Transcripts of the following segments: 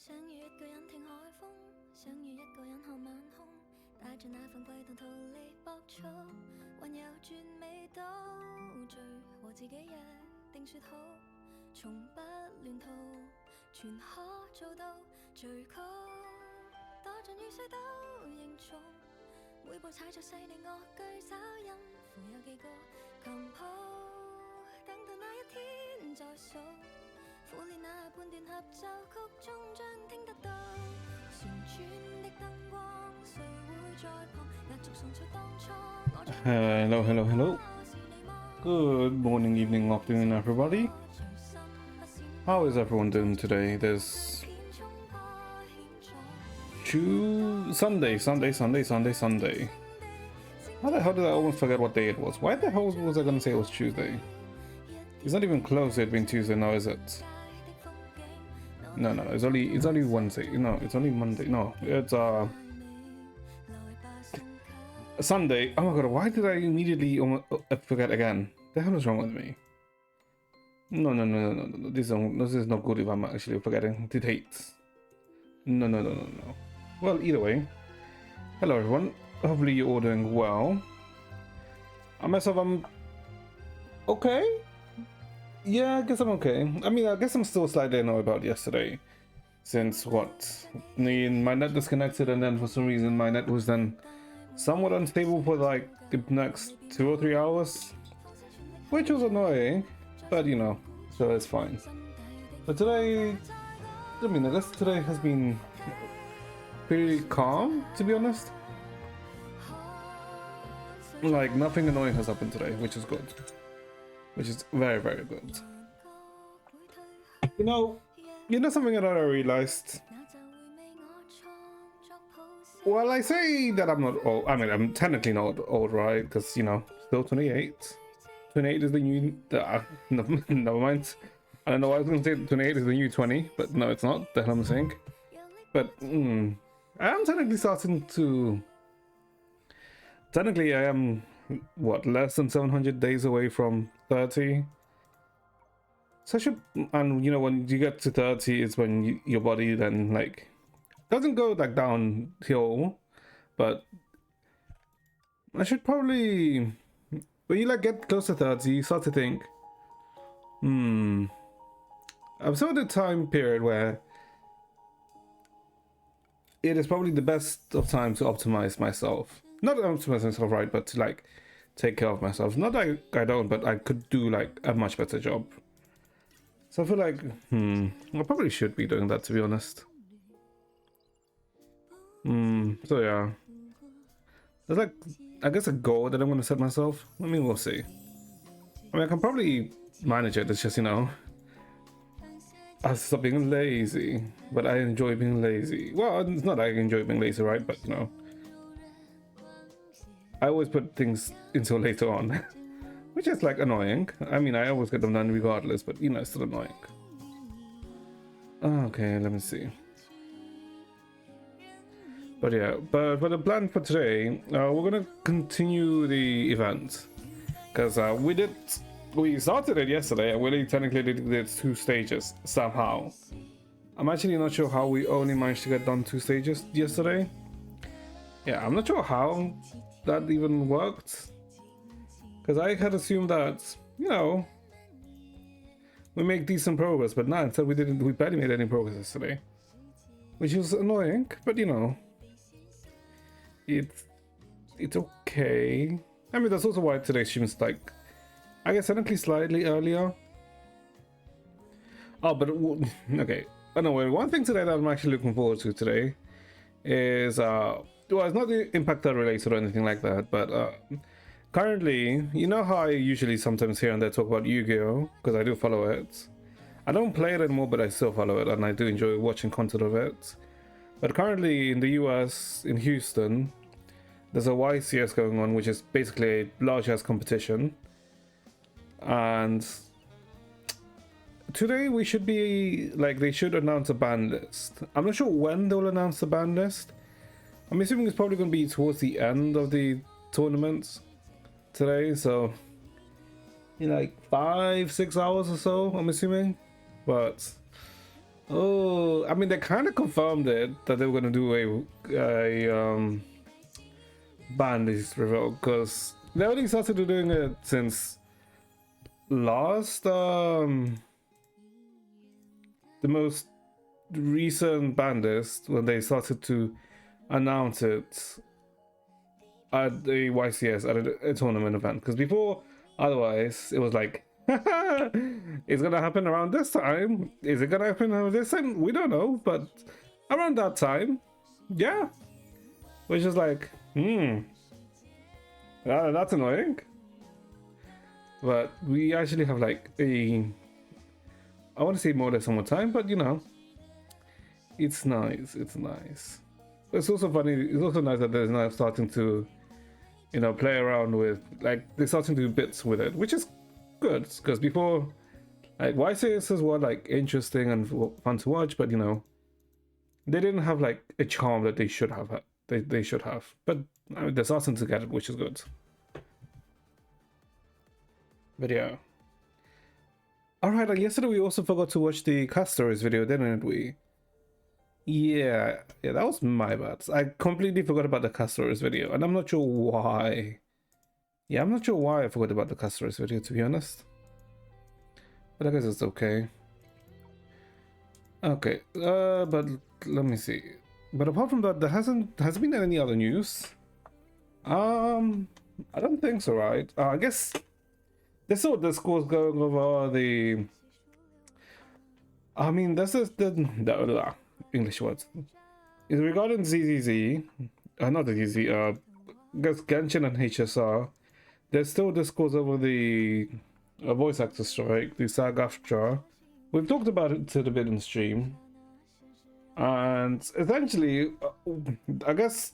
想與一個人聽海風，想與一個人看晚空，帶着那份悸動逃離博取，還有絕美島嶼和自己約定說好，從不亂途，全可做到最高，躲進雨水都認重，每步踩着細膩樂句找音符有幾個琴譜，等到那一天再數。苦練那半段合奏曲，終將聽得到。旋轉的燈光，誰會在旁壓軸送出當初我將 Hello. Good morning, evening, afternoon, everybody. How is everyone doing today? There's Sunday. How the hell did I almost forget what day it was? Why the hell was I gonna say it was Tuesday? It's not even close to it being Tuesday now, is it? No, it's only Wednesday. No, it's only Monday. No, it's Sunday. Oh my god, why did I immediately forget again? The hell is wrong with me? No. This is not good if I'm actually forgetting the dates. No. Well, either way, hello everyone. Hopefully you're all doing well. Myself, I'm okay. Yeah, I guess I'm okay. I mean, I guess I'm still slightly annoyed about yesterday. Since what? My net disconnected, and then for some reason my net was then somewhat unstable for like the next 2 or 3 hours. Which was annoying, but you know, so it's fine. But today, I mean, I guess today has been pretty calm, to be honest. Like, nothing annoying has happened today, which is good. Which is very, very good. You know something that I realized? Well, I say that I'm not old. I mean, I'm technically not old, right? Because, you know, still 28. 28 is the new... never mind. I don't know why I was going to say 28 is the new 20, but no, it's not. The hell I'm saying. But I'm technically starting to. Technically, I am what, less than 700 days away from 30. So I should, and you know, when you get to 30, it's when your body then like doesn't go like downhill, but I should probably, when you like get close to 30, you start to think, I'm still at a time period where it is probably the best of time to optimize myself. Not optimize myself, right, but to like take care of myself. Not that I don't, but I could do like a much better job. So I feel like, I probably should be doing that, to be honest. So yeah. There's like, I guess a goal that I'm going to set myself. I mean, we'll see. I mean, I can probably manage it. It's just, you know, I stop being lazy. But I enjoy being lazy. Well, it's not that I enjoy being lazy, right? But, you know, I always put things until later on. Which is like annoying. I mean, I always get them done regardless, but you know, it's still annoying. Okay, let me see. But yeah, but for the plan for today, we're gonna continue the event because we started it yesterday and we technically did 2 stages somehow. I'm actually not sure how we only managed to get done 2 stages yesterday. Yeah, I'm not sure how that even worked. Because I had assumed that, you know, we make decent progress, but nah, instead we barely made any progress yesterday. Which is annoying, but you know, it's okay. I mean, that's also why today's stream is like, I guess technically slightly earlier. Oh, but, okay. Anyway, one thing today that I'm actually looking forward to today is, well, it's not Impact related or anything like that, but, currently, you know how I usually sometimes here and there talk about Yu-Gi-Oh! Because I do follow it. I don't play it anymore, but I still follow it, and I do enjoy watching content of it. But currently in the US, in Houston, there's a YCS going on, which is basically a large-ass competition. And today we should be, like, they should announce a ban list. I'm not sure when they'll announce the ban list. I'm assuming it's probably going to be towards the end of the tournament today, so in like 5-6 hours or so, I'm assuming. But I mean, they kind of confirmed it that they were going to do a ban list reveal, because they already started doing it since last the most recent ban list, when they started to announce it at the YCS at a tournament event. Because before, otherwise, it was like, it's gonna happen around this time. Is it gonna happen around this time? We don't know, but around that time, yeah. Which is like, that's annoying. But we actually have like I want to say more or less one more time, but you know, it's nice. It's nice. It's also funny. It's also nice that they're now starting to, you know, play around with, like, they're starting to do bits with it, which is good, because before, like, YCS was like interesting and fun to watch, but you know, they didn't have like a charm that they should have. They should have, but I mean, they're starting to get it, which is good. But yeah. All right. And yesterday we also forgot to watch the Castores video, didn't we? Yeah, that was my bad. I completely forgot about the Castores video, and I'm not sure why. Yeah, I'm not sure why I forgot about the Castores video, to be honest. But I guess it's okay. Okay, but let me see. But apart from that, there hasn't been any other news. I don't think so, right? I guess there's still discourse going over the. I mean, this is the English words. Is regarding ZZZ, not the ZZ, I guess Genshin and HSR. There's still discourse over the voice actor strike, the SAG-AFTRA. We've talked about it a bit in stream, and essentially, I guess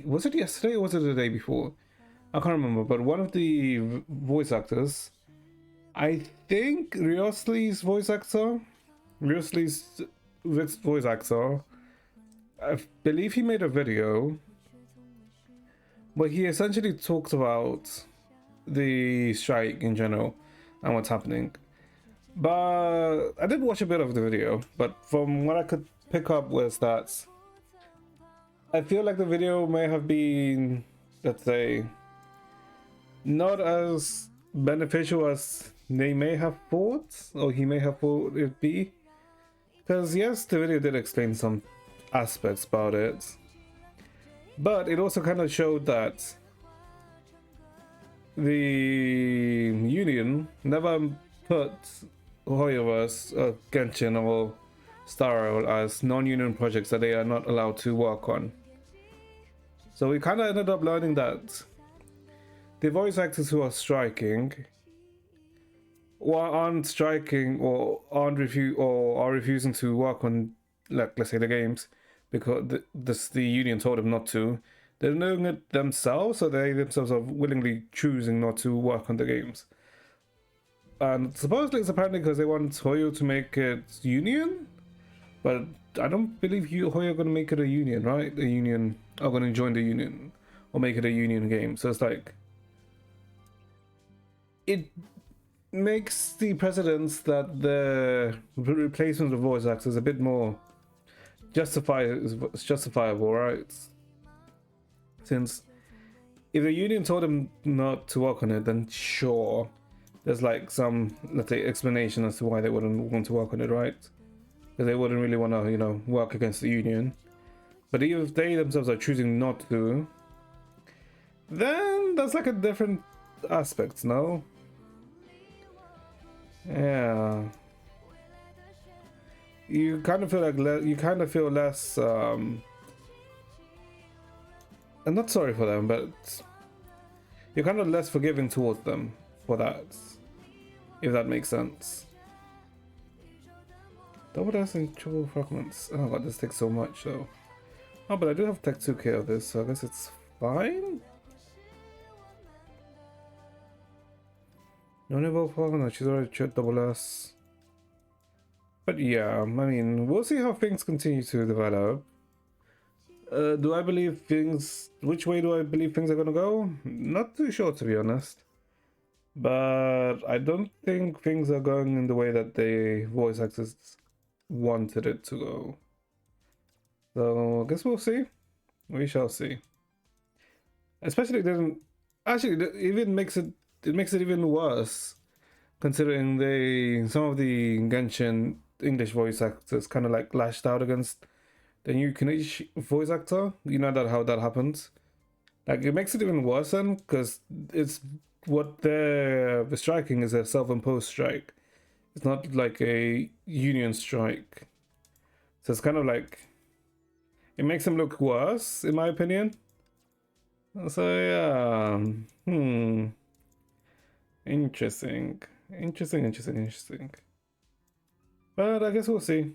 was it yesterday or was it the day before? I can't remember, but one of the voice actors I think Riosli's voice actor, Riosli's voice actor, I believe he made a video where he essentially talks about the strike in general and what's happening. But I did watch a bit of the video, but from what I could pick up was that I feel like the video may have been, let's say, not as beneficial as they may have thought, or he may have thought it'd be. Because yes, the video did explain some aspects about it, but it also kind of showed that the union never put Hoyoverse, Genshin, or Star Rail as non-union projects that they are not allowed to work on. So we kind of ended up learning that the voice actors who are striking, or aren't striking, or are refusing to work on, like, let's say, the games because the union told them not to. They're doing it themselves, so they themselves are willingly choosing not to work on the games. And supposedly it's apparently because they want Hoyo to make it union, but I don't believe Hoyo are going to make it a union, right? The union are going to join the union or make it a union game. So it's like, it makes the precedence that the replacement of voice actors a bit more justifiable, right? Since if the union told them not to work on it, then sure, there's like some, let's say, explanation as to why they wouldn't want to work on it, right? Because they wouldn't really want to, you know, work against the union. But if they themselves are choosing not to, then that's like a different aspect, no? Yeah. You kind of feel like less. I'm not sorry for them, but you're kind of less forgiving towards them for that, if that makes sense. Double dash and triple fragments. Oh god, this takes so much though. Oh, but I do have Tech 2K of this, so I guess it's fine. No level 4, no, she's already checked double S. But yeah, I mean, we'll see how things continue to develop. Do I believe things... Which way do I believe things are gonna go? Not too sure, to be honest. But I don't think things are going in the way that the voice actors wanted it to go. So, I guess we'll see. We shall see. Especially, it didn't... Actually, it even makes it... It makes it even worse, considering some of the Genshin English voice actors kind of like lashed out against the new Canadian voice actor. You know how that happens. Like, it makes it even worse then, because it's what they're striking is a self-imposed strike. It's not like a union strike. So it's kind of like, it makes them look worse, in my opinion. So yeah, Interesting. But I guess we'll see.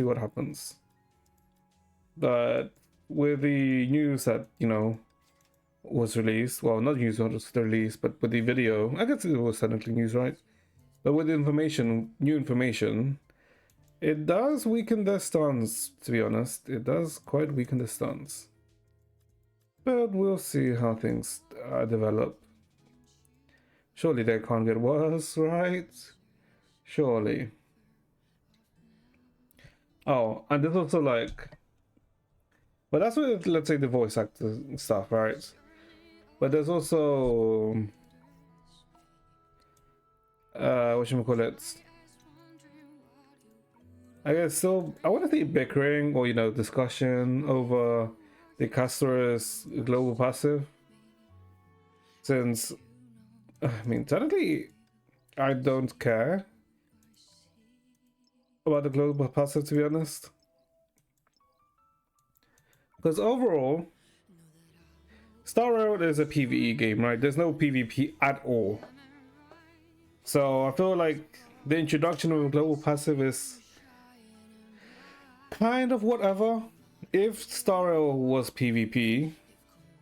What happens. But with the news that, you know, was released, well, not news was released, but with the video, I guess it was technically news, right? But with the new information, it does weaken their stance, to be honest. It does quite weaken the stance. But we'll see how things develop. Surely they can't get worse, right? Surely. Oh, and there's also like... But that's with, let's say, the voice actor stuff, right? But there's also... whatchamacallit? I guess so, I want to say bickering or, you know, discussion over the Castor's global passive. Since... I mean, technically, I don't care about the global passive, to be honest. Because overall, Star Rail is a PvE game, right? There's no PvP at all. So I feel like the introduction of a global passive is kind of whatever. If Star Rail was PvP,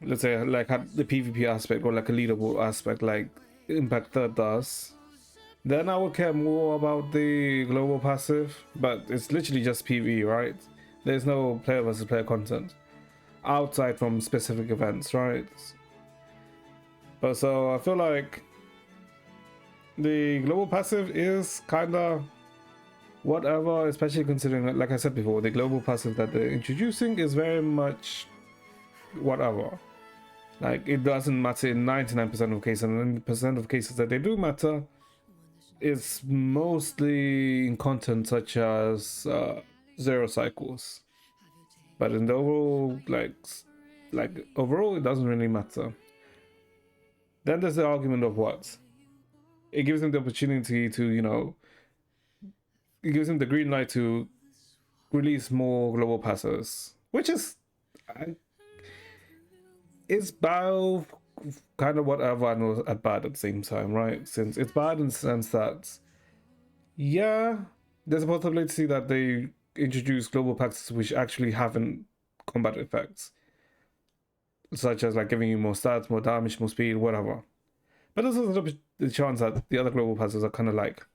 let's say, like, had the PvP aspect or like a leaderboard aspect, like Impact 3 does, then I would care more about the global passive, but it's literally just PvE, right? There's no player versus player content outside from specific events, right? But so I feel like the global passive is kind of whatever, especially considering that, like I said before, the global passive that they're introducing is very much whatever. Like, it doesn't matter in 99% of cases, and 90% of cases that they do matter is mostly in content such as zero cycles. But in the overall, like overall, it doesn't really matter. Then there's the argument of what? It gives them the opportunity to, you know, it gives them the green light to release more global passes, which is it's bad, kind of whatever, and bad at the same time, right? Since it's bad in the sense that, yeah, there's a possibility that they introduce global passes which actually haven't combat effects, such as like giving you more stats, more damage, more speed, whatever. But there's also the chance that the other global passes are kind of like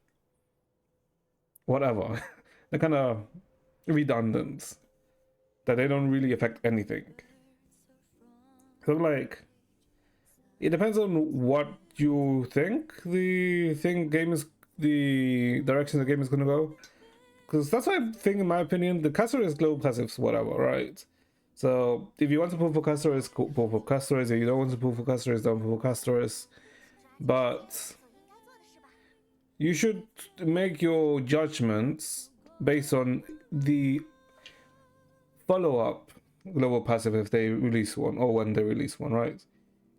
whatever. They're kind of redundant, that they don't really affect anything. So like, it depends on what you think the direction the game is gonna go. Because that's what I think, in my opinion, the Castorus global passives, whatever, right? So if you want to pull for Castorus, pull for Castorus. If you don't want to pull for Castorus, don't pull for Castorus. But you should make your judgments based on the follow-up global passive if they release one, or when they release one, right?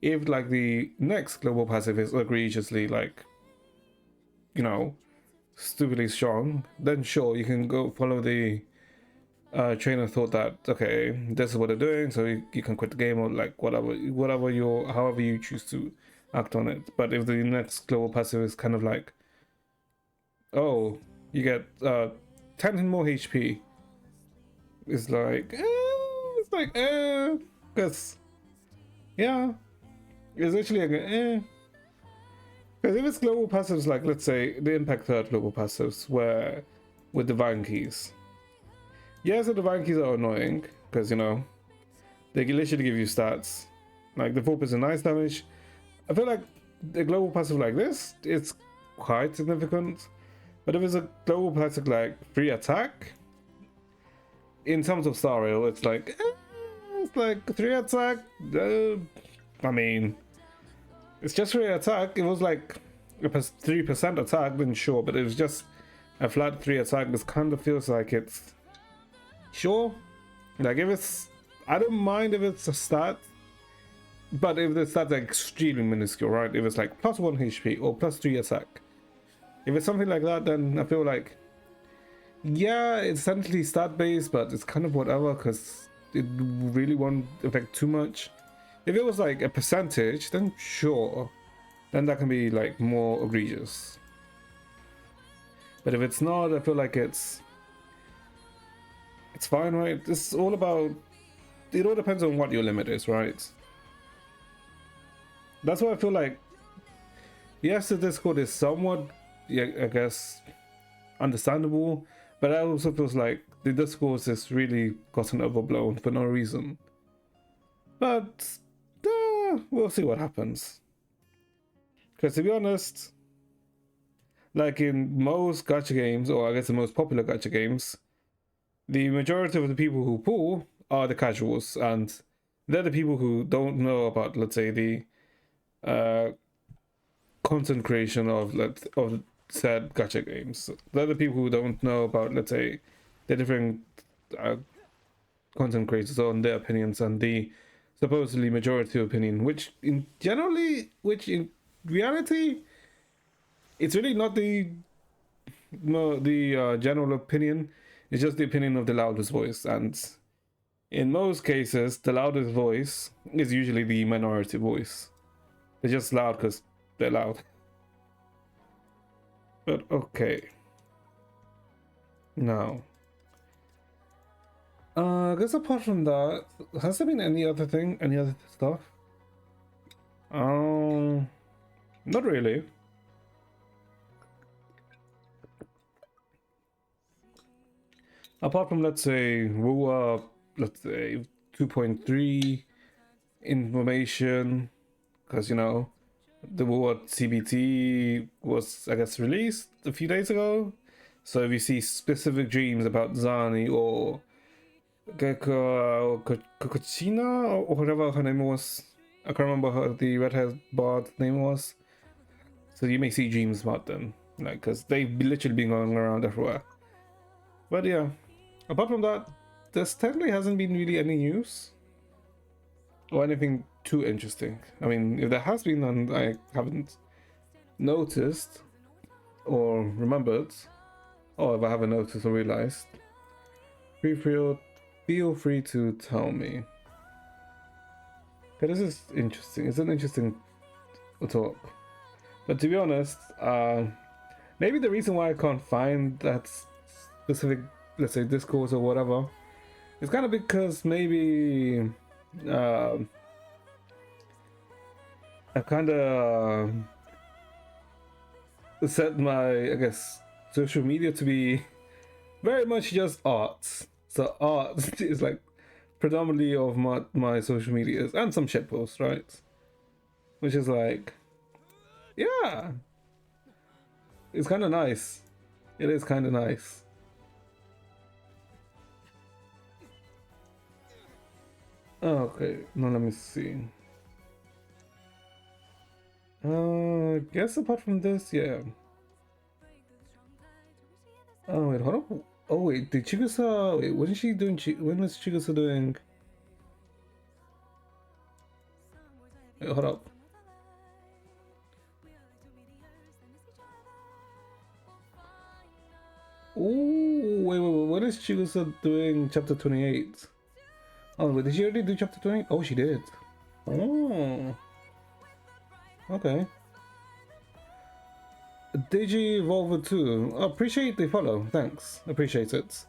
If like the next global passive is egregiously, like, you know, stupidly strong, then sure, you can go follow the train of thought that, okay, this is what they're doing, so you can quit the game, or like whatever however you choose to act on it. But if the next global passive is kind of like, oh, you get 10 more HP, it's like because yeah, it's actually like because if it's global passives, like let's say the Impact Third global passives where with Divine Keys, yes, the Divine Keys are annoying because, you know, they can literally give you stats like the 4% ice damage. I feel like the global passive like this, it's quite significant. But if it's a global passive like free attack, in terms of Star Rail, it's like 3 attack. I mean, it's just 3 attack. It was like a 3% attack, then sure, but it was just a flat 3 attack. This kind of feels like it's sure. Like if it's, I don't mind if it's a stat, but if the stats are extremely minuscule, right? If it's like +1 HP or +3 attack, if it's something like that, then I feel like, yeah, it's essentially stat based, but it's kind of whatever because it really won't affect too much. If it was like a percentage, then sure, then that can be like more egregious. But if it's not, I feel like it's fine, right? It's all about, it all depends on what your limit is, right? That's why I feel like, yes, the Discord is somewhat, yeah, I guess, understandable, but I also feels like the discourse is really gotten overblown for no reason. But we'll see what happens. Because to be honest, like in most gacha games, or I guess the most popular gacha games, the majority of the people who pull are the casuals, and they're the people who don't know about, let's say, the content creation of said gacha games. They're the people who don't know about, let's say, the different content creators on their opinions and the supposedly majority opinion, which in reality, it's really not the general opinion. It's just the opinion of the loudest voice, and in most cases, the loudest voice is usually the minority voice. They're just loud because they're loud. But okay. Now, I guess apart from that, has there been any other stuff? Not really. Apart from, let's say, Rua, let's say 2.3 information, because you know the Rua CBT was, I guess, released a few days ago. So if you see specific dreams about Zani or Kokochina or whatever her name was, I can't remember the redhead bard's name was. So you may see dreams about them, like, because they've literally been going around everywhere. But yeah, apart from that, there technically hasn't been really any news or anything too interesting. I mean, if there has been and I haven't noticed or remembered, or if I haven't noticed or realized, feel free to tell me. Okay, this is interesting. It's an interesting talk. But to be honest, maybe the reason why I can't find that specific, let's say, discourse or whatever, is kind of because maybe I kind of set my, I guess, social media to be very much just art. So art is like predominantly of my social medias and some shit posts, right? Which is like, yeah, it's kind of nice. It is kind of nice. Okay, now let me see. I guess apart from this, yeah. Oh wait, hold on. Oh wait, did Chigusa? Wait, wasn't she doing? When was Chigusa doing? Wait, hold up. Ooh, wait, what is Chigusa doing? Chapter 28. Oh wait, did she already do chapter 20? Oh, she did. Oh, okay. Digi Volver 2. Appreciate the follow. Thanks. Appreciate it.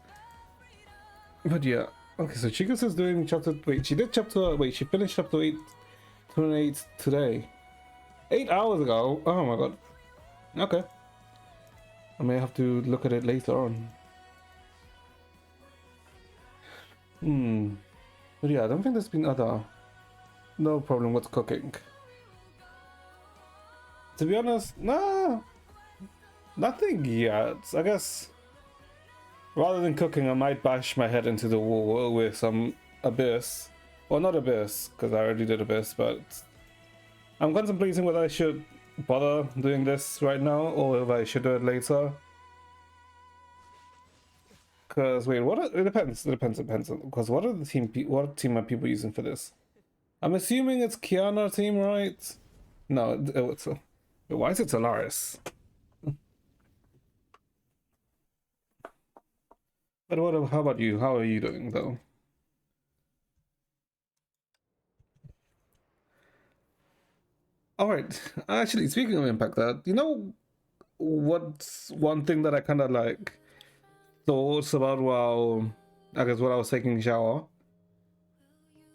But yeah. Okay, so Chigusa's doing chapter. Wait, she did chapter. Wait, she finished chapter 28 today. 8 hours ago. Oh my god. Okay. I may have to look at it later on. But yeah, I don't think there's been other. No problem with cooking. To be honest, nah. Nothing yet. I guess rather than cooking, I might bash my head into the wall with some Abyss. Well, not Abyss, because I already did Abyss, but I'm contemplating whether I should bother doing this right now or if I should do it later. Because wait, it depends. It depends. Because what team are people using for this? I'm assuming it's Kiana team, right? No, it's why is it Solaris? But how about you? How are you doing though? All right. Actually, speaking of impact, that you know, what's one thing that I kind of like thoughts about while I guess when I was taking a shower.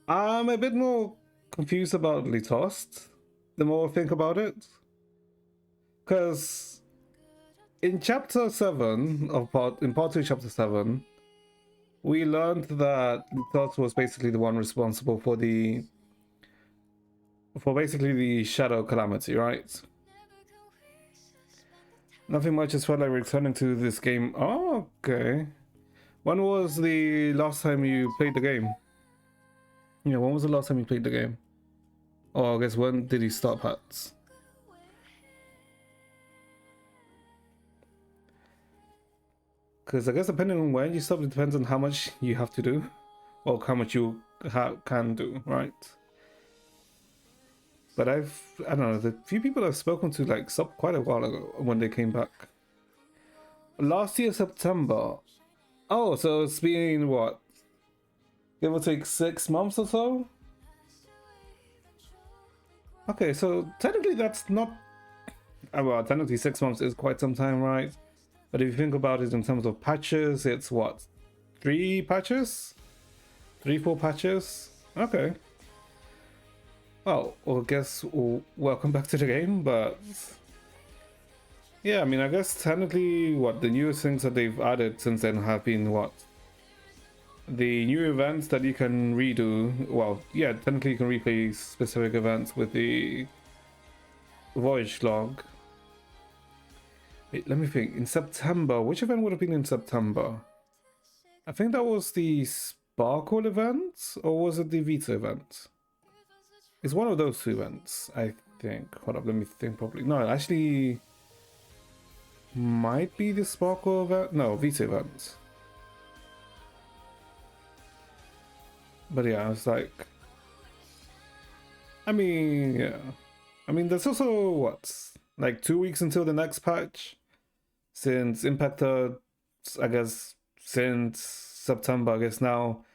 I'm a bit more confused about Litost the more I think about it, because in chapter 7 of part 2 chapter 7 we learned that Litost was basically the one responsible for basically the shadow calamity, right? Nothing much as felt like returning to this game. Oh, okay. When was the last time you played the game? Yeah, when was the last time you played the game? Oh, I guess when did you start Hats? Because I guess depending on when you stop, it depends on how much you have to do, or how much you can do, right? But I don't know, the few people I've spoken to like stopped quite a while ago when they came back. Last year, September. Oh, so it's been what? Give or take 6 months or so? Okay, so technically that's not... Well, technically 6 months is quite some time, right? But if you think about it in terms of patches, it's what? 3 patches? 3-4 patches? Okay. Well, I guess welcome back to the game, but... Yeah, I mean, I guess technically, what, the newest things that they've added since then have been, what, the new events that you can redo. Well, yeah, technically you can replay specific events with the voyage log. Wait, let me think. In September, which event would have been in September? I think that was the Sparkle event, or was it the Vita event? It's one of those two events, I think. Hold up, let me think properly. No, actually might be the Sparkle event. No, Vita event. But yeah, it's like, I mean, yeah. I mean, there's also, what, like 2 weeks until the next patch? Since Impactor, I guess, since September, I guess now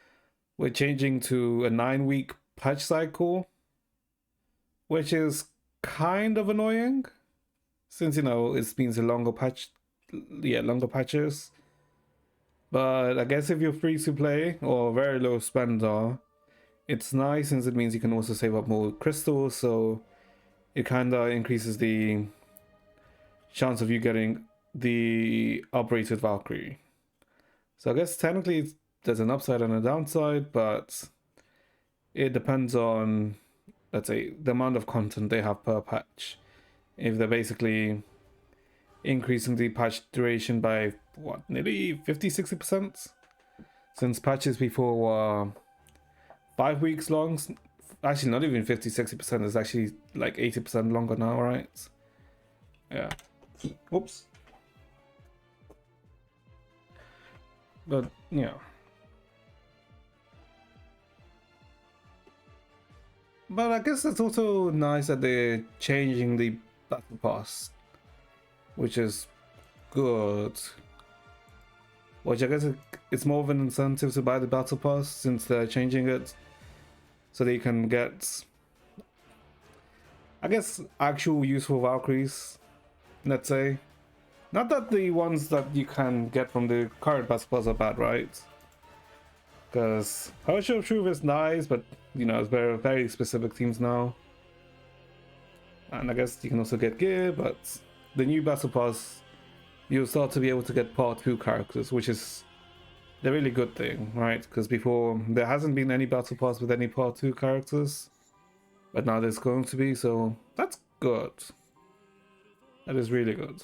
we're changing to a 9-week patch cycle, which is kind of annoying, since, you know, it means a longer patch, longer patches. But I guess if you're free to play or very low spender, it's nice since it means you can also save up more crystals, so it kind of increases the chance of you getting the uprated Valkyrie. So I guess technically there's an upside and a downside, but it depends on, let's say, the amount of content they have per patch. If they're basically increasing the patch duration by, what, nearly 50-60%? Since patches before were 5 weeks long. Actually, not even 50-60%, it's actually like 80% longer now, right? Yeah. Oops. But, yeah. But I guess it's also nice that they're changing the battle pass, which is good. Which I guess it's more of an incentive to buy the battle pass since they're changing it, so they can get, I guess, actual useful Valkyries, let's say. Not that the ones that you can get from the current battle pass are bad, right? Because Potion of Truth is nice, but, you know, it's very, very specific themes now. And I guess you can also get gear, but the new battle pass, you'll start to be able to get part 2 characters, which is the really good thing, right? Because before, there hasn't been any battle pass with any part 2 characters, but now there's going to be, so that's good. That is really good.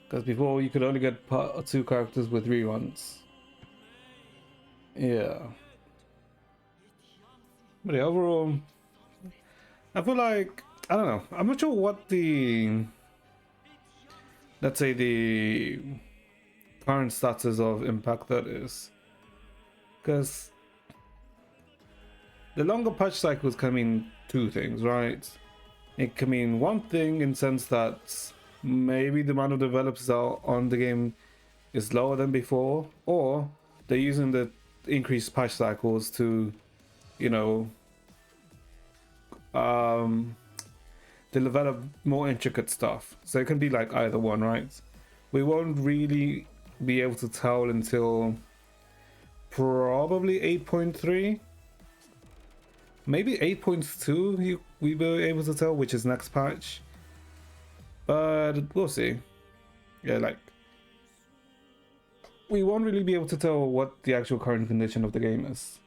Because before, you could only get part 2 characters with reruns. Yeah. But yeah, overall, I feel like, I don't know, I'm not sure what the, let's say, the current status of Impact that is. Because the longer patch cycles can mean 2 things, right? It can mean one thing in the sense that maybe the amount of developers out on the game is lower than before, or they're using the increased patch cycles to, you know, to develop more intricate stuff. So it can be like either one, right? We won't really be able to tell until probably 8.3, maybe 8.2 we were able to tell, which is next patch, but we'll see. Yeah, like, we won't really be able to tell what the actual current condition of the game is,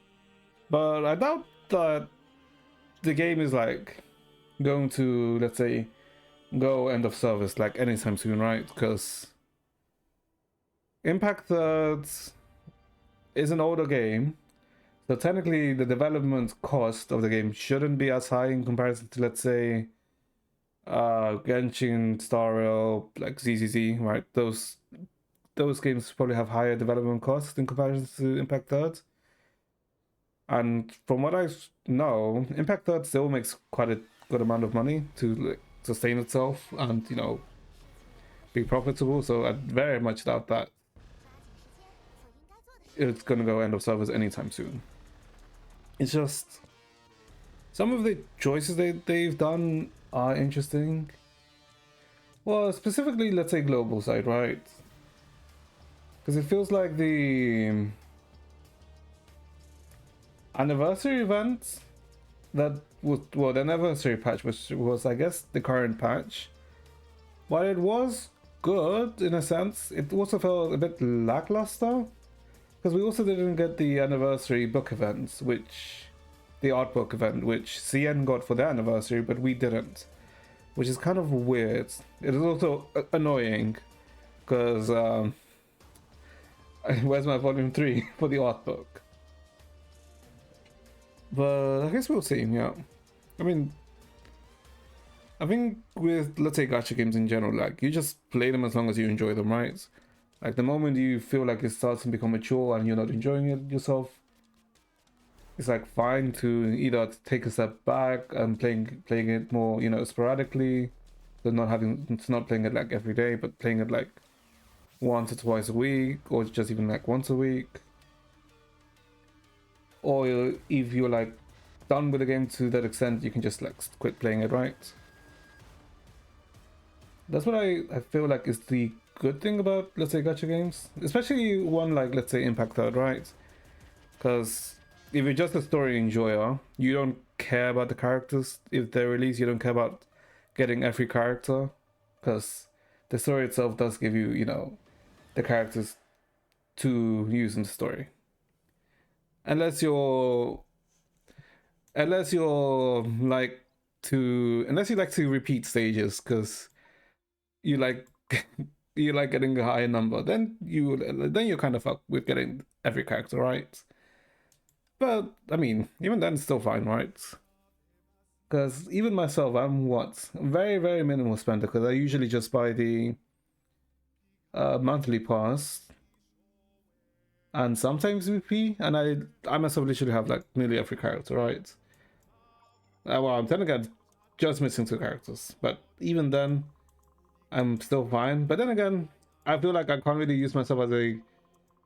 but I doubt that the game is like going to, let's say, go end of service like anytime soon, right? Because Impact Third is an older game, so technically the development cost of the game shouldn't be as high in comparison to, let's say, Genshin, Star Rail, like ZZZ, right? Those games probably have higher development costs in comparison to Impact Third. And from what I know, Impact Third still makes quite a good amount of money to like sustain itself and, you know, be profitable. So I very much doubt that it's gonna go end of service anytime soon. It's just some of the choices they've done are interesting. Well, specifically, let's say global side, right? Because it feels like the anniversary event that was, well, the anniversary patch, which was, I guess, the current patch, while it was good in a sense. It also felt a bit lackluster because we also didn't get the anniversary book events, the art book event, which CN got for their anniversary, but we didn't, which is kind of weird. It is also annoying because where's my volume 3 for the art book? But I guess we'll see. Yeah, I mean, I think with, let's say, gacha games in general, like, you just play them as long as you enjoy them, right? Like, the moment you feel like it starts to become mature and you're not enjoying it yourself, it's like fine to either take a step back and playing it more, you know, sporadically, so not playing it like every day, but playing it like once or twice a week, or just even like once a week. Or if you're like done with the game to that extent, you can just like quit playing it, right? That's what I feel like is the good thing about, let's say, gacha games, especially one like, let's say, Impact Third, right? Because if you're just a story enjoyer, you don't care about the characters. If they're released, you don't care about getting every character, because the story itself does give you, you know, the characters to use in the story. Unless you like to repeat stages, because you like you like getting a higher number, then you're kind of fucked with getting every character, right? But I mean, even then, it's still fine, right? Because even myself, I'm very, very minimal spender, because I usually just buy the monthly pass and sometimes VP, and I myself literally have like nearly every character, right? Well, I'm technically just missing 2 characters, but even then, I'm still fine. But then again, I feel like I can't really use myself as a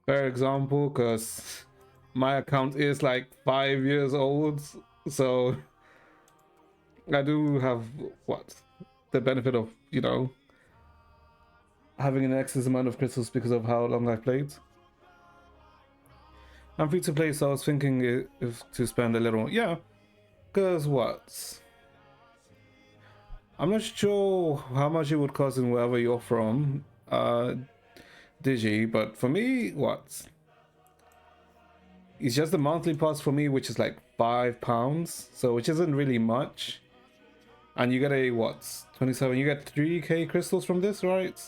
fair example, because my account is like 5 years old, so I do have the benefit of, you know, having an excess amount of crystals because of how long I've played. I'm free to play, so I was thinking if to spend a little, yeah, because I'm not sure how much it would cost in wherever you're from, Digi, but for me, it's just the monthly pass for me, which is like £5, so which isn't really much. And you get a 27, you get 3k crystals from this, right?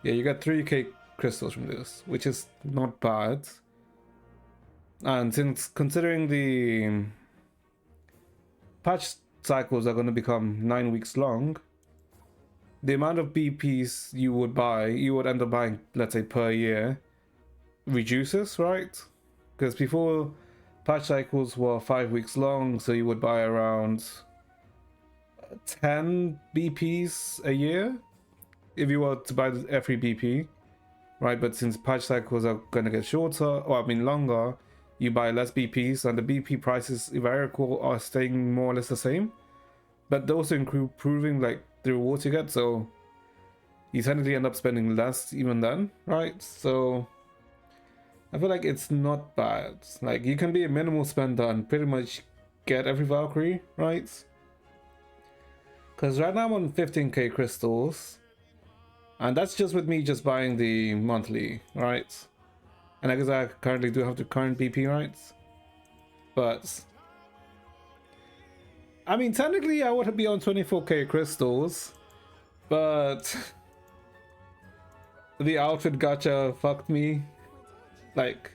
Yeah, you get 3k crystals from this, which is not bad. And since considering the patch cycles are going to become 9 weeks long, the amount of BPs you would end up buying, let's say, per year reduces, right? Because before, patch cycles were 5 weeks long, so you would buy around 10 BPs a year if you were to buy every BP, right? But since patch cycles are going to get shorter, or I mean longer, you buy less BPs, and the BP prices, if I recall, are staying more or less the same, but they also improving like the rewards you get, so you technically end up spending less even then, right? So I feel like it's not bad. Like, you can be a minimal spender and pretty much get every Valkyrie, right? Because right now I'm on 15k crystals, and that's just with me just buying the monthly, right? And I guess I currently do have the current BP, right? But I mean, technically I would be on 24k crystals, but the outfit gacha fucked me. Like,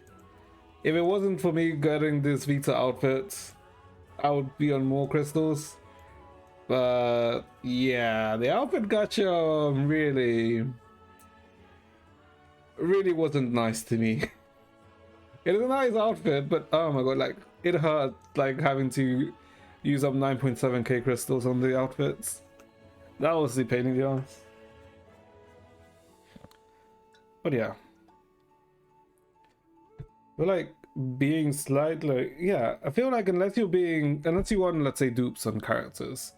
if it wasn't for me getting this Vita outfit, I would be on more crystals. But yeah, the outfit gacha really wasn't nice to me. It is a nice outfit, but oh my god, like, it hurt, like, having to use up 9.7k crystals on the outfits. That was the pain in the ass. But yeah, but like, being slightly, yeah, I feel like unless you want, let's say, dupes on characters,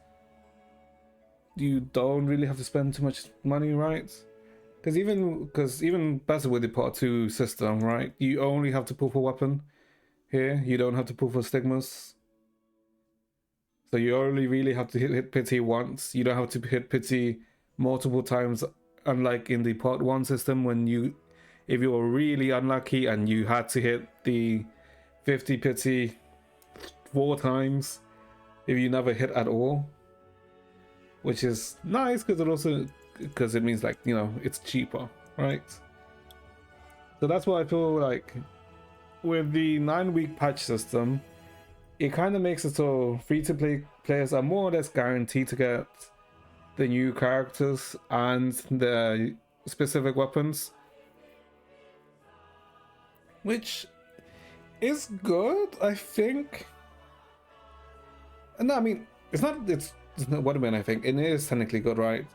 you don't really have to spend too much money, right? Because even better with the part 2 system, right? You only have to pull for weapon here. You don't have to pull for stigmas. So you only really have to hit pity once. You don't have to hit pity multiple times unlike in the part 1 system when if you were really unlucky and you had to hit the 50 pity 4 times if you never hit at all, which is nice because it means, like, you know, it's cheaper, right? So that's why I feel like with the 9-week patch system, it kind of makes it so free-to-play players are more or less guaranteed to get the new characters and the specific weapons, which is good, I think. No, I mean, it's not what I mean, I think it is technically good, right?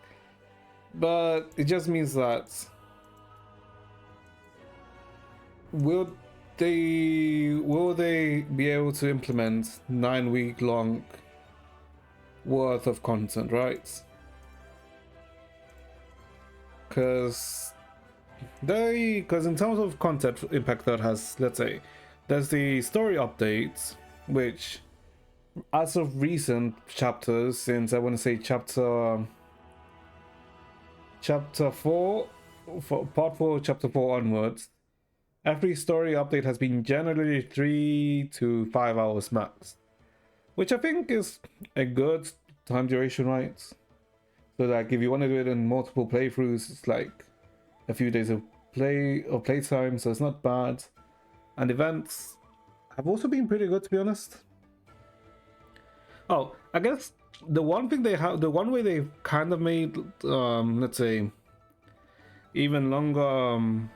But it just means that will they be able to implement 9-week long worth of content, right? Because in terms of content impact that has, let's say, there's the story updates, which as of recent chapters, since I want to say chapter 4, for part 4, chapter 4 onwards, every story update has been generally 3 to 5 hours max, which I think is a good time duration, right? So like if you want to do it in multiple playthroughs, it's like a few days of play time, so it's not bad. And events have also been pretty good, to be honest. Oh, I guess the one way they kind of made let's say even longer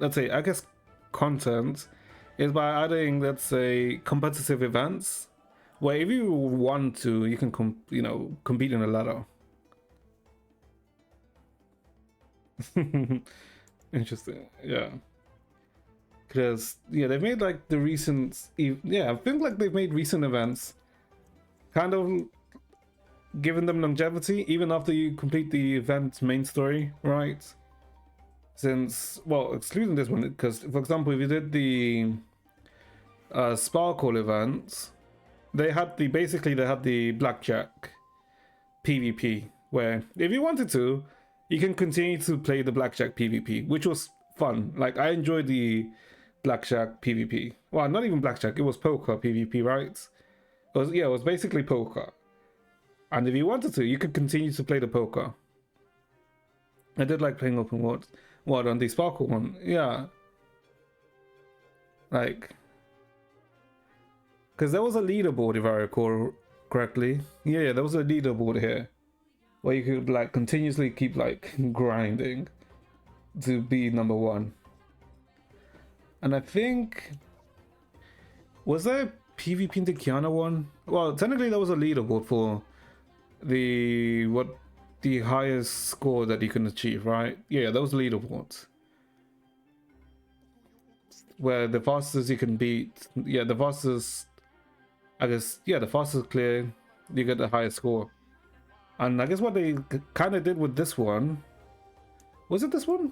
let's say, I guess, content is by adding, let's say, competitive events where if you want to, you can compete in a ladder. Interesting, yeah. Because they've made like the recent, I think like they've made recent events kind of giving them longevity even after you complete the event's main story, right? Since, well, excluding this one, because for example, if you did the Sparkle event, they had the blackjack PvP, where if you wanted to, you can continue to play the blackjack PvP, which was fun. Like, I enjoyed the blackjack PvP. Well, not even blackjack, it was poker PvP, right? It was basically poker. And if you wanted to, you could continue to play the poker. I did like playing open world. What, on the Sparkle one? Yeah. Like, because there was a leaderboard, if I recall correctly. Yeah, there was a leaderboard here where you could like continuously keep like grinding to be number 1. And I think, was there a PvP in the Kiana one? Well, technically there was a leaderboard for the highest score that you can achieve, right? Yeah, those leaderboards where the fastest you can beat, the fastest, I guess, the fastest clear, you get the highest score. And I guess what they kind of did with this one, was it this one?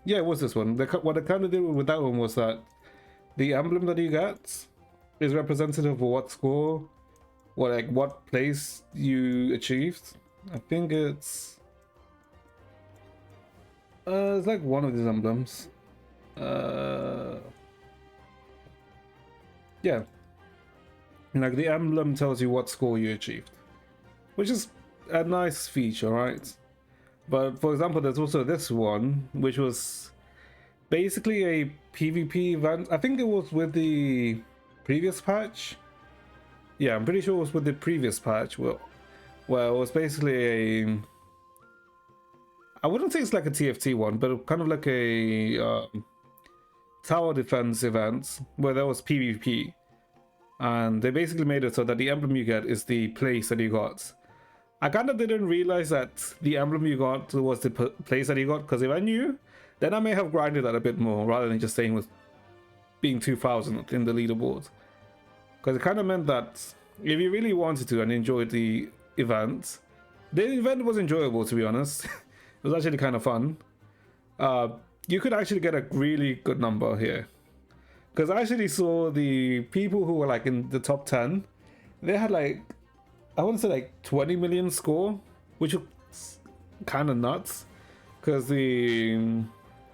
Yeah, it was this one. What they kind of did with that one was that the emblem that you get is representative of what score, what place you achieved. I think it's like one of these emblems. Yeah, like the emblem tells you what score you achieved, which is a nice feature, right? But for example, there's also this one, which was basically a PvP event. I think it was with the previous patch. Yeah, I'm pretty sure it was with the previous patch. Well, it was basically a, I wouldn't say it's like a TFT one, but kind of like a tower defense event where there was PvP. And they basically made it so that the emblem you get is the place that you got. I kind of didn't realize that the emblem you got was the place that you got, because if I knew, then I may have grinded that a bit more rather than just staying with being 2000 in the leaderboard. Because it kind of meant that if you really wanted to and enjoyed the event was enjoyable, to be honest. It was actually kind of fun. You could actually get a really good number here. Because I actually saw the people who were like in the top 10, they had like, I want to say like 20 million score, which was kind of nuts. because they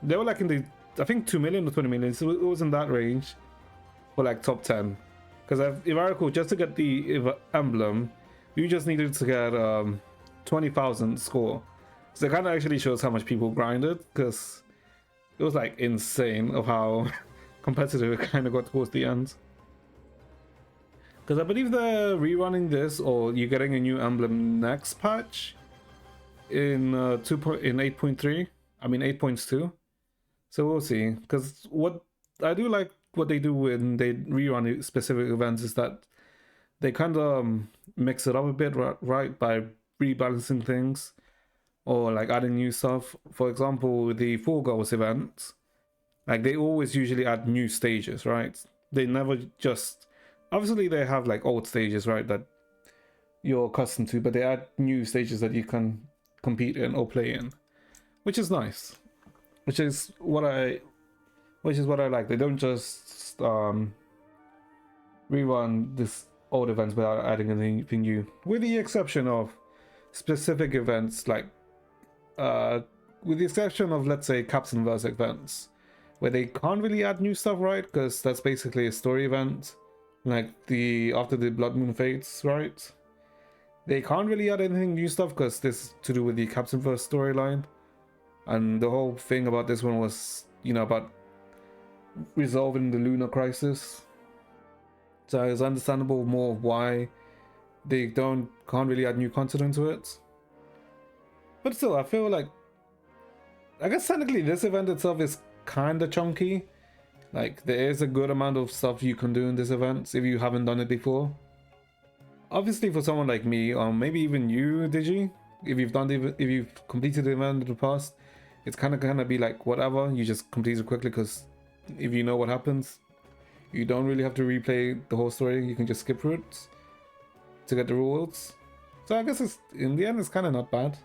were like in the, I think 2 million or 20 million, so it was in that range for like top 10. Because if I recall, just to get the emblem, you just needed to get 20,000 score. So it kind of actually shows how much people grinded, because it was like insane of how competitive it kind of got towards the end. Because I believe they're rerunning this, or you're getting a new emblem next patch in 8.3. I mean 8.2. So we'll see. Because what I do like what they do when they rerun specific events is that they kind of mix it up a bit, right, by rebalancing things or like adding new stuff. For example, the Fall Girls event, like they always usually add new stages, right? They never just, obviously they have like old stages, right, that you're accustomed to, but they add new stages that you can compete in or play in, which is nice. Which is what I like. They don't just rerun this old events without adding anything new, with the exception of specific events, like with the exception of, let's say, Captain Verse events, where they can't really add new stuff, right? Because that's basically a story event, like the after the Blood Moon fades, right? They can't really add anything new stuff because this is to do with the Captain Verse storyline, and the whole thing about this one was, you know, about resolving the lunar crisis. So it's understandable more why they can't really add new content into it. But still, I feel like, I guess technically this event itself is kind of chunky. Like there is a good amount of stuff you can do in this event if you haven't done it before. Obviously for someone like me, or maybe even you, Digi, if you've completed the event in the past, it's kind of be like whatever, you just complete it quickly, because if you know what happens, you don't really have to replay the whole story. You can just skip through it to get the rewards. So I guess in the end it's kind of not bad.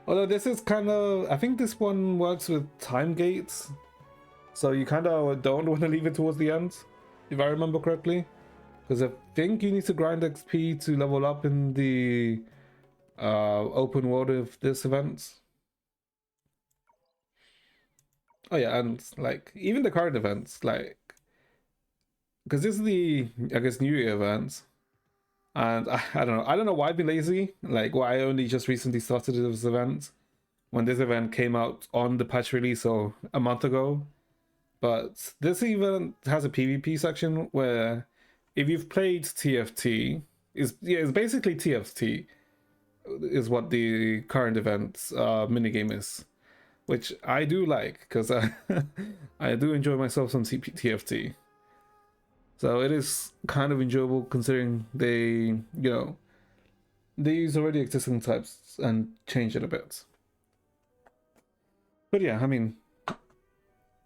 Although this is kind of, I think this one works with time gates, so you kind of don't want to leave it towards the end, if I remember correctly, because I think you need to grind XP to level up in the open world of this event. Oh yeah, and like even the current events, like, because this is the, I guess, New Year event, and I don't know why I've been lazy, like why I only just recently started this event when this event came out on the patch release, so a month ago. But this event has a PvP section where if you've played TFT, it's basically TFT is what the current event minigame is, which I do like, because I do enjoy myself some TFT. So it is kind of enjoyable considering they use already existing types and change it a bit. But yeah, I mean,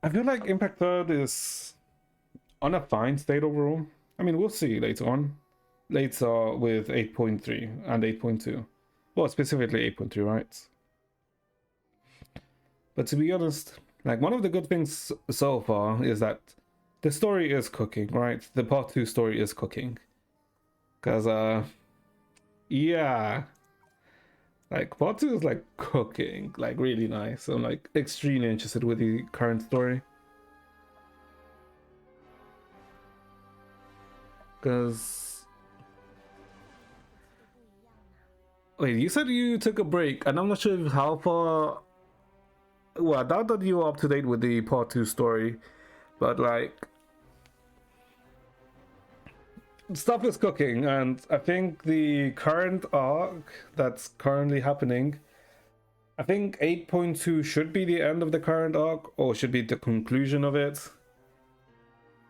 I feel like Impact Third is on a fine state overall. I mean, we'll see later on. Later with 8.3 and 8.2. Well, specifically 8.3, right? But to be honest, like, one of the good things so far is that the story is cooking, right? The part 2 story is cooking. Because, yeah. Like, part 2 is, like, cooking. Like, really nice. I'm, like, extremely interested with the current story. Because... Wait, you said you took a break, and I'm not sure how far... Well, I doubt that you were up to date with the part 2 story, but, like... Stuff is cooking, and I think the current arc that's currently happening, I think 8.2 should be the end of the current arc, or should be the conclusion of it.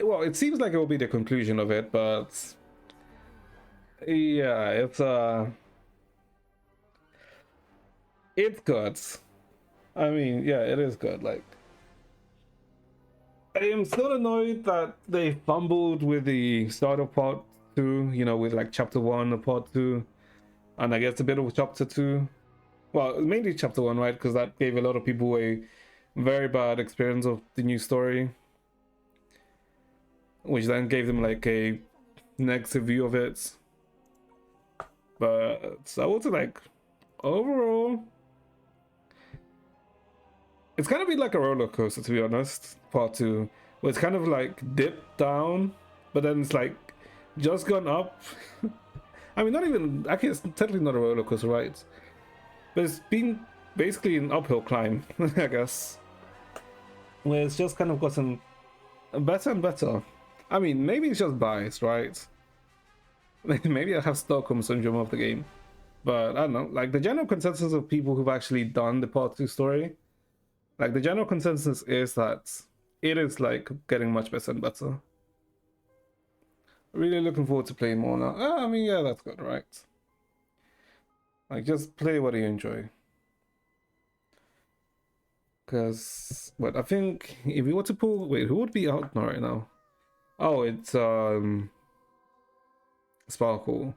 Well, it seems like it will be the conclusion of it, but yeah, it's good. I mean, yeah, it is good. Like, I am still annoyed that they fumbled with the start of part 2, you know, with like chapter 1 of part 2, and I guess a bit of chapter 2. Well, mainly chapter 1, right? Because that gave a lot of people a very bad experience of the new story, which then gave them like a negative view of it. But I would say, like, overall, It's kind of been like a roller coaster, to be honest. Part 2, where it's kind of like dipped down, but then it's like just gone up. I mean, not even. Actually, it's technically not a roller coaster, right? But it's been basically an uphill climb, I guess, where it's just kind of gotten better and better. I mean, maybe it's just biased, right? Maybe I have Stockholm syndrome of the game, but I don't know. Like the general consensus of people who've actually done the part 2 story, like the general consensus is that it is like getting much better and better. Really looking forward to playing more now. I mean, yeah, that's good, right? Like, just play what you enjoy. Because, but I think if you were to pull, wait, who would be out now right now? Oh, it's Sparkle.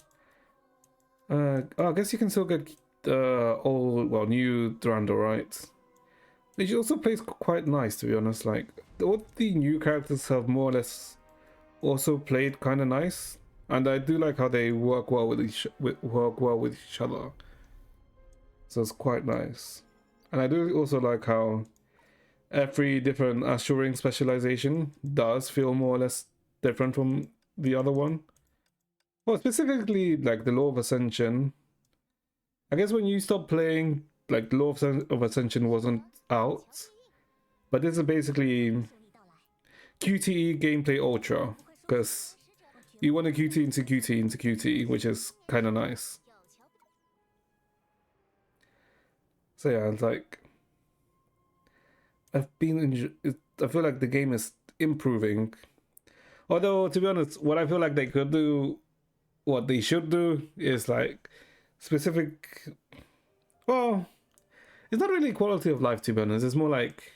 Oh, I guess you can still get new Durandal, right? Which also plays quite nice, to be honest. Like, all the new characters have more or less also played kind of nice, and I do like how they work well with each other. So it's quite nice, and I do also like how every different Astral Ring specialization does feel more or less different from the other one. Well, specifically like the Law of Ascension. I guess when you stop playing, like the Law of Ascension wasn't out, but this is basically QTE gameplay ultra, because you want to QT into QT into QT, which is kind of nice. So yeah, it's like I feel like the game is improving. Although, to be honest, what I feel like they could do, what they should do, is like specific. Well, it's not really quality of life, to be honest. It's more like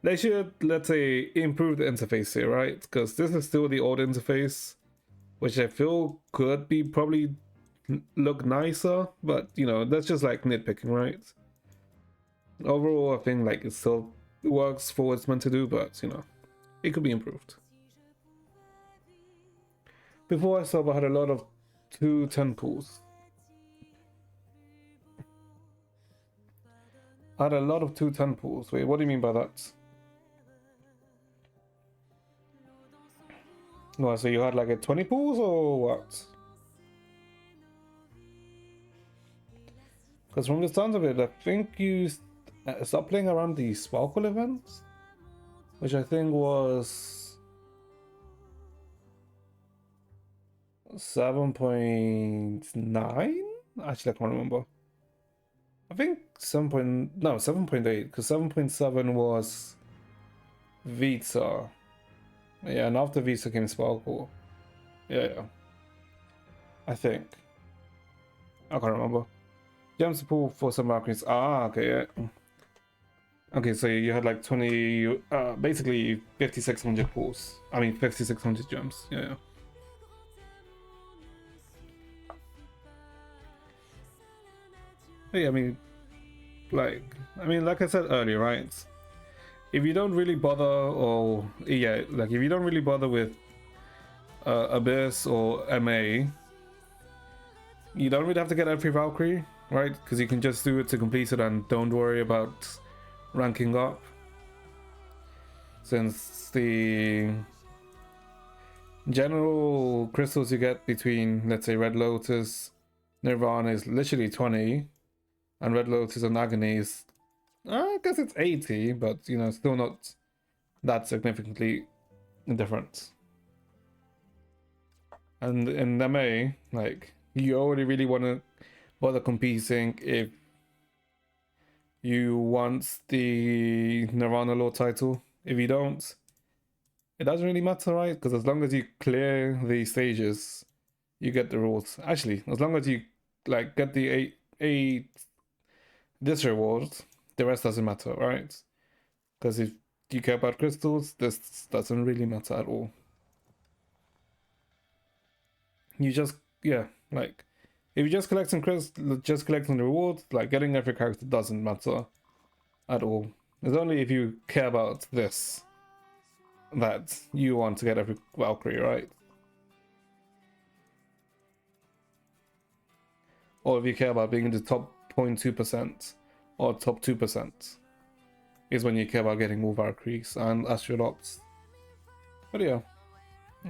they should, let's say, improve the interface here, right? Because this is still the old interface, which I feel could be probably look nicer, but you know, that's just like nitpicking, right? Overall, I think like it still works for what it's meant to do, but you know, it could be improved. Before I sub, I had a lot of 210 pools. I had a lot of 210 pools. Wait, what do you mean by that? Well, so you had like a 20 pools or what? Because from the sounds of it, I think you stopped playing around the Sparkle events, which I think was 7.9. Actually, I can't remember. I think 7.8, because 7.7 was Vita. Yeah, and after Vita came Sparkle. Yeah. I think. I can't remember. Gems to pull for some Valkyries. Ah, okay, yeah. Okay, so you had like 20, basically 5,600 pulls. I mean, 5,600 gems. Yeah. Hey, I mean, like I said earlier, right? If you don't really bother, or yeah, like if you don't really bother with Abyss or MA, you don't really have to get every Valkyrie, right? Because you can just do it to complete it and don't worry about ranking up. Since the general crystals you get between, let's say, Red Lotus, Nirvana is literally 20, and Red Lotus and Agony is, I guess it's 80, but you know, still not that significantly different. And in MA, like, you already really want to bother competing if you want the Nirvana Lord title. If you don't, it doesn't really matter, right? Because as long as you clear the stages, you get the rewards. Actually, as long as you like get the eight this reward, the rest doesn't matter, right? Because if you care about crystals, this doesn't really matter at all. You just, yeah, like if you're just collecting the rewards, like getting every character doesn't matter at all. It's only if you care about this that you want to get every Valkyrie, right? Or if you care about being in the top 0.2% or top 2%. is when you care about getting more Valkyries and Astrolopes. But yeah,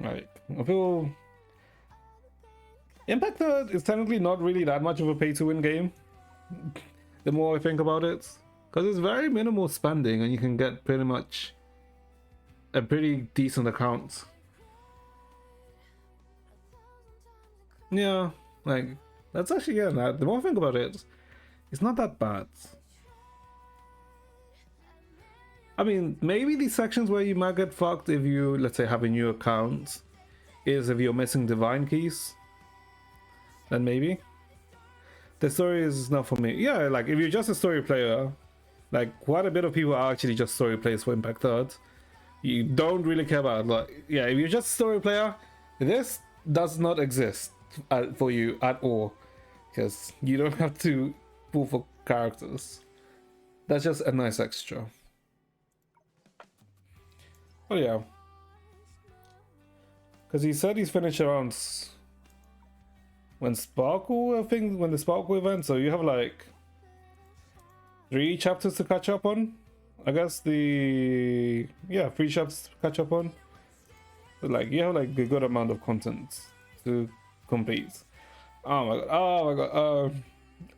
like I feel Impact Third is technically not really that much of a pay-to-win game. The more I think about it, because it's very minimal spending and you can get pretty much a pretty decent account. Yeah, like that's actually, yeah, the more I think about it, it's not that bad. I mean, maybe these sections where you might get fucked if you, let's say, have a new account is if you're missing divine keys. Then maybe. The story is not for me. Yeah, like if you're just a story player, like quite a bit of people are actually just story players for Impact Third. You don't really care about, like, yeah, if you're just a story player, this does not exist for you at all, because you don't have to pull for characters. That's just a nice extra. Oh yeah, because he said he's finished around when Sparkle, I think, when the Sparkle event, so you have like 3 chapters to catch up on. I guess 3 chapters to catch up on. But like you have like a good amount of content to complete. Oh my god.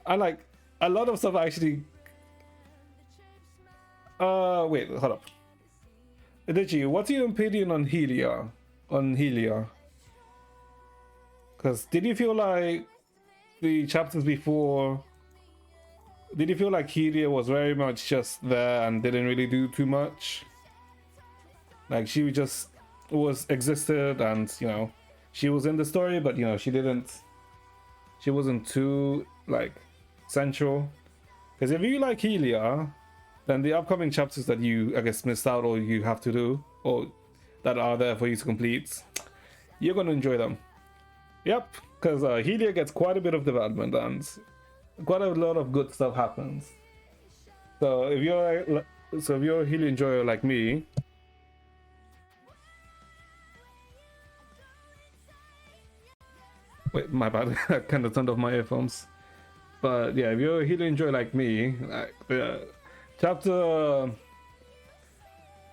I like a lot of stuff actually. Wait, hold up. Digi, what's your opinion on Helia? Because did you feel like the chapters before, did you feel like Helia was very much just there and didn't really do too much? Like she just existed and, you know, she was in the story, but, you know, she wasn't too like central. Because if you like Helia, then the upcoming chapters that you, I guess, missed out or you have to do, or that are there for you to complete, you're going to enjoy them. Yep, because Helia gets quite a bit of development and quite a lot of good stuff happens. So if you're a Helia enjoyer like me, wait, my bad, I kind of turned off my earphones. But yeah, if you're a Helia enjoyer like me, like chapter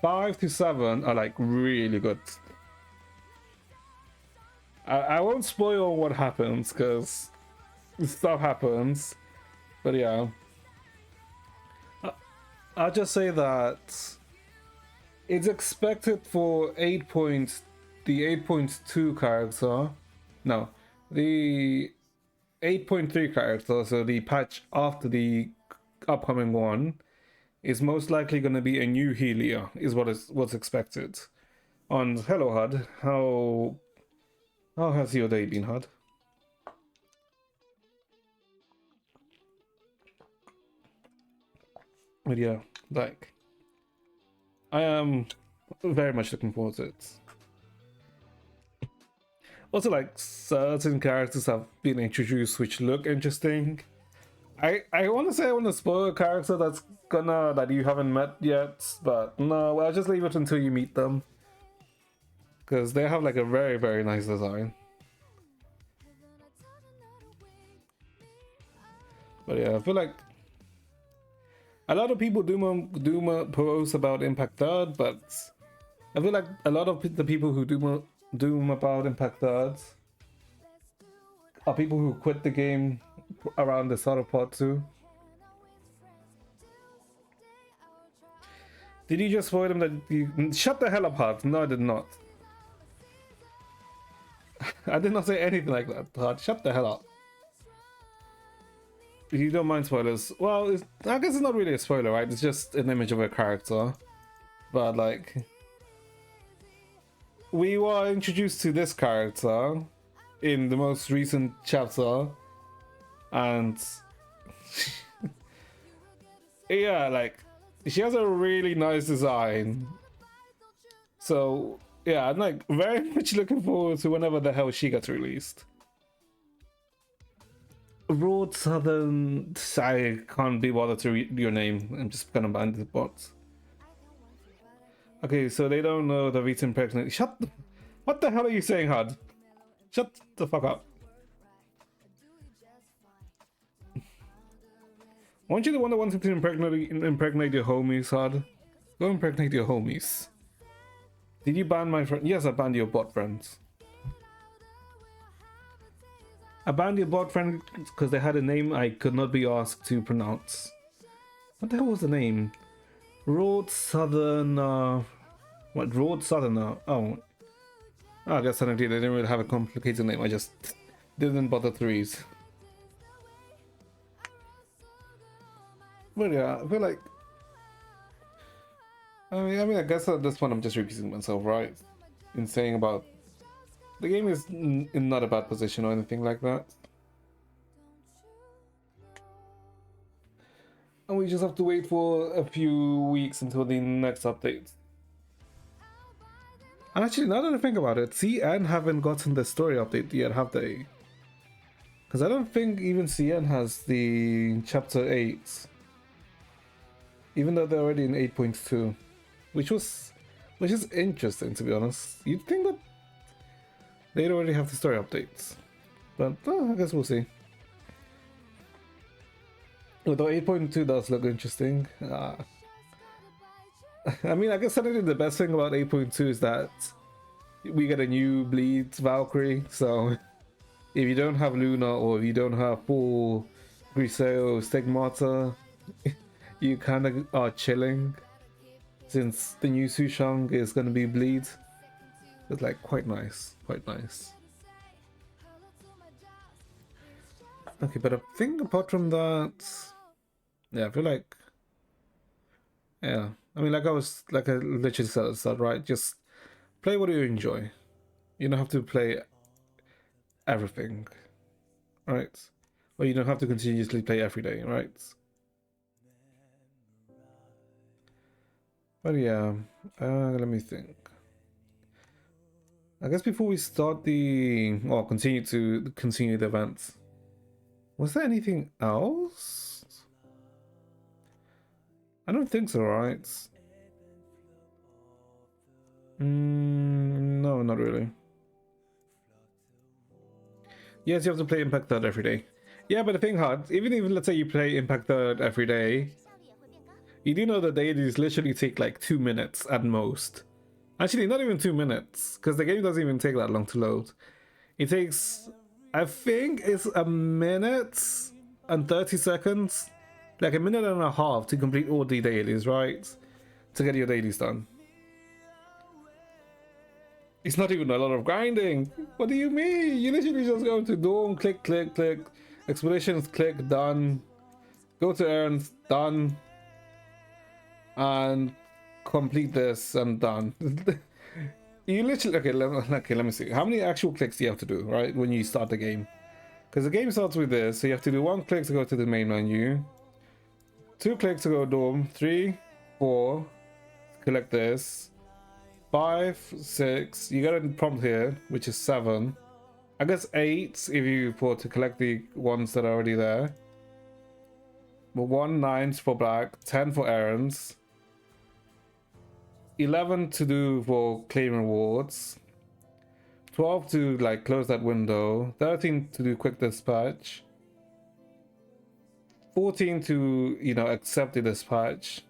5 to 7 are like really good. I won't spoil what happens because stuff happens, but yeah, I'll just say that it's expected for the 8.2 character, no, the 8.3 character, so the patch after the upcoming one, is most likely going to be a new Helia, is what's expected. And hello HUD, how has your day been, HUD? But yeah, like, I am very much looking forward to it. Also, like, certain characters have been introduced which look interesting. I want to say I want to spoil a character that you haven't met yet, but no, I'll just leave it until you meet them. Because they have like a very, very nice design. But yeah, I feel like a lot of people do post about Impact Third, but I feel like a lot of the people who doom about Impact Third are people who quit the game around the start of part 2. Did you just spoil them that you... Shut the hell up, HUD. No, I did not. I did not say anything like that, HUD. Shut the hell up. If you don't mind spoilers, well, I guess it's not really a spoiler, right? It's just an image of a character. But, like, we were introduced to this character in the most recent chapter, and yeah, like, she has a really nice design. So yeah, I'm like very much looking forward to whenever the hell she gets released. Broad Southern, I can't be bothered to read your name. I'm just gonna ban the bots. Okay, so they don't know the Vita impregnate. What the hell are you saying, HUD? Shut the fuck up. Aren't you the one that wanted to impregnate your homies, Hard? Go impregnate your homies. Did you ban my friend? Yes, I banned your bot friends. I banned your bot friend because they had a name I could not be asked to pronounce. What the hell was the name? Road Southerner. What? Road Southerner. Oh. I guess technically they didn't really have a complicated name. I just didn't bother to read. But yeah, I feel like. I mean, I guess at this point I'm just repeating myself, right? In saying about the game is in not a bad position or anything like that. And we just have to wait for a few weeks until the next update. And actually, now that I think about it, CN haven't gotten the story update yet, have they? Because I don't think even CN has the chapter 8. Even though they're already in 8.2. Which is interesting, to be honest. You'd think that they'd already have the story updates. But I guess we'll see. Although 8.2 does look interesting. I mean, I guess technically the best thing about 8.2 is that we get a new Bleed Valkyrie. So if you don't have Luna or if you don't have full Griseo Stigmata, you kind of are chilling. Since the new Sushang is going to be Bleed. It's like quite nice. Quite nice. Okay, but I think apart from that, yeah, I feel like, yeah, I mean, like I literally said at the start, right? Just play what you enjoy. You don't have to play everything, right? Or you don't have to continuously play every day, right? But yeah, let me think. I guess before we start continue the events, was there anything else? I don't think so, right? No, not really. Yes, you have to play Impact Third every day. Yeah, but the thing, Hard, even if let's say you play Impact Third every day, you do know that dailies literally take like 2 minutes at most. Actually, not even 2 minutes, because the game doesn't even take that long to load. It takes, I think it's a minute and 30 seconds, like a minute and a half to complete all the dailies, right? To get your dailies done. It's not even a lot of grinding. What do you mean? You literally just go to Dawn, click, click, click, expeditions, click, done. Go to errands, done. And complete this and done. You literally okay, let me see. How many actual clicks do you have to do, right, when you start the game? Because the game starts with this, so you have to do 1 click to go to the main menu, 2 clicks to go dorm, 3, 4, collect this, 5, 6. You got a prompt here, which is 7. I guess 8 if you put to collect the ones that are already there. But 1, 9 for black, 10 for errands. 11 to do for claim rewards, 12 to like close that window, 13 to do quick dispatch, 14 to, you know, accept the dispatch,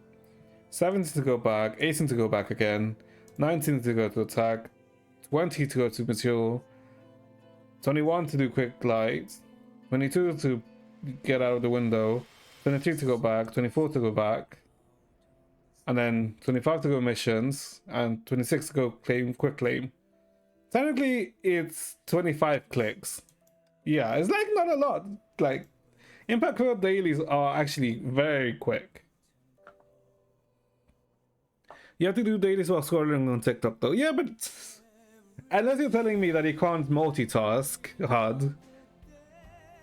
17 to go back, 18 to go back again, 19 to go to attack, 20 to go to material, 21 to do quick light, 22 to get out of the window, 23 to go back, 24 to go back, and then 25 to go missions, and 26 to go quick claim. Technically, it's 25 clicks. Yeah, it's like not a lot. Like, Impact World dailies are actually very quick. You have to do dailies while scrolling on TikTok though. Yeah, but unless you're telling me that you can't multitask hard,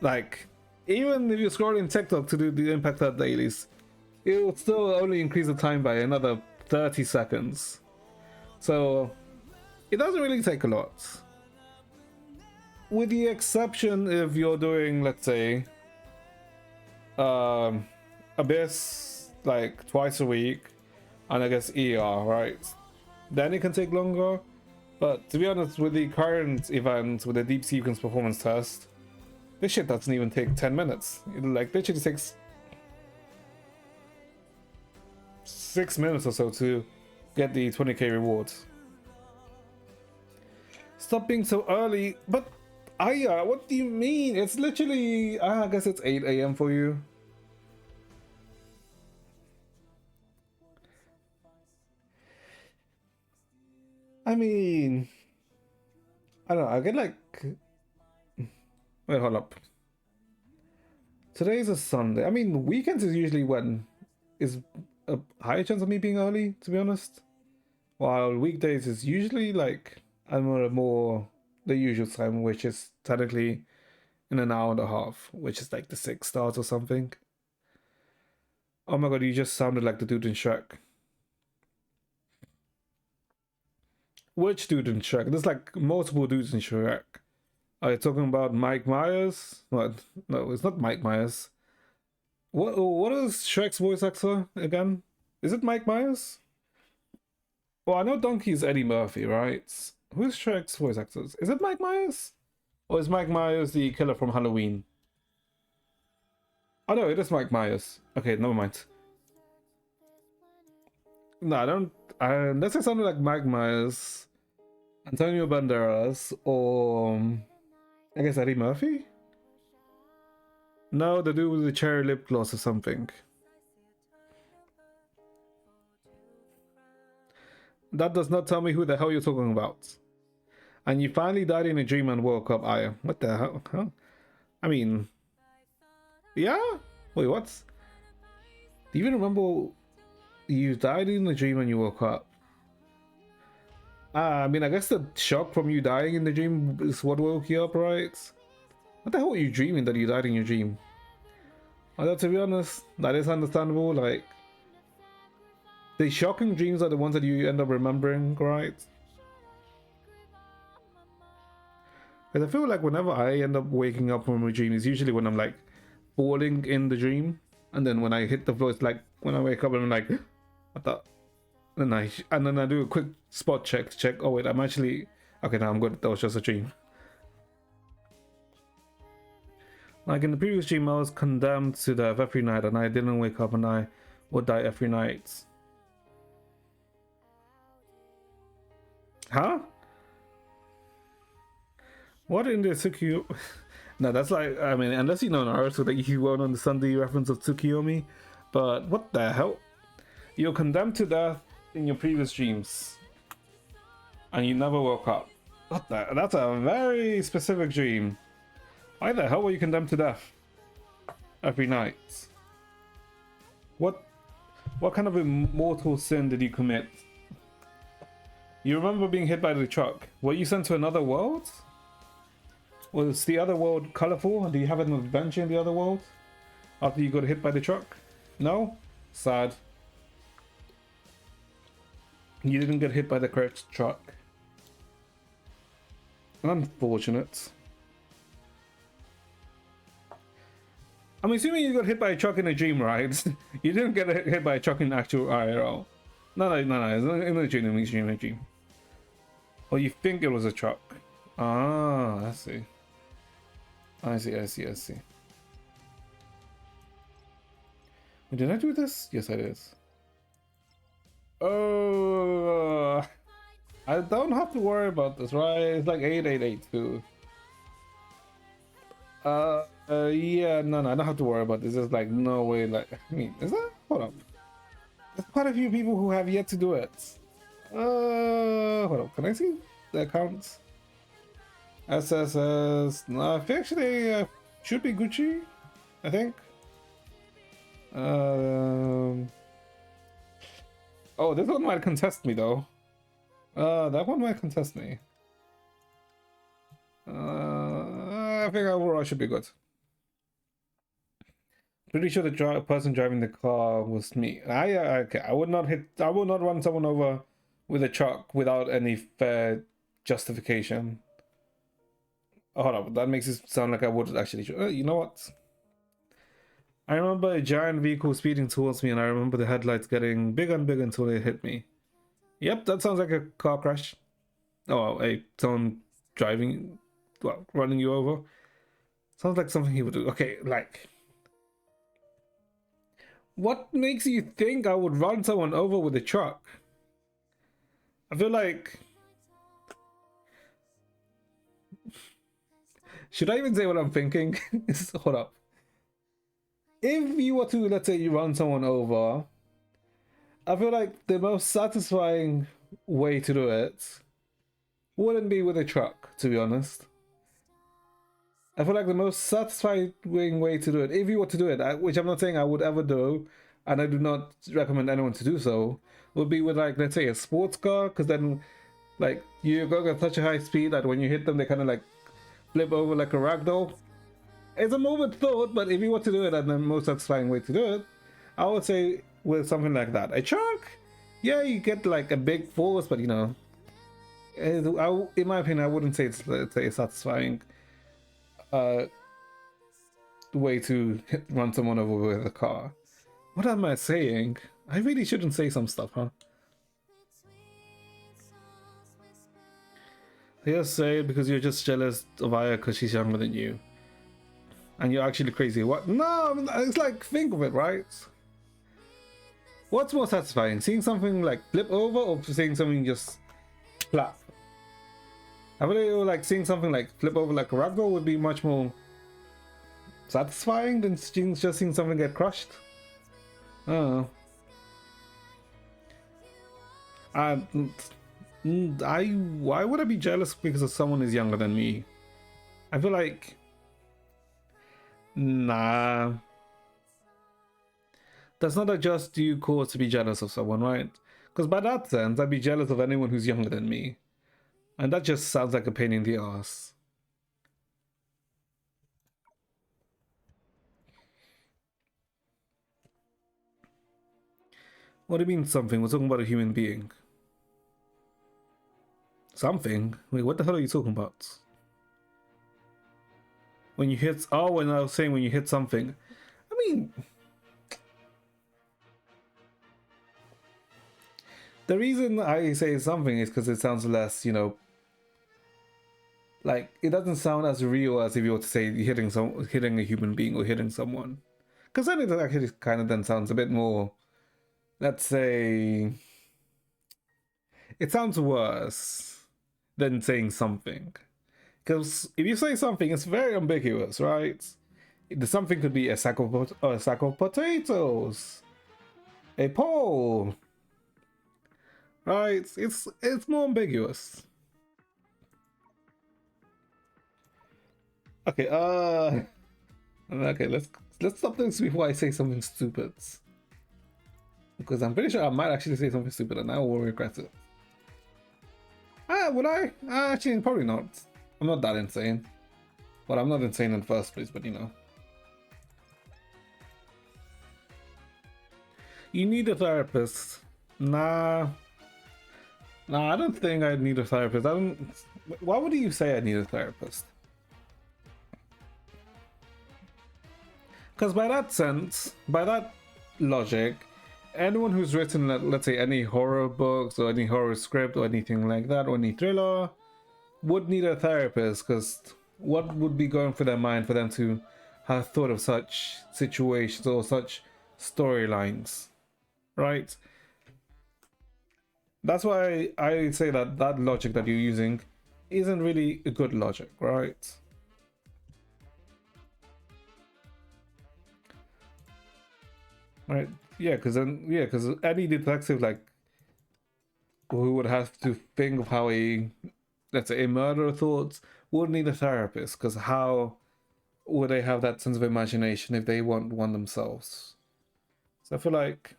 like, even if you're scrolling TikTok to do the Impact World dailies, it will still only increase the time by another 30 seconds. So it doesn't really take a lot. With the exception if you're doing, let's say, Abyss like twice a week, and I guess ER, right? Then it can take longer. But to be honest, with the current event, with the Deep Sequence performance test, this shit doesn't even take 10 minutes. It like literally takes 6 minutes or so to get the 20k rewards. Stop being so early. But Aya, what do you mean? It's literally, I guess it's 8 a.m. for you. I mean, I don't know. I get like, wait, hold up. Today's a Sunday. I mean, weekends is usually when is a higher chance of me being early, to be honest. While weekdays is usually like I'm more the usual time, which is technically in an hour and a half, which is like the 6 stars or something. Oh my god, you just sounded like the dude in Shrek. Which dude in Shrek? There's like multiple dudes in Shrek. Are you talking about Mike Myers? What? No, it's not Mike Myers. What is Shrek's voice actor again? Is it Mike Myers? Well, I know Donkey's Eddie Murphy, right? Who's Shrek's voice actors? Is it Mike Myers? Or is Mike Myers the killer from Halloween? Oh no, it is Mike Myers. Okay, never mind. No, I don't. Unless it sounded like Mike Myers, Antonio Banderas, or I guess Eddie Murphy? No, the dude with the cherry lip gloss or something. That does not tell me who the hell you're talking about. And you finally died in a dream and woke up, Aya. What the hell? Huh? I mean, yeah? Wait, what? Do you even remember you died in a dream and you woke up? I mean, I guess the shock from you dying in the dream is what woke you up, right? What the hell were you dreaming that you died in your dream? Although, to be honest, that is understandable. Like, the shocking dreams are the ones that you end up remembering, right? Because I feel like whenever I end up waking up from a dream, it's usually when I'm like falling in the dream, and then when I hit the floor, it's like when I wake up and I'm like, what the? And then I do a quick spot check. Oh wait, I'm actually okay. Now I'm good. That was just a dream. Like in the previous dream, I was condemned to death every night, and I didn't wake up, and I would die every night. Huh? What in the Tsukiyomi? No, that's like, I mean, unless you know Naruto, that you won't understand the reference of Tsukiyomi. But what the hell? You're condemned to death in your previous dreams, and you never woke up. What the? That's a very specific dream. Why the hell were you condemned to death every night? What kind of immortal sin did you commit? You remember being hit by the truck. Were you sent to another world? Was the other world colorful? And do you have an adventure in the other world after you got hit by the truck? No? Sad. You didn't get hit by the correct truck. Unfortunate. I'm assuming you got hit by a truck in a dream, right? You didn't get hit by a truck in actual IRL. No, it's in a dream. Or you think it was a truck. Ah, I see. I see. Did I do this? Yes, I did. Oh, I don't have to worry about this, right? It's like 8882. Yeah, no, I don't have to worry about this. There's like no way, like, I mean, is that? Hold up. There's quite a few people who have yet to do it. Hold up, can I see the accounts? SSS, no, actually, should be Gucci, I think. Oh, this one might contest me though. That one might contest me. I think overall I should be good. Pretty sure the person driving the car was me. Okay. I would not run someone over with a truck without any fair justification. Hold up, that makes it sound like I would actually. You know what? I remember a giant vehicle speeding towards me, and I remember the headlights getting bigger and bigger until they hit me. Yep, that sounds like a car crash. Oh, someone driving, well, running you over. Sounds like something he would do. Okay, like, What makes you think I would run someone over with a truck? I feel like... Should I even say what I'm thinking? Hold up. If you were to, let's say, you run someone over, I feel like the most satisfying way to do it wouldn't be with a truck, to be honest. I feel like the most satisfying way to do it, if you were to do it, which I'm not saying I would ever do, and I do not recommend anyone to do so, would be with, like, let's say a sports car, because then, like, you're going at such a high speed that when you hit them, they kind of like flip over like a ragdoll. It's a moment thought, but if you were to do it, and the most satisfying way to do it, I would say with something like that. A truck, yeah, you get like a big force, but you know, in my opinion, I wouldn't say it's, let's say, a satisfying way to run someone over with a car. What am I saying? I really shouldn't say some stuff, huh? You'll say it because you're just jealous of Aya because she's younger than you. And you're actually crazy. What? No, it's like, think of it, right? What's more satisfying? Seeing something like flip over or seeing something just flap? I feel like seeing something like flip over like a ragdoll would be much more satisfying than just seeing something get crushed. Oh. Why would I be jealous because someone is younger than me? I feel like, nah, that's not a just due cause to be jealous of someone, right? Because by that sense, I'd be jealous of anyone who's younger than me, and that just sounds like a pain in the ass. What do you mean something? We're talking about a human being. Something? Wait, what the hell are you talking about? When you hit... Oh, when I was saying when you hit something. I mean... The reason I say something is because it sounds less, you know... Like, it doesn't sound as real as if you were to say hitting a human being or hitting someone. Because then it actually kind of then sounds a bit more... Let's say... It sounds worse than saying something. Because if you say something, it's very ambiguous, right? The something could be a sack of potatoes, a pole, right? It's more ambiguous. Okay, okay, let's stop this before I say something stupid. Because I'm pretty sure I might actually say something stupid and I will regret it. Would I? Actually, probably not. I'm not that insane. Well, I'm not insane in the first place, but you know. You need a therapist. Nah, I don't think I need a therapist. Why would you say I need a therapist? Because by that sense, by that logic, anyone who's written, let's say, any horror books or any horror script or anything like that, or any thriller, would need a therapist, because what would be going through their mind for them to have thought of such situations or such storylines, right? That's why I say that that logic that you're using isn't really a good logic, right? Right? Yeah, because any detective, like, who would have to think of how let's say, a murderer thoughts, would need a therapist, because how would they have that sense of imagination if they want one themselves? So I feel like,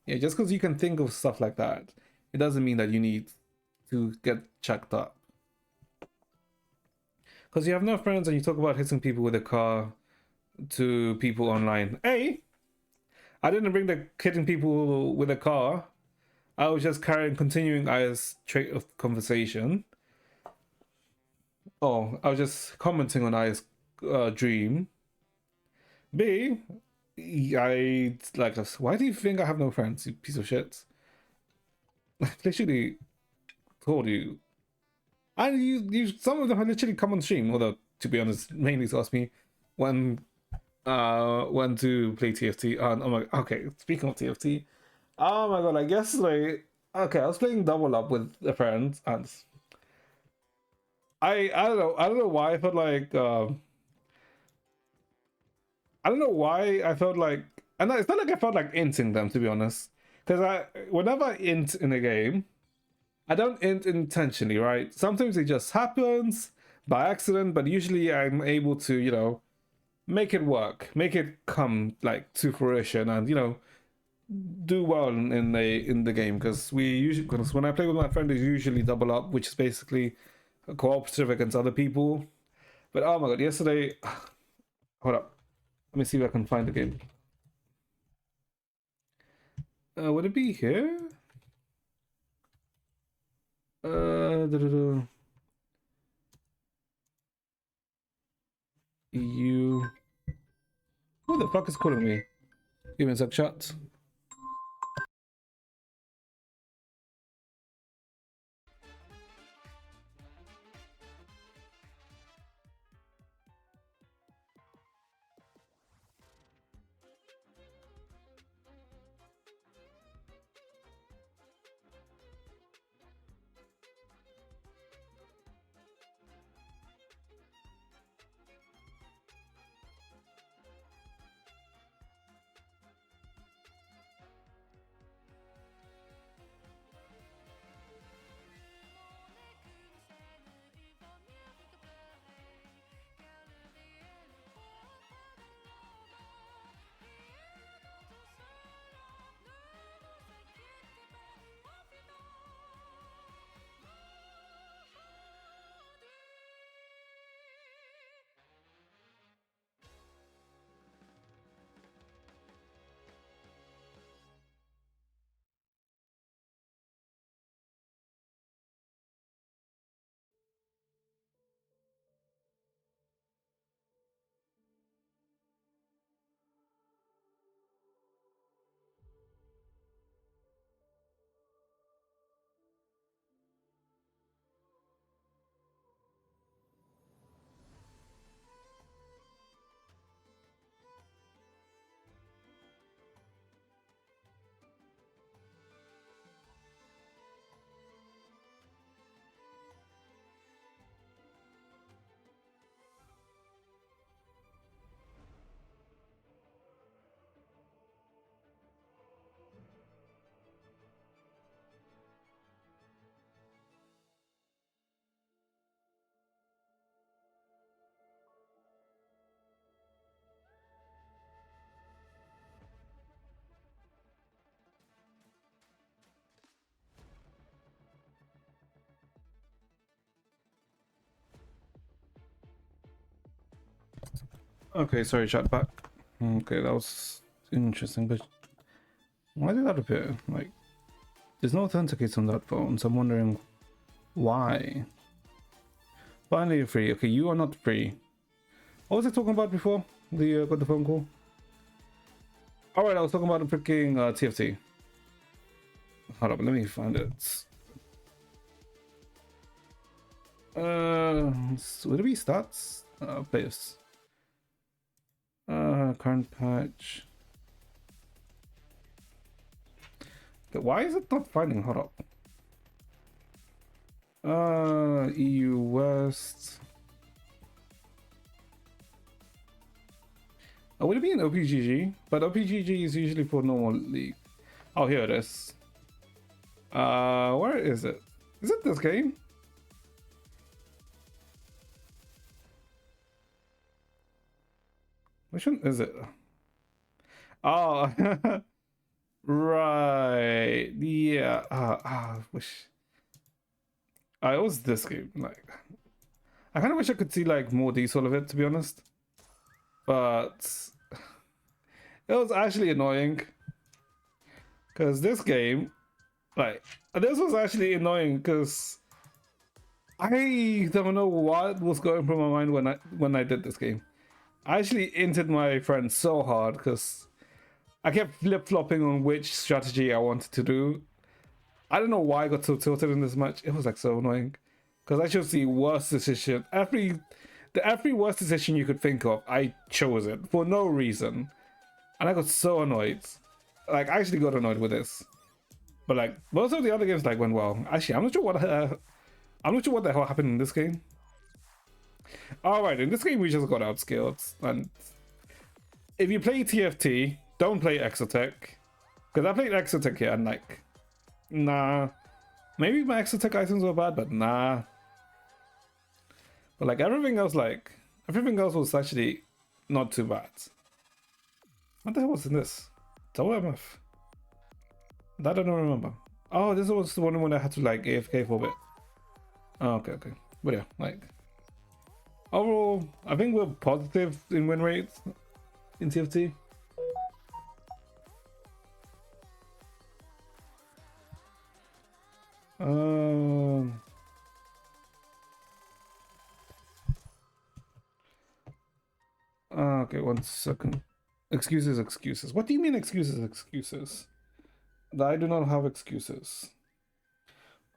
yeah, just because you can think of stuff like that, it doesn't mean that you need to get checked up. Because you have no friends and you talk about hitting people with a car to people online. Hey, I didn't bring the hitting people with a car. I was just continuing Aya's trait of conversation. Oh, I was just commenting on Aya's dream. B, I like, why do you think I have no friends, you piece of shit? I literally told you. And some of them have literally come on stream, although, to be honest, mainly to ask me when went to play TFT. Oh my, okay, speaking of TFT, oh my god, like yesterday, okay, I was playing double up with a friend, and I don't know why I felt like I don't know why I felt like, and it's not like I felt like inting them, to be honest, because whenever I int in a game, I don't int intentionally, right? Sometimes it just happens by accident, but usually I'm able to, make it work, make it come like to fruition, and do well in the game. Because when I play with my friend, it's usually double up, which is basically a cooperative against other people. But oh my god, yesterday, hold up, let me see if I can find the game. Would it be here? Da-da-da. EU. Who the fuck is calling me? Give me a sec, chat. Okay, sorry, chat back. Okay, that was interesting, but why did that appear? Like, there's no authenticates on that phone, so I'm wondering why. Finally, you're free. Okay, you are not free. What was I talking about before? Got the phone call. All right, I was talking about the freaking TFT. Hold up, let me find it. Would it be stats? Players. Current patch. Okay, why is it not finding? Hold up. EU West. Would it be an OPGG? But OPGG is usually for normal league. Oh, here it is. Where is it? Is it this game? Which one is it? Oh, right. Yeah. Wish. It was this game. Like, I kind of wish I could see like more detail of it, to be honest. But it was actually annoying because this game, like, this was actually annoying because I don't know what was going through my mind when I did this game. I actually entered my friend so hard because I kept flip-flopping on which strategy I wanted to do. I don't know why I got so tilted in this match. It was like so annoying because I chose the worst decision. every worst decision you could think of, I chose it for no reason, and I got so annoyed. Like, I actually got annoyed with this. But like most of the other games, like went well. Actually, I'm not sure what the hell happened in this game. All right, in this game we just got outscaled. And if you play TFT, don't play Exotech, because I played Exotech here and like, nah. Maybe my Exotech items were bad, but nah. But like everything else was actually not too bad. What the hell was in this? WMF. That I don't remember. Oh, this was the one when I had to like AFK for a bit. Oh, okay. But yeah, like overall, I think we're positive in win rates in TFT. Okay, 1 second. Excuses. What do you mean excuses? I do not have excuses.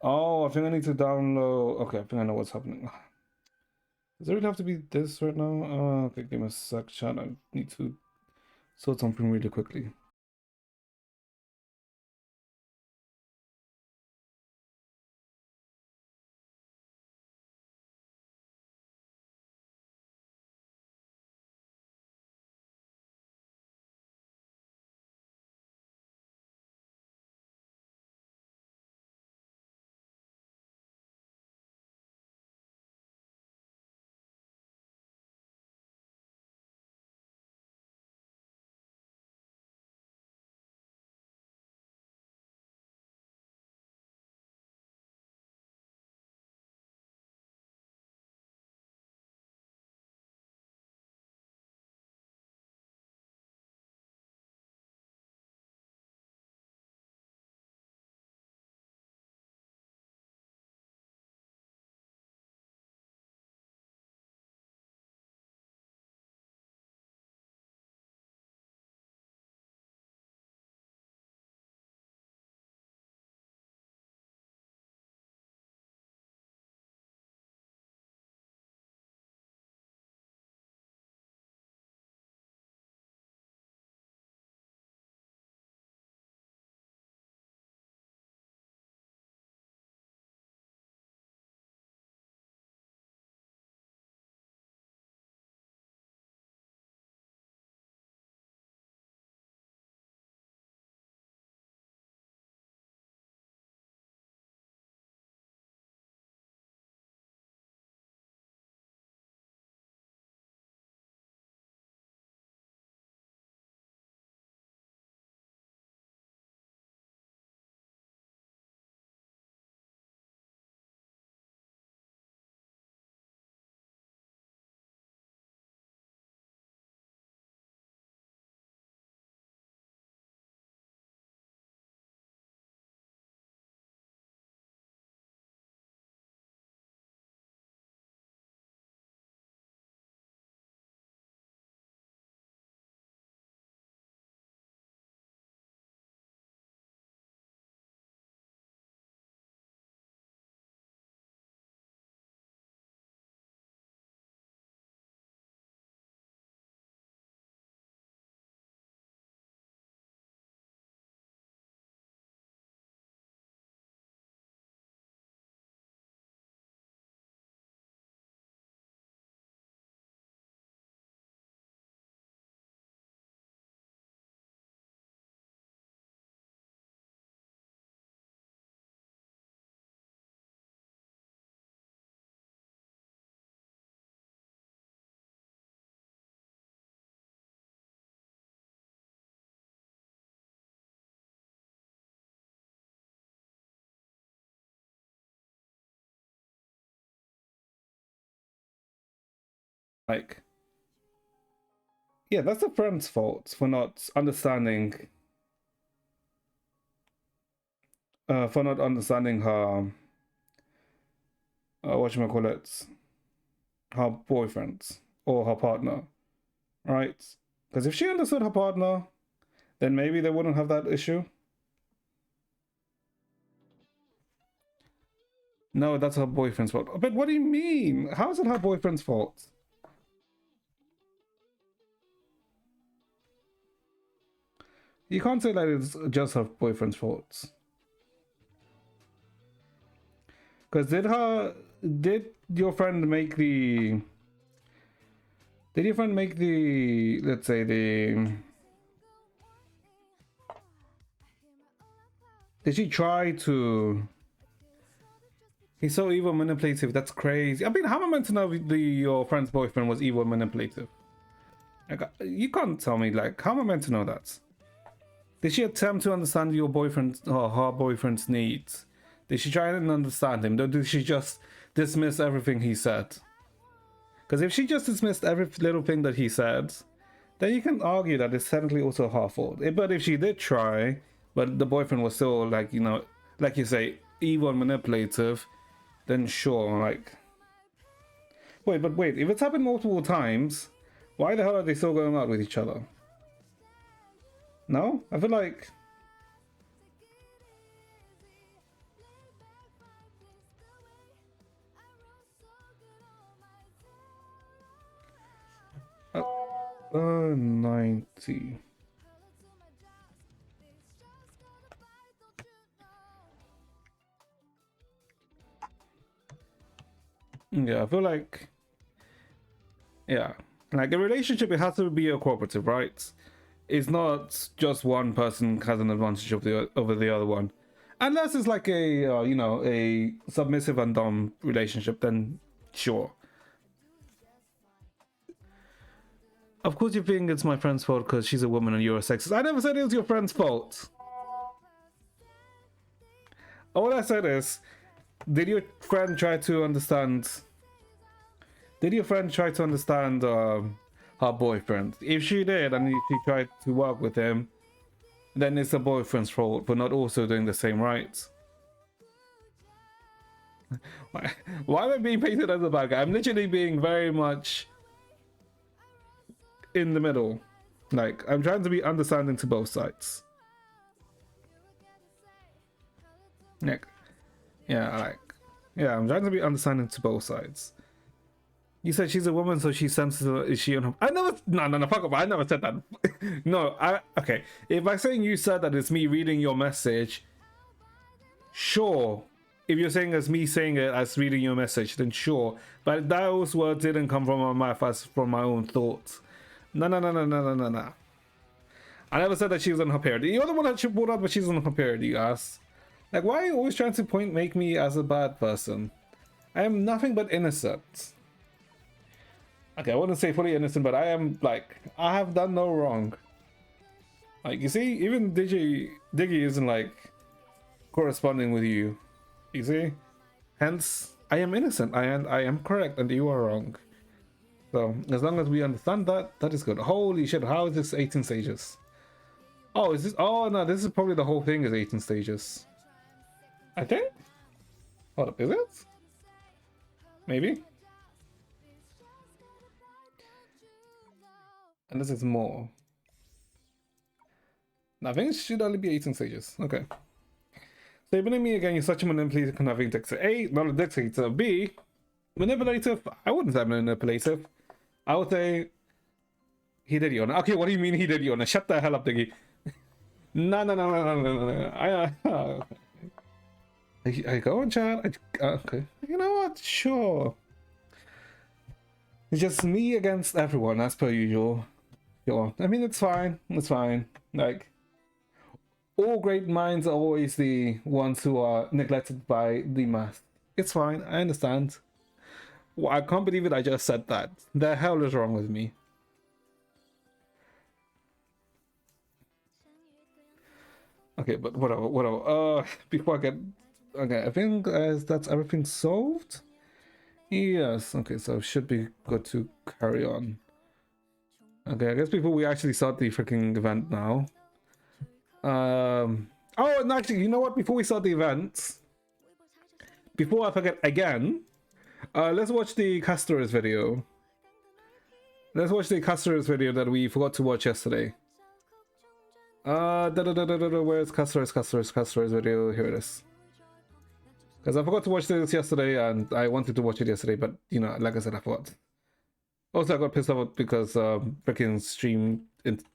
Oh, I think I need to download. Okay, I think I know what's happening. Does it really have to be this right now? Okay, give me a sec, chat. I need to sort something really quickly. Like, yeah, that's a friend's fault for not understanding. For not understanding her. Whatchamacallit, her boyfriend or her partner, right? Because if she understood her partner, then maybe they wouldn't have that issue. No, that's her boyfriend's fault. But what do you mean? How is it her boyfriend's fault? You can't say that it's just her boyfriend's fault. Because did your friend make the, let's say did she try to, he's so evil manipulative, that's crazy. I mean, how am I meant to know your friend's boyfriend was evil manipulative? Like, you can't tell me, like, how am I meant to know that? Did she attempt to understand your boyfriend's or her boyfriend's needs? Did she try and understand him? Or did she just dismiss everything he said? Because if she just dismissed every little thing that he said, then you can argue that it's technically also her fault. But if she did try, but the boyfriend was still, like, you know, like you say, evil and manipulative, then sure, like... Wait, if it's happened multiple times, why the hell are they still going out with each other? No? I feel like... 90. Yeah, I feel like... Yeah. Like, a relationship, it has to be a cooperative, right? It's not just one person has an advantage over the other one. Unless it's like a, you know, a submissive and dom relationship, then sure. Of course you think it's my friend's fault because she's a woman and you're a sexist. I never said it was your friend's fault. All I said is, did your friend try to understand... Did your friend try to understand her boyfriend? If she did and she tried to work with him, then it's the boyfriend's fault for not also doing the same, right? Why am I being painted as a bad guy? I'm literally being very much in the middle. Like, I'm trying to be understanding to both sides. Like, yeah, I'm trying to be understanding to both sides. You said she's a woman, so she's sensitive. Is she on her? I never. No, fuck up. I never said that. No, okay. If by saying you said that it's me reading your message, sure. If you're saying it's me saying it as reading your message, then sure. But those words didn't come from my mouth as from my own thoughts. No. I never said that she was on her period. You're the one that brought up, but she's on her period, you ass. Like, why are you always trying to make me as a bad person? I am nothing but innocent. Okay, I wouldn't say fully innocent, but I am, like, I have done no wrong. Like, you see, even Diggy isn't, like, corresponding with you. You see? Hence, I am innocent. I am correct, and you are wrong. So, as long as we understand that, that is good. Holy shit, how is this 18 stages? Oh, is this... Oh, no, this is probably the whole thing is 18 stages. I think? Hold up, is it? Maybe? And this is more. I think it should only be 18 stages. Okay. So you're me again, you're such a manipulative connive dictator. A, not a dictator. B, manipulative. I wouldn't say manipulative. I would say he did you on. Okay, what do you mean he did you on? Shut the hell up, Diggy. No. I go on, chat. Okay. You know what? Sure. It's just me against everyone, as per usual. Sure. I mean, it's fine. It's fine. Like, all great minds are always the ones who are neglected by the mass. It's fine. I understand. Well, I can't believe it. I just said that. The hell is wrong with me? Okay, but whatever. Before I get... Okay, I think that's everything solved. Yes, okay, so should be good to carry on. Okay, I guess before we actually start the freaking event now. Oh, and actually, you know what? Before we start the event, before I forget again, let's watch the Castor's video. Let's watch the Castor's video that we forgot to watch yesterday. Where's Castor's video? Here it is. Because I forgot to watch this yesterday, and I wanted to watch it yesterday, but, you know, like I said, I forgot. Also, I got pissed off because freaking stream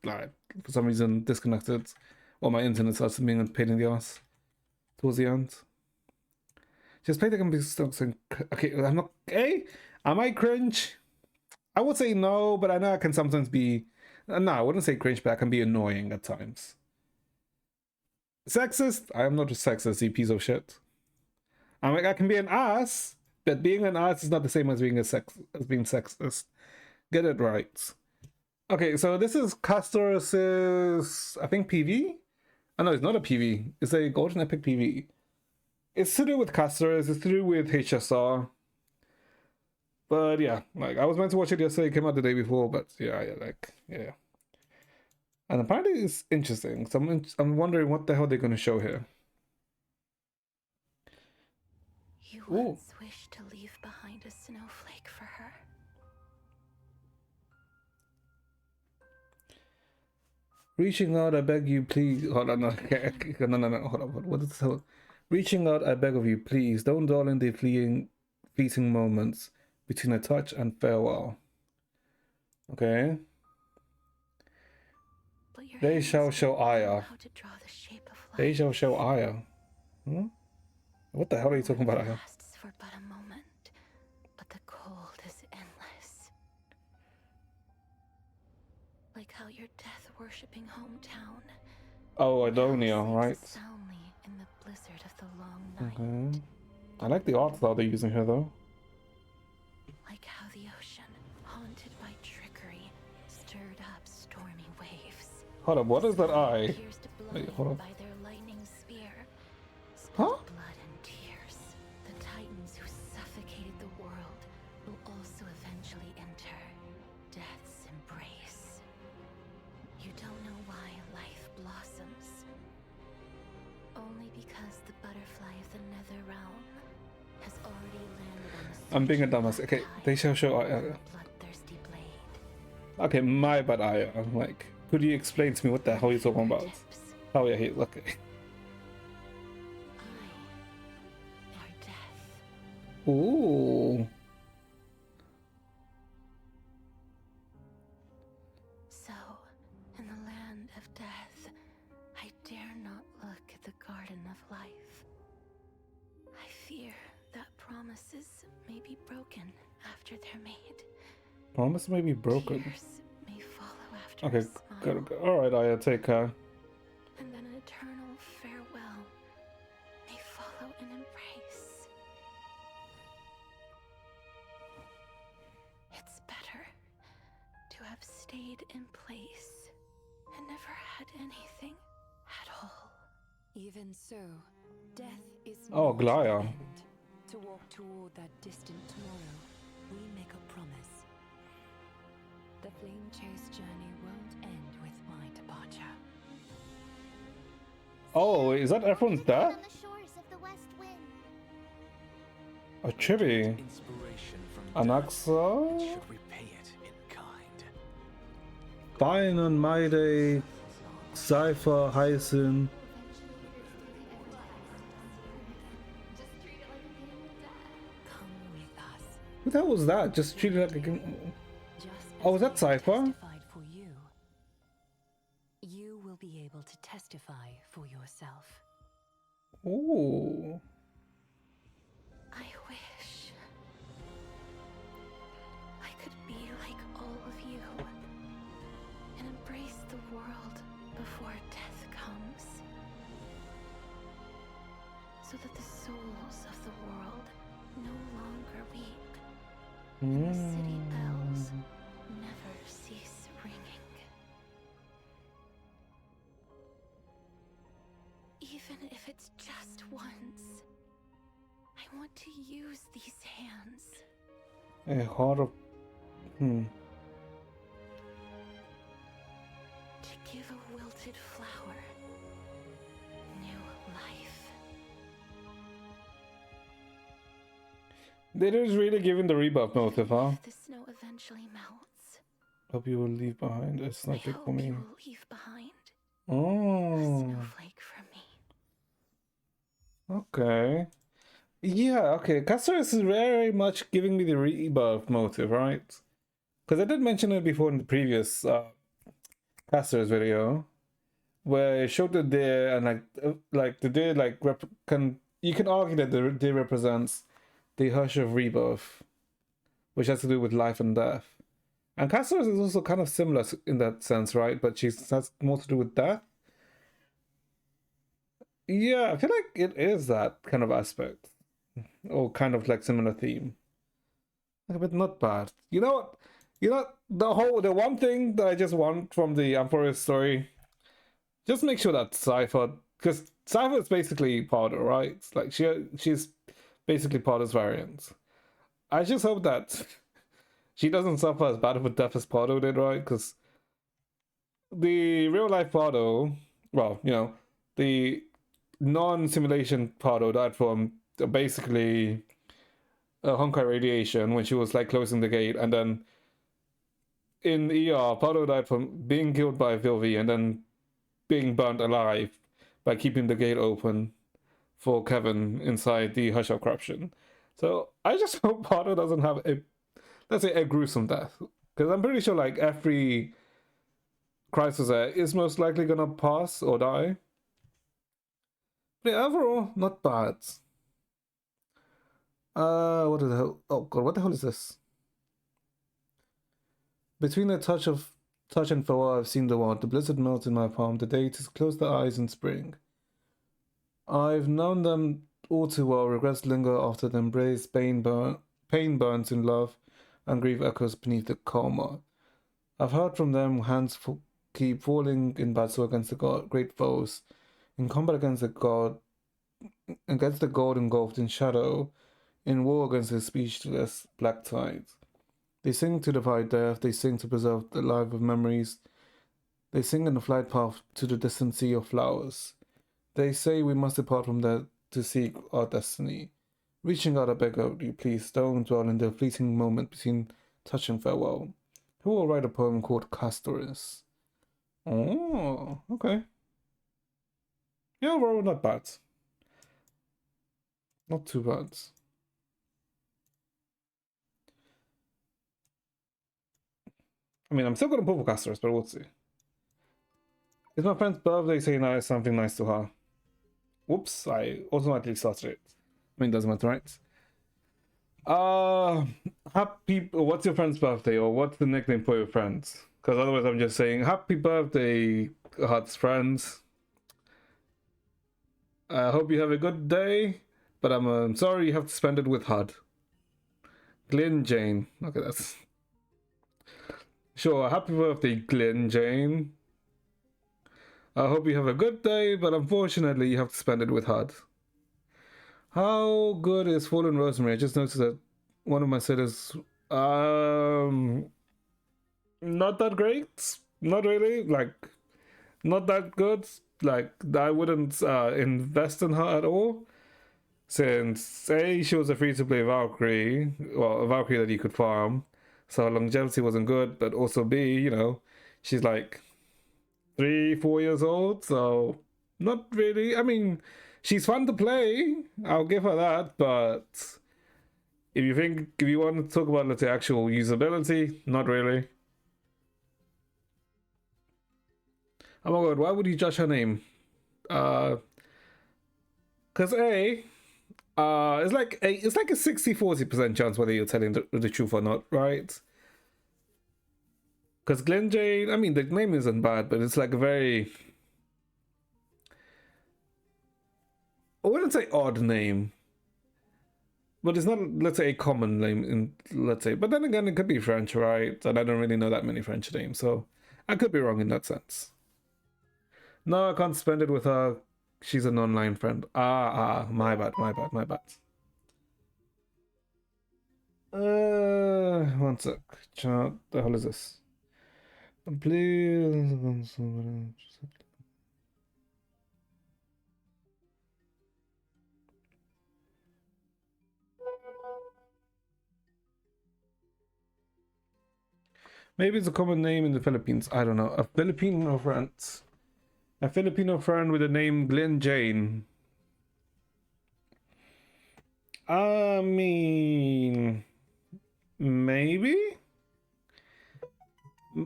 like for some reason disconnected, or my internet starts being a pain in the ass towards the end. Just play the game. Okay, I'm not. Hey, am I cringe? I would say no, but I know I can sometimes be. No, I wouldn't say cringe, but I can be annoying at times. Sexist? I am not a sexist, you piece of shit. I'm like, I can be an ass, but being an ass is not the same as being being sexist. Get it right. Okay, so this is Castor's, I think, PV? Oh, no, it's not a PV. It's a Golden Epic PV. It's to do with Castor's, it's to do with HSR. But yeah, like, I was meant to watch it yesterday, it came out the day before, but yeah. And apparently it's interesting, so I'm wondering what the hell they're going to show here. You once wished to leave behind a snowflake for her. Reaching out, I beg you, please. Hold on, no, okay, no, hold on. What is this? Reaching out, I beg of you, please. Don't dwell in the fleeting moments between a touch and farewell. Okay. They shall show Aya. They shall show Aya. Hmm? What the hell are you talking about, Aya? Lasts for but a moment, but the cold is endless. Like how your death-worshipping hometown. Oh, Idonia, right? Soundly in the blizzard of the long night. Okay. I like the art style they're using here, though. Like how the ocean, haunted by trickery, stirred up stormy waves. Hold up, what is that eye? Wait, hold up. By their lightning spear, Huh? blood and tears. The titans who suffocated the world will also eventually enter death's embrace. You don't know why life blossoms. Only because the butterfly of the nether realm has already landed on the I'm being a dumbass. Okay, they shall show Aya. bloodthirsty blade. Okay, my bad, Aya. I'm like, could you explain to me what the hell you're talking about? Oh yeah, here, look. Our death. Ooh. So, in the land of death, I dare not look at the garden of life. I fear that promises may be broken after they're made. Promise may be broken. Tears may follow after Okay, a smile, good. Alright, Aya, take her. and then an eternal farewell may follow an embrace. It's better to have stayed in place and never had anything at all. Even so, death is Oh, not Glaya. the end. To walk toward that distant tomorrow, we make a promise. The flame chase journey won't end with my departure. Oh, is that everyone's dead? On the shores of the West Wind. A Chibi. Inspiration from Anaxa? should repay it in kind. Fine on my day. Cypher, Hyson. Come with us. Who the hell was that? Just treated like a game. Just Oh, as was that we Cypher? testified for you, you will be able to testify for yourself. Ooh. I wish I could be like all of you and embrace the world before death comes, so that the souls of the world no longer weep and the city bells never cease ringing. Even if it's just once, I want to use these hands A heart of. to give a wilted flower new life. They're just really giving the rebuff motive, huh? If the snow eventually melts, Hope you will leave behind a I snowflake hope for me. you will leave behind a Oh. snowflake for me. Okay. Yeah, okay. Castor is very much giving me the rebuff motive, right? because I did mention it before in the previous Casters video, where it showed the deer and like the deer you can argue that the deer represents the hush of rebirth, which has to do with life and death. And Casters is also kind of similar in that sense, right? But she has more to do with death. Yeah, I feel like it is that kind of aspect, or kind of like similar theme. But not bad. You know what? You know the one thing that I just want from the Emperor's story. Just make sure that Cypher, because Cypher is basically Powder, right? It's like she's basically Powder's variant. I just hope that she doesn't suffer as bad of a death as Powder did, right? Because the real life Powder, well, you know, the non-simulation Powder died from basically Honkai radiation when she was like closing the gate, and then in ER, Powder died from being killed by Vilvi and then being burnt alive by keeping the gate open for Kevin inside the Hush of Corruption. So I just hope Powder doesn't have let's say a gruesome death, because I'm pretty sure like every Crisis is most likely gonna pass or die. But yeah, overall, not bad. What the hell? Oh god, what the hell is this? Between the touch and farewell, I've seen the world. The blizzard melts in my palm. The deities close their eyes in spring. I've known them all too well. Regrets linger after the embrace. Pain burns in love, and grief echoes beneath the coma. I've heard from them. Hands keep falling in battle against the great foes. In combat against the god engulfed in shadow. In war against the speechless black tides. They sing to divide death, they sing to preserve the life of memories. They sing in the flight path to the distant sea of flowers. They say we must depart from there to seek our destiny. Reaching out, I beg of you, please don't dwell in the fleeting moment between touch and farewell. Who will write a poem called Castoris? Oh, okay. Yeah, well, not bad. Not too bad. I mean, I'm still gonna pull for Castoris, but we'll see. It's my friend's birthday, saying something nice to her. Whoops, I automatically started it. I mean, doesn't matter, right? What's your friend's birthday, or what's the nickname for your friends? Because otherwise I'm just saying, happy birthday, Hud's friends. I hope you have a good day, but I'm sorry you have to spend it with Hud. Glyn Jane. Okay, that's... Sure, happy birthday, Glyn Jane. I hope you have a good day, but unfortunately you have to spend it with Hud. How good is Fallen Rosemary? I just noticed that one of my sitters, not that great. Not really. Like, not that good. Like, I wouldn't invest in her at all. Since A, she was a free-to-play Valkyrie. Well, a Valkyrie that you could farm. So her longevity wasn't good. But also B, you know, she's like 3-4 years old. So, not really. I mean, she's fun to play. I'll give her that. But if you want to talk about, let's say, actual usability, not really. Oh my god, why would you judge her name? Cause it's like a 60-40% chance whether you're telling the truth or not, right? Because Glyn Jane, I mean, the name isn't bad, but it's like a very, I wouldn't say odd name, but it's not, let's say, a common name let's say. But then again, it could be French, right? And I don't really know that many French names, so I could be wrong in that sense. No, I can't spend it with her. She's an online friend. My bad. One sec. What the hell is this? Please. Maybe it's a common name in the Philippines. I don't know. A Filipino friend with the name Glyn Jane. I mean, maybe?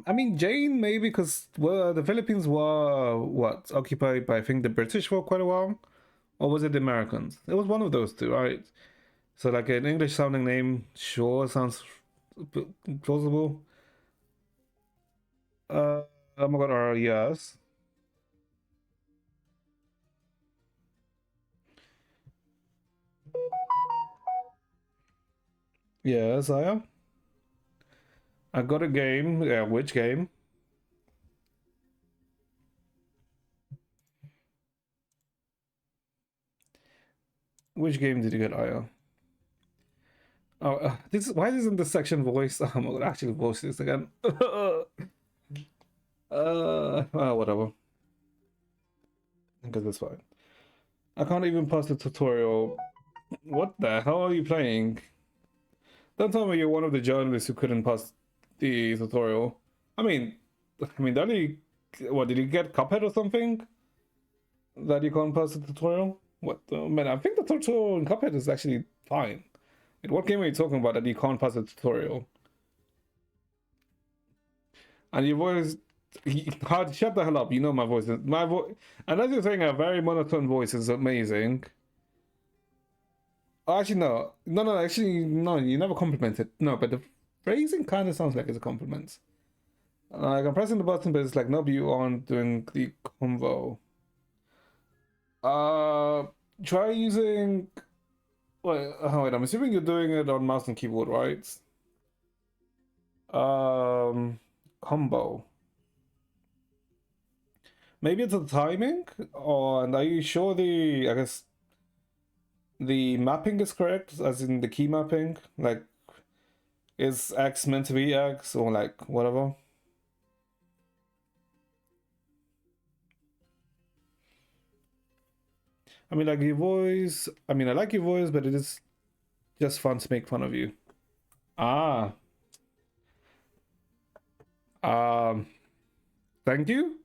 I mean, Jane maybe because well, the Philippines were what occupied by I think the British for quite a while, or was it the Americans? It was one of those two, right? So like an English sounding name, sure, sounds plausible. Oh my god, yes. Yes, I am. I got a game. Yeah, which game? Which game did you get, Aya? Oh, this why isn't this section voice? Oh my god, actually voice this again. Well, whatever. Because it's fine. I can't even pass the tutorial. What the hell are you playing? Don't tell me you're one of the journalists who couldn't pass the tutorial. I mean, the only what did you get Cuphead or something that you can't pass the tutorial? What man? I think the tutorial in Cuphead is actually fine. Like, what game are you talking about that you can't pass the tutorial? And your voice, hard shut the hell up. You know my voice. My voice, unless you're saying a very monotone voice is amazing. Oh, actually, no. Actually, no. You never complimented. No, but the phrasing kind of sounds like it's a compliment. Like I'm pressing the button, but it's like, no, but you aren't doing the convo. Try using. Wait, I'm assuming you're doing it on mouse and keyboard, right? Combo. Maybe it's the timing, and are you sure I guess the mapping is correct, as in the key mapping? Like, is X meant to be X, or like, whatever? I mean, like your voice, I like your voice, but it is just fun to make fun of you. Ah. Thank you,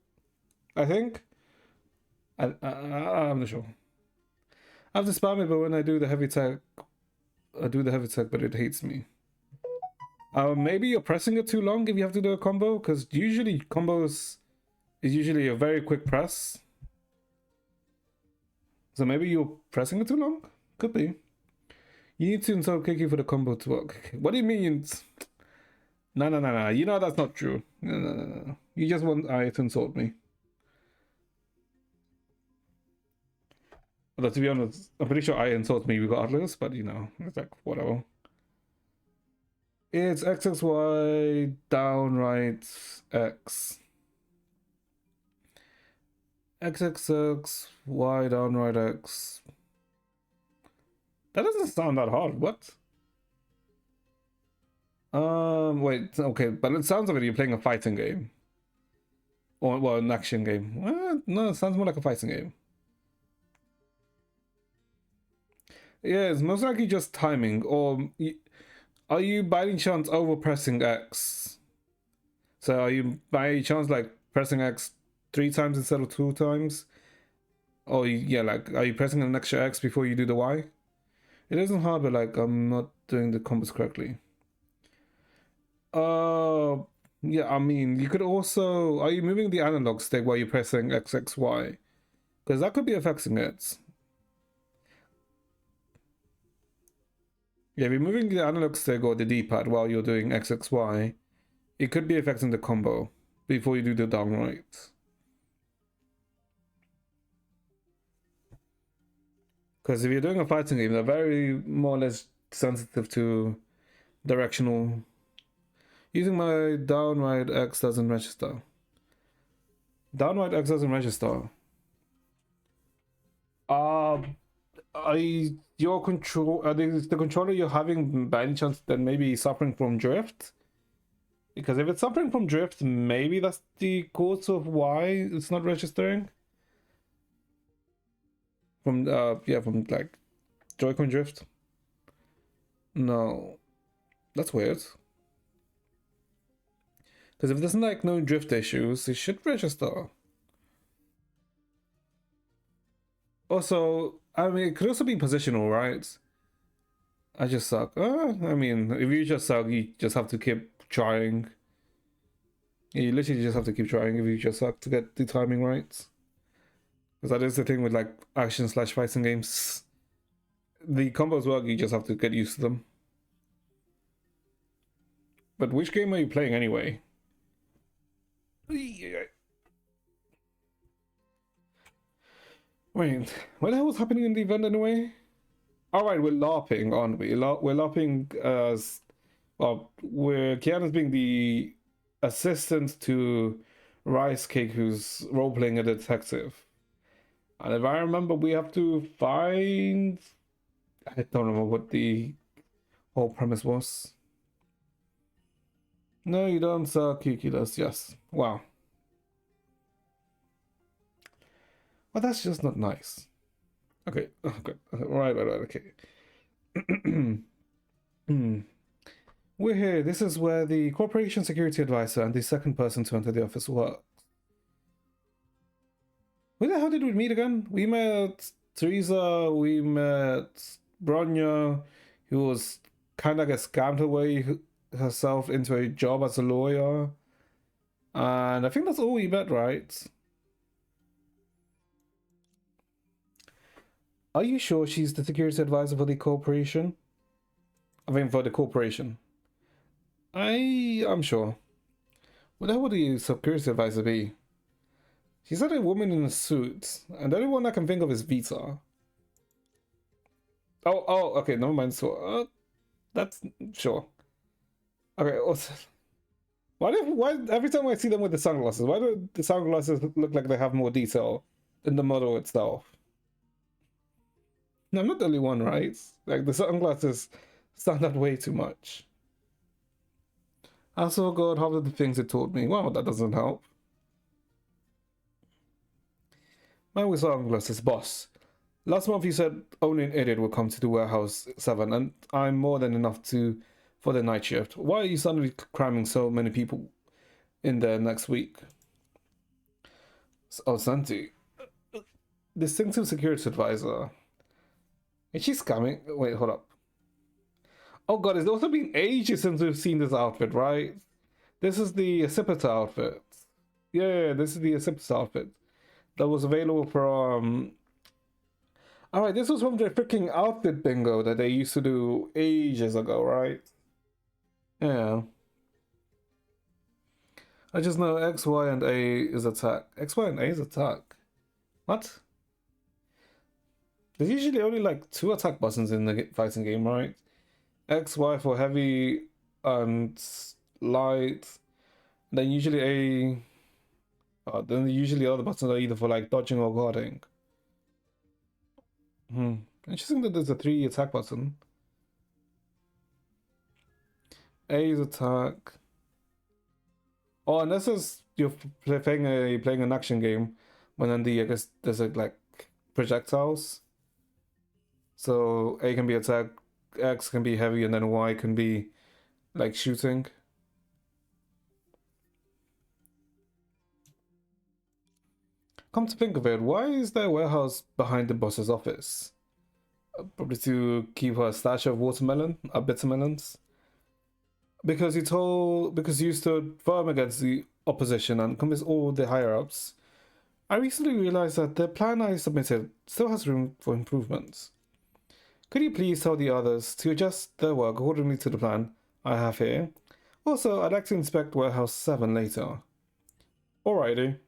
I think. I'm not sure. I have to spam it, but when I do the heavy tech, but it hates me. Maybe you're pressing it too long if you have to do a combo, because usually combos is usually a very quick press. So maybe you're pressing it too long? Could be. You need to install Kiki for the combo to work. What do you mean? No. You know that's not true. No. You just want I to insult me. Although to be honest, I'm pretty sure I insult me regardless, but you know, it's like whatever. It's XXY down right X. XXX Y down right X. That doesn't sound that hard. What? Wait, okay, but it sounds like you're playing a fighting game. Or, well, an action game. No, it sounds more like a fighting game. Yeah, it's most likely just timing, or are you by any chance overpressing X? So are you by any chance like pressing X 3 times instead of 2 times? Or yeah, like are you pressing an extra X before you do the Y? It isn't hard, but like I'm not doing the combos correctly. Yeah, I mean you could also, are you moving the analog stick while you're pressing XXY? Because that could be affecting it. Yeah, if you're moving the analog stick or the D-pad while you're doing XXY, it could be affecting the combo before you do the down right. Because if you're doing a fighting game, they're very more or less sensitive to directional. Using my down right X doesn't register. Down right X doesn't register. Your control, the controller you're having by any chance then maybe suffering from drift? Because if it's suffering from drift, maybe that's the cause of why it's not registering. From from like Joy-Con drift. No, that's weird. Because if there's like no drift issues, it should register. Also, I mean, it could also be positional, right? I just suck. I mean, if you just suck, you just have to keep trying. Yeah, you literally just have to keep trying if you just suck to get the timing right. Because that is the thing with like action slash fighting games. The combos work, you just have to get used to them. But which game are you playing anyway? Wait, what the hell was happening in the event anyway? Alright, we're LARPing, aren't we? We're LARPing as... Well, Kiana's being the assistant to Rice Cake, who's role-playing a detective. And if I remember, we have to find... I don't remember what the whole premise was. No, you don't, sir. Kiki does, yes. Wow. Well, that's just not nice. Okay, okay. Right, okay. We're here. This is where the corporation security advisor and the second person to enter the office work. Where the hell did we meet again? We met Teresa, we met Bronya, who was kind of like scammed away herself into a job as a lawyer. And I think that's all we met, right? Are you sure she's the security advisor for the corporation? I mean, for the corporation. I'm sure. What the hell would the security advisor be? She's not a woman in a suit, and the only one I can think of is Vita. Oh, okay, never mind. So, that's sure. Okay, also, why every time I see them with the sunglasses, why do the sunglasses look like they have more detail than the model itself? No, I'm not the only one, right? Like, the sunglasses stand out way too much. I saw God half of the things it taught me. Well, that doesn't help. My sunglasses, boss. Last month you said only an idiot would come to the warehouse 7, and I'm more than enough for the night shift. Why are you suddenly cramming so many people in there next week? Oh, Santi. Distinctive security advisor. Is she scamming? Wait, hold up. Oh god, it's also been ages since we've seen this outfit, right? This is the Accipita outfit. Yeah, this is the Accipita outfit. That was available from... Alright, this was from the freaking outfit bingo that they used to do ages ago, right? Yeah. I just know X, Y, and A is attack. X, Y, and A is attack. What? There's usually only like 2 attack buttons in the fighting game, right? X, Y for heavy and light. Then usually A... then usually other buttons are either for like dodging or guarding. Interesting that there's a 3 attack button. A is attack. Oh, and this is you're playing an action game, but then I guess there's like projectiles. So A can be attack, X can be heavy, and then Y can be like shooting. Come to think of it, why is there a warehouse behind the boss's office? Probably to keep her stash of bittermelons. Because you stood firm against the opposition and convinced all the higher-ups. I recently realized that the plan I submitted still has room for improvements. Could you please tell the others to adjust their work accordingly to the plan I have here? Also, I'd like to inspect Warehouse 7 later. Alrighty.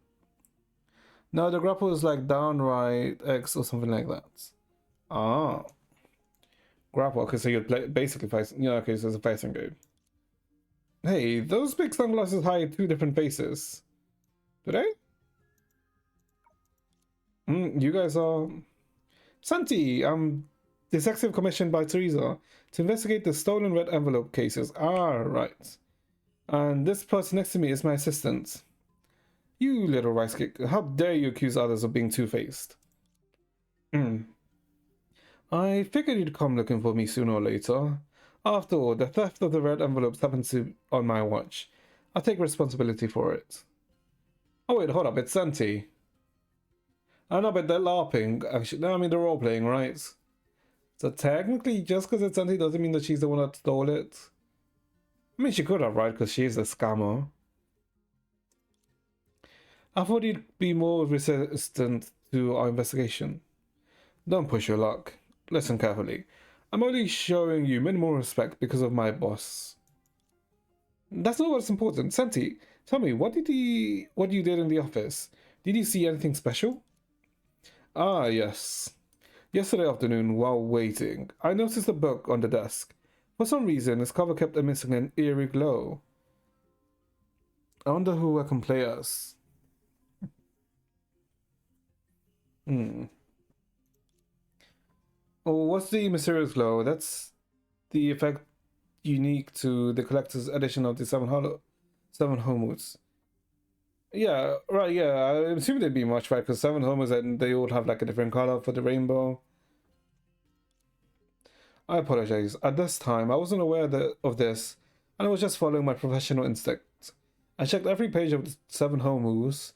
No, the grapple is like downright X or something like that. Ah. Grapple, okay, so you're basically fighting. Yeah, okay, so it's a fighting game. Hey, those big sunglasses hide 2 different faces. Do they? You guys are... Santi, detective commissioned by Teresa to investigate the stolen red envelope cases. Ah, right. And this person next to me is my assistant. You little rice cake, how dare you accuse others of being two-faced? I figured you'd come looking for me sooner or later. After all, the theft of the red envelopes happened to on my watch. I'll take responsibility for it. Oh wait, hold up, it's Santi. Oh no, but they're LARPing, actually. No, I mean, they're role-playing, right? So technically, just because it's Santi doesn't mean that she's the one that stole it. I mean, she could have, right? Because she's a scammer. I thought you'd be more resistant to our investigation. Don't push your luck. Listen carefully. I'm only showing you minimal respect because of my boss. That's not what's important. Senti, tell me, what you did in the office? Did you see anything special? Ah, yes. Yesterday afternoon, while waiting, I noticed a book on the desk. For some reason, its cover kept emitting an eerie glow. I wonder who I can play as. Oh, what's the mysterious glow? That's the effect unique to the collector's edition of the Seven Homewoods. Yeah, right, yeah. I assume they'd be much, right? Because 7 homers and they all have like a different color for the rainbow. I apologize. At this time, I wasn't aware of this, and I was just following my professional instinct. I checked every page of the 7 homers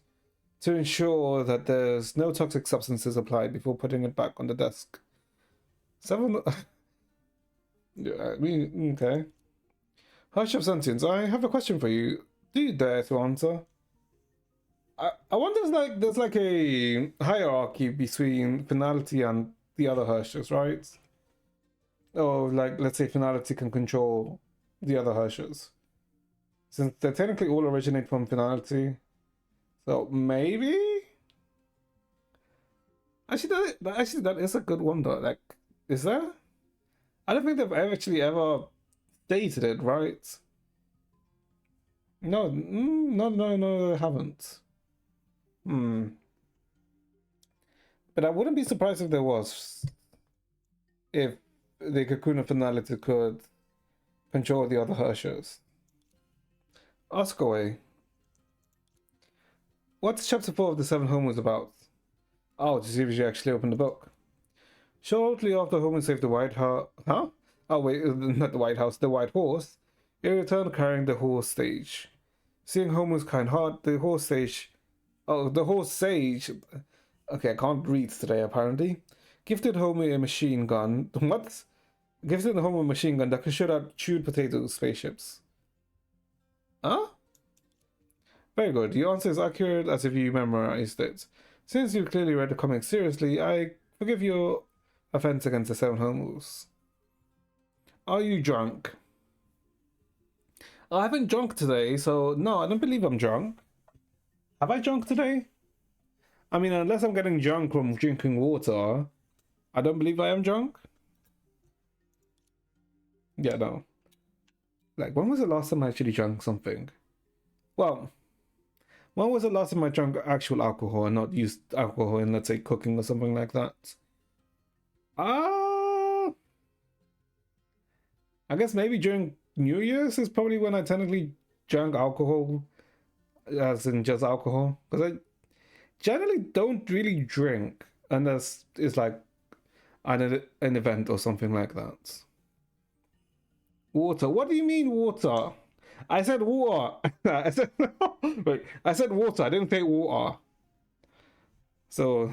to ensure that there's no toxic substances applied before putting it back on the desk. 7... yeah, I mean, okay. Hush of Sentience, I have a question for you. Do you dare to answer? I wonder if there's like a hierarchy between Finality and the other Hershers, right? Or like, let's say Finality can control the other Hershers. Since they technically all originate from Finality. So maybe? Actually, that is a good one though. Like, is there? I don't think they've actually ever stated it, right? No, no, they haven't. But I wouldn't be surprised if there was. If the Cocoon of Finality could control the other Hershers. Ask away. What's chapter 4 of the 7 Homers about? Oh, to see if you actually opened the book. Shortly after Homer saved the White House... Huh? Oh wait, not the White House, the White Horse. He returned carrying the horse stage. Seeing Homer's kind heart, the horse sage... Oh, the horse sage... Okay, I can't read today apparently. Gifted Homer a machine gun... What? Gifted Homer a machine gun that could shoot out chewed potato spaceships. Huh? Very good. Your answer is accurate as if you memorized it. Since you clearly read the comic seriously, I forgive your offense against the 7 Homers. Are you drunk? I haven't drunk today, so no, I don't believe I'm drunk. Have I drunk today? I mean, unless I'm getting drunk from drinking water, I don't believe I am drunk. Yeah, no. Like, when was the last time I actually drank something? Well, when was the last time I drank actual alcohol and not used alcohol in, let's say, cooking or something like that? I guess maybe during New Year's is probably when I technically drank alcohol, as in just alcohol. Because I generally don't really drink unless it's like an event or something like that. Water. What do you mean water? I said water. I said wait. I said water. I didn't say water. So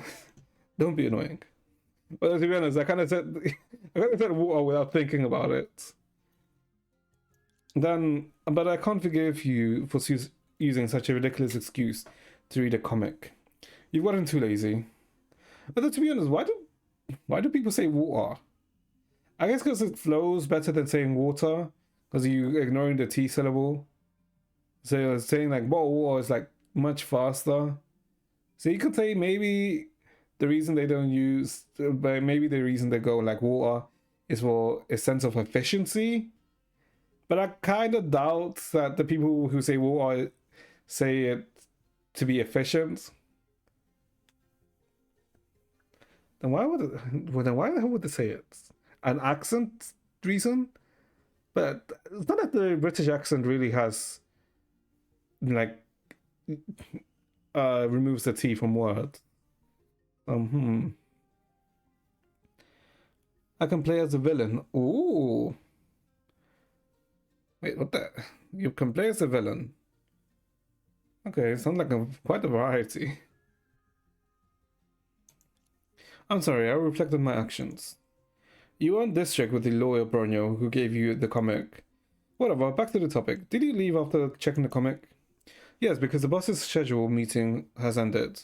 don't be annoying. But to be honest, I kind of said water without thinking about it. But I can't forgive you for using such a ridiculous excuse to read a comic. You've gotten too lazy. But to be honest, why do people say water? I guess because it flows better than saying water, because you're ignoring the T syllable. So you're saying like water is like much faster. So you could say maybe the reason they don't use, but maybe the reason they go like water is for a sense of efficiency. But I kind of doubt that the people who say water say it to be efficient. Then why the hell would they say it? An accent reason? But it's not that the British accent really has like removes the T from words. I can play as a villain. Ooh. Wait, what the? You can play as a villain. Okay, sounds like quite a variety. I'm sorry, I reflect on my actions. You weren't this strict with the lawyer Bronyo who gave you the comic. Whatever, back to the topic. Did you leave after checking the comic? Yes, because the boss's scheduled meeting has ended.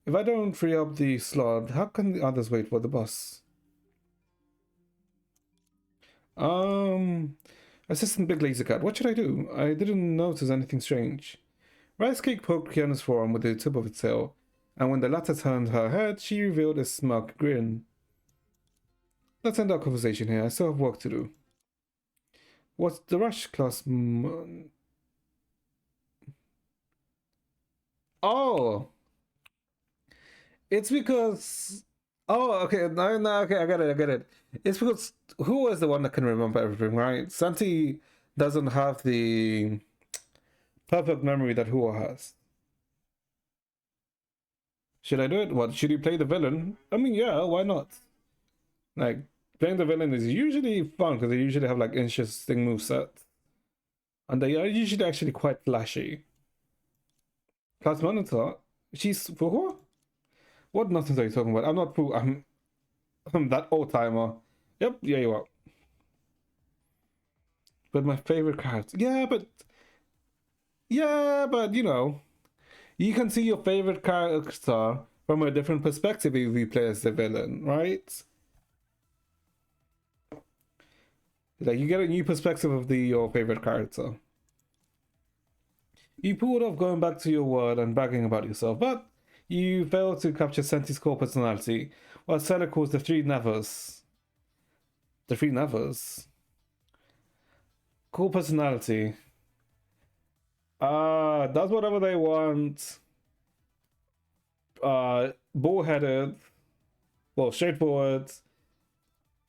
If I don't free up the slot, how can the others wait for the boss? Assistant Big Lazy Cat, what should I do? I didn't notice anything strange. Rice Cake poked Kiana's forearm with the tip of its tail, and when the latter turned her head, she revealed a smug grin. Let's end our conversation here. I still have work to do. What's the rush, class? Oh! It's because... Oh, okay, no, okay, I get it. It's because who was the one that can remember everything, right? Santi doesn't have the perfect memory that Hua has. Should I do it? What, should you play the villain? I mean, yeah, why not? Like, playing the villain is usually fun because they usually have like interesting movesets. And they are usually actually quite flashy. Class Monitor, she's Fuhua? What nonsense are you talking about? I'm not Fu, I'm that old timer. Yep, yeah, you are. But my favorite character. Yeah, but you know, you can see your favorite character from a different perspective if you play as the villain, right? Like, you get a new perspective of your favorite character. You pulled off going back to your word and bragging about yourself, but you failed to capture Senti's core personality, what Seller calls the three nevers. The three nevers? Core personality. Does whatever they want. Bullheaded. Well, straightforward.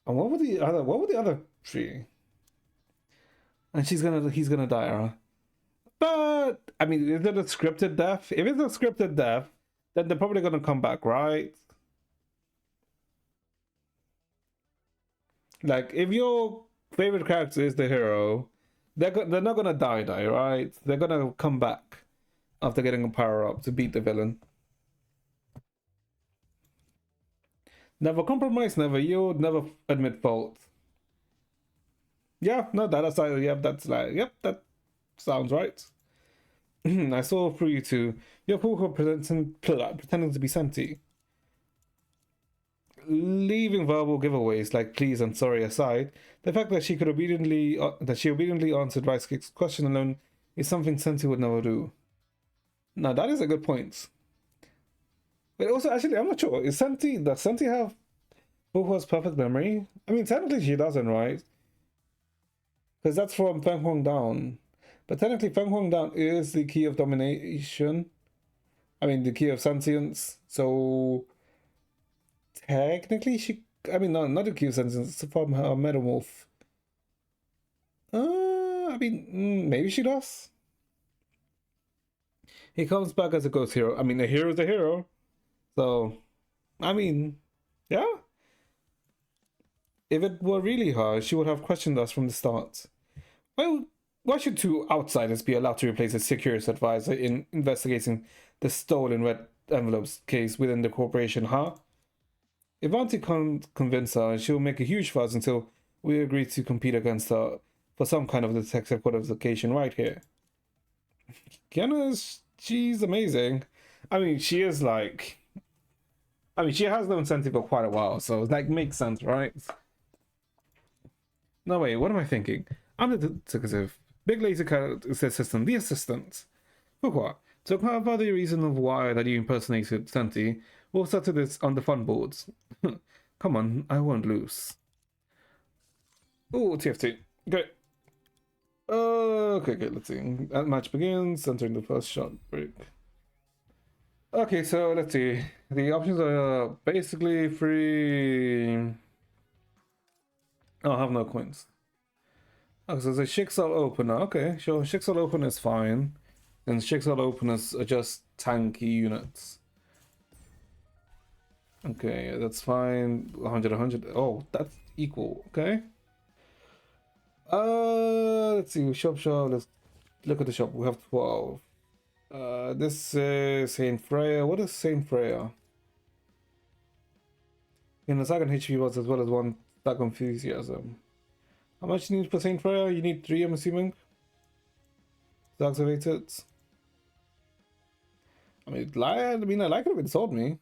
And what were the other three? And he's gonna die, huh? But I mean, is it a scripted death? If it's a scripted death, then they're probably gonna come back, right? Like, if your favorite character is the hero, they're not gonna die, right? They're gonna come back after getting a power up to beat the villain. Never compromise, never yield, never admit fault. Yeah, no, that's like, yep, that's like, yep, that sounds right. I saw through you two. You're pretending to be Senti. Leaving verbal giveaways like please and sorry aside, the fact that she obediently answered Rice Cake's question alone is something Senti would never do. Now that is a good point. But also, actually, I'm not sure. Does Senti have Fuhua's perfect memory? I mean, technically she doesn't, right? Because that's from Feng Huang Down. But technically, Feng Huang Down is the key of domination. I mean, the key of sentience. So, technically, I mean, no, not the key of sentience. It's from her metamorph. I mean, maybe she does. He comes back as a ghost hero. I mean, a hero is a hero. So, I mean, yeah. If it were really her, she would have questioned us from the start. Well, why should two outsiders be allowed to replace a security advisor in investigating the stolen red envelopes case within the corporation, huh? If Auntie can't convince her, she'll make a huge fuss until we agree to compete against her for some kind of detective qualification right here. Kiana, she's amazing. I mean, she is like... I mean, she has known Senti for quite a while, so that makes sense, right? No, wait, what am I thinking? I'm the detective. Big Lazy Cat is the assistant. The assistant. Pourquoi? To clarify the reason of why that you impersonated Senti, we'll settle this on the fun boards. Come on, I won't lose. Oh, TFT. Okay. Okay, let's see. That match begins, entering the first shot break. Okay, so let's see. The options are basically free. Oh, I have no coins. Oh, so there's a Shixel opener. Okay, sure. Shixel opener is fine. And Shixel openers are just tanky units. Okay, that's fine. 100, 100. Oh, that's equal. Okay. Let's see. Shop. Let's look at the shop. We have 12. This is Saint Freya. What is Saint Freya? In the second HP was as well as one stack enthusiasm. How much you need for Saint Freya? You need 3, I'm assuming, to activate it. I like it if it sold me.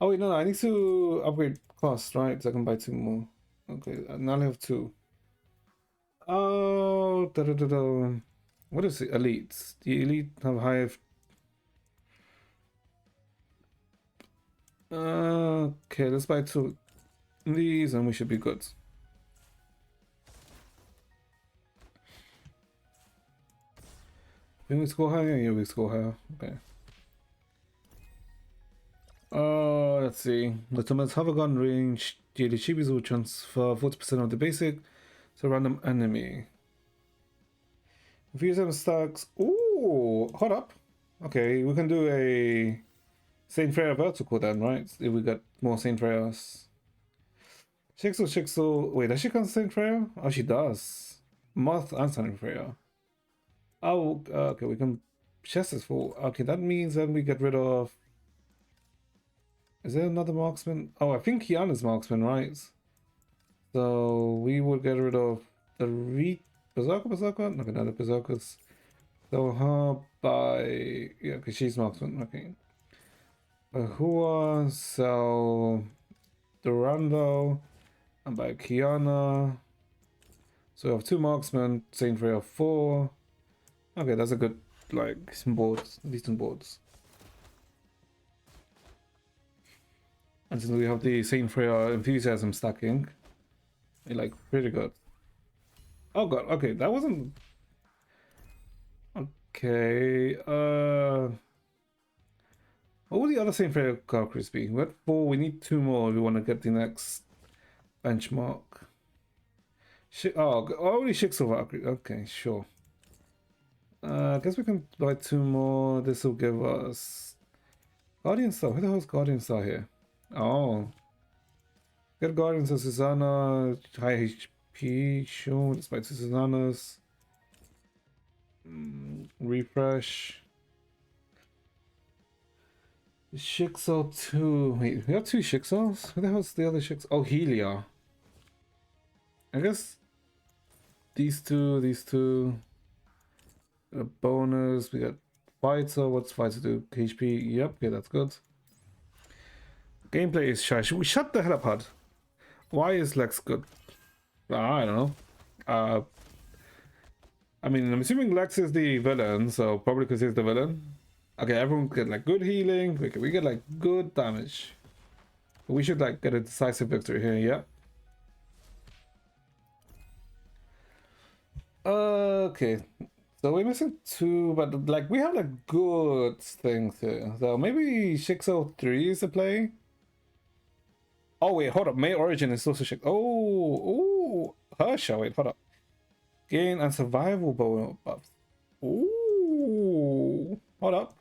Oh wait, no, I need to upgrade cost, right? So I can buy 2 more. Okay, now I have 2. Oh, what is it? Elites. The elite have higher. Okay, let's buy 2 of these and we should be good. Can we score higher? Yeah, we score higher. Okay. Let's see. The Thomas have a gun range. The Chibis will transfer 40% of the basic to a random enemy. If you use them stacks. Ooh, hold up. Okay, we can do a Saint Freya vertical then, right? If we got more Saint Freyas. Shixel. Wait, does she come Saint Freya? Oh, she does. Moth and Saint Freya. Oh, okay, we can. Chest is full. Okay, that means then we get rid of. Is there another marksman? Oh, I think Kiana's marksman, right? So we would get rid of the Berserker? No, not the Berserkers. So her by. Yeah, because she's marksman. Okay. Ahua, so. Durando, and by Kiana. So we have 2 marksmen, Saint Freya 4. Okay, that's a good, like, some boards, decent boards. And since we have the Saint Freya enthusiasm stacking, we like pretty good. Oh god, okay, that wasn't. Okay, what would the other Saint Freya characters be? We had 4, we need 2 more if we want to get the next benchmark. Only Shixel Valkyrie. Okay, sure. I guess we can buy 2 more. This will give us Guardian Star. Who the hell is Guardian Star here? Oh, get Guardians of Susanna, high HP. Sure, let's buy 2 Susannas. Refresh. Shixel 2. Wait, we have 2 Shixels? Who the hell's the other Shixel? Oh, Helia. I guess these two. A bonus. We got Fighter. What's Fighter do? HP. Yep, okay, that's good. Gameplay is shy. Should we shut the hell up, HUD? Why is Lex good? I don't know. I mean, I'm assuming Lex is the villain, so probably because he's the villain. Okay, everyone get like good healing. We get like good damage. We should like get a decisive victory here. Yeah. Okay. So we're missing 2, but like we have like good things here. So maybe Shixel 3 is the play. Oh wait, hold up. May Origin is also Shixel. Oh, Hersha. Wait, hold up. Gain and survival bonus buffs. Ooh, hold up.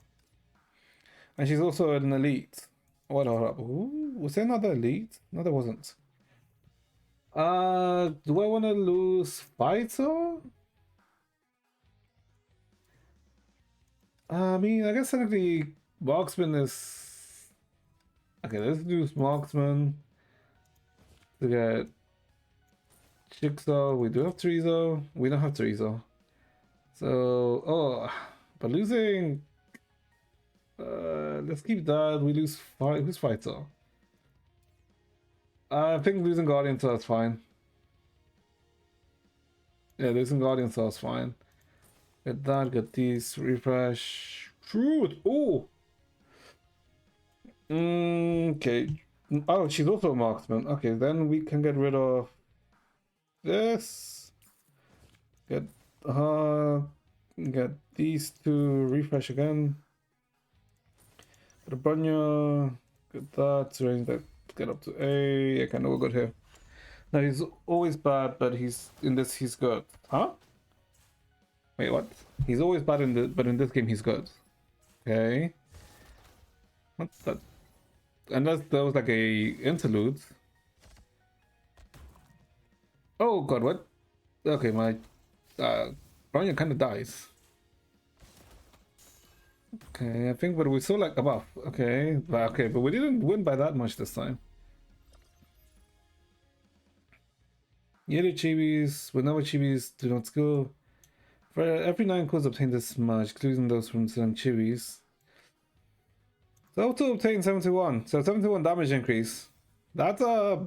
And she's also an elite. Hold up. Ooh, was there another elite? No, there wasn't. Do I want to lose Fighter? I mean, I guess technically Marksman is. Okay, let's do Marksman to get Jigsaw. We do have Trezo. We don't have Trezo. So, but losing. Let's keep that. We lose who's Fighter? I think losing Guardian Star is fine. Yeah, losing Guardian Star is fine. Get that, get these, refresh. Truth! Oh! Okay. Oh, she's also a marksman. Okay, then we can get rid of this. Get get these 2, refresh again. Get a Bronya. Get that, range that, get up to A. Okay, no, we're good here. No, he's always bad, but he's good. Huh? Wait, what? He's always bad but in this game he's good. Okay. What's that? Unless there was like a interlude. Oh god, what? Okay, my Bronya kind of dies. Okay, I think, but we saw like a buff. Okay, but we didn't win by that much this time. Yellow Chibis, whenever Chibis do not skill. For every 9 codes obtained this much, including those from selling chibis. So to obtain 71. So 71 damage increase. That's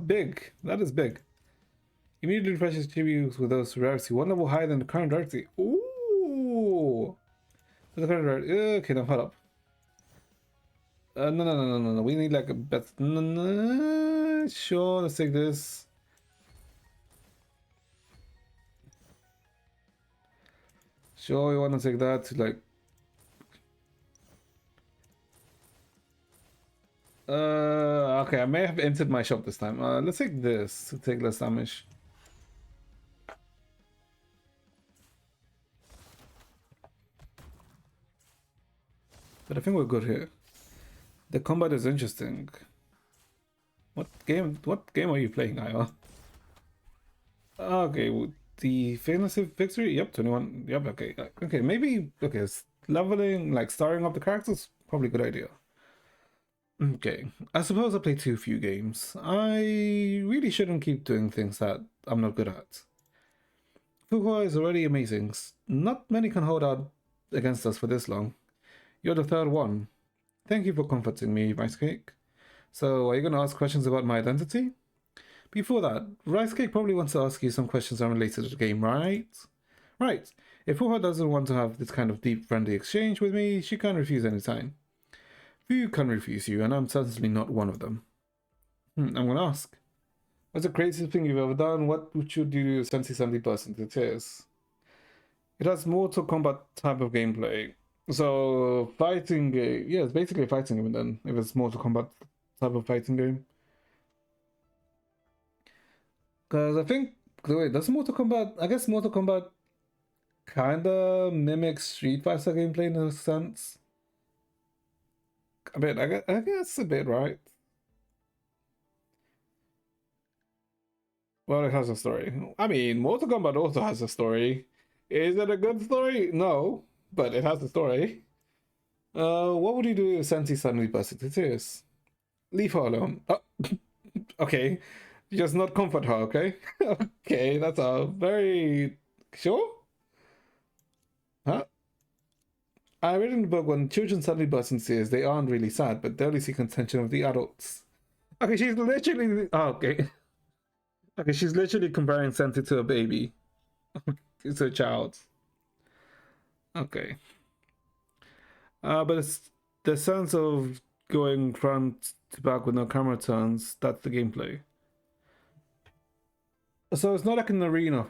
big. That is big. Immediately refreshes chibis with those rarity. 1 level higher than the current rarity. Ooh! The current rarity. Okay, now hold up. No. We need like a bet. No. Sure, let's take this. Sure, we want to take that to like. Okay, I may have entered my shop this time. Let's take this to take less damage. But I think we're good here. The combat is interesting. What game are you playing, Io? Okay, the famous victory? Yep, 21. Yep, okay. Okay, maybe, okay, leveling, like starring up the characters, probably a good idea. Okay, I suppose I play too few games. I really shouldn't keep doing things that I'm not good at. Fuhua is already amazing. Not many can hold out against us for this long. You're the 3rd one. Thank you for comforting me, Rice Cake. So, are you going to ask questions about my identity? Before that, Rice Cake probably wants to ask you some questions unrelated to the game, right? Right. If Fuhua doesn't want to have this kind of deep, friendly exchange with me, she can refuse any time. Few can refuse you, and I'm certainly not one of them. I'm going to ask. What's the craziest thing you've ever done? What would you do to Sensi 70% it is? It has Mortal Kombat type of gameplay. So, fighting game. Yeah, it's basically a fighting game then, if it's Mortal Kombat type of fighting game. Because I think, wait, does Mortal Kombat, I guess Mortal Kombat kinda mimics Street Fighter gameplay in a sense. A bit, I guess a bit, right? Well, it has a story. I mean, Mortal Kombat also has a story. Is it a good story? No, but it has a story. What would you do if Sensi suddenly burst into tears? Leave her alone. Okay. Just not comfort her, okay? Okay, that's a very... Sure? Huh? I read in the book when children suddenly burst into tears, they aren't really sad, but they only seek attention of the adults. Okay, she's literally... Oh, okay. Okay, she's literally comparing Sensi to a baby. To a child. Okay. But it's the sense of going front to back with no camera turns, that's the gameplay. So it's not like an arena.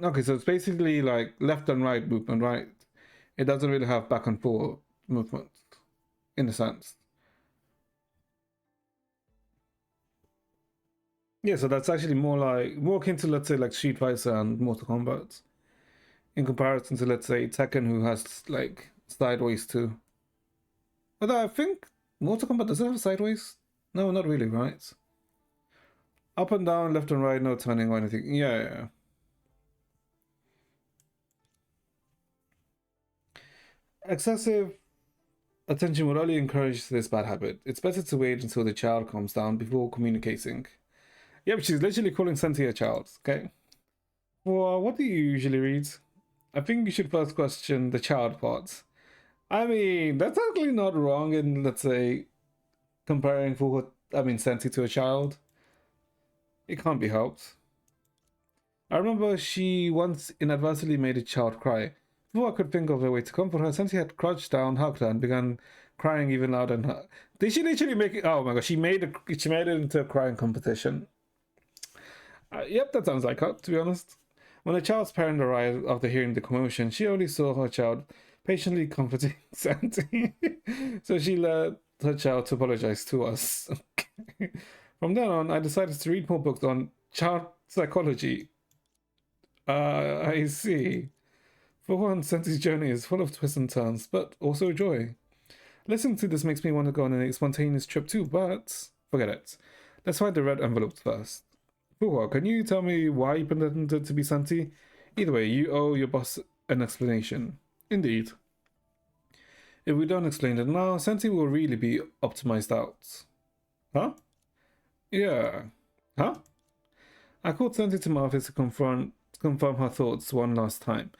Okay, so it's basically like left and right movement, right? It doesn't really have back and forth movement, in a sense. Yeah, so that's actually more akin to, let's say, like Street Fighter and Mortal Kombat, in comparison to, let's say, Tekken, who has like sideways too. But I think Mortal Kombat doesn't have sideways. No, not really, right? Up and down, left and right, no turning or anything. Yeah. Excessive attention will only encourage this bad habit. It's better to wait until the child calms down before communicating. Yeah, but she's literally calling Sensi a child, okay? Well, what do you usually read? I think you should first question the child part. I mean, that's actually not wrong in, let's say, comparing Sensi to a child. It can't be helped. I remember she once inadvertently made a child cry. Before I could think of a way to comfort her, Sensi had crouched down, hugged her, and began crying even louder than her. Did she literally make it? Oh my god, she made it into a crying competition. Yep, that sounds like her, to be honest. When the child's parent arrived after hearing the commotion, she only saw her child patiently comforting Sensi. So she led her child to apologize to us. Okay. From then on, I decided to read more books on child psychology. I see. For one, Sensi's journey is full of twists and turns, but also joy. Listening to this makes me want to go on a spontaneous trip too, but forget it. Let's find the red envelopes first. Fuhua, can you tell me why you pretended to be Sensi? Either way, you owe your boss an explanation. Indeed. If we don't explain it now, Sensi will really be optimized out. Huh? Yeah. Huh? I called Sensi to my office to confirm her thoughts one last time.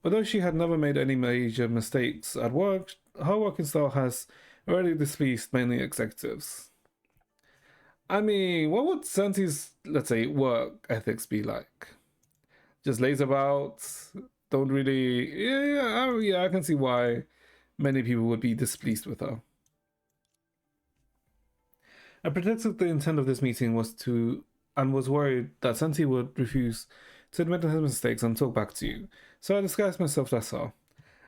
Although she had never made any major mistakes at work, her working style has already displeased many executives. I mean, what would Santi's, let's say, work ethics be like? Just lays about, don't really. Yeah, I can see why many people would be displeased with her. I predicted the intent of this meeting was to, and was worried that Santi would refuse to admit his mistakes and talk back to you. So I disguised myself as her.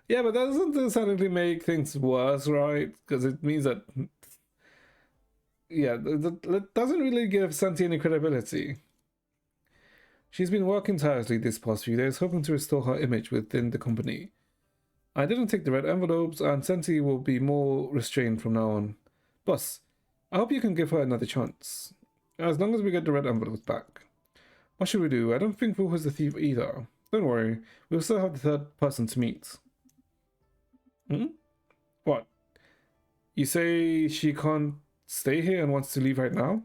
Yeah, but that doesn't necessarily make things worse, right? Because it means that, yeah, that doesn't really give Santi any credibility. She's been working tirelessly this past few days, hoping to restore her image within the company. I didn't take the red envelopes, and Santi will be more restrained from now on. Boss, I hope you can give her another chance. As long as we get the red envelopes back. What should we do? I don't think Fu was the thief either. Don't worry, we'll still have the third person to meet. What? You say she can't stay here and wants to leave right now?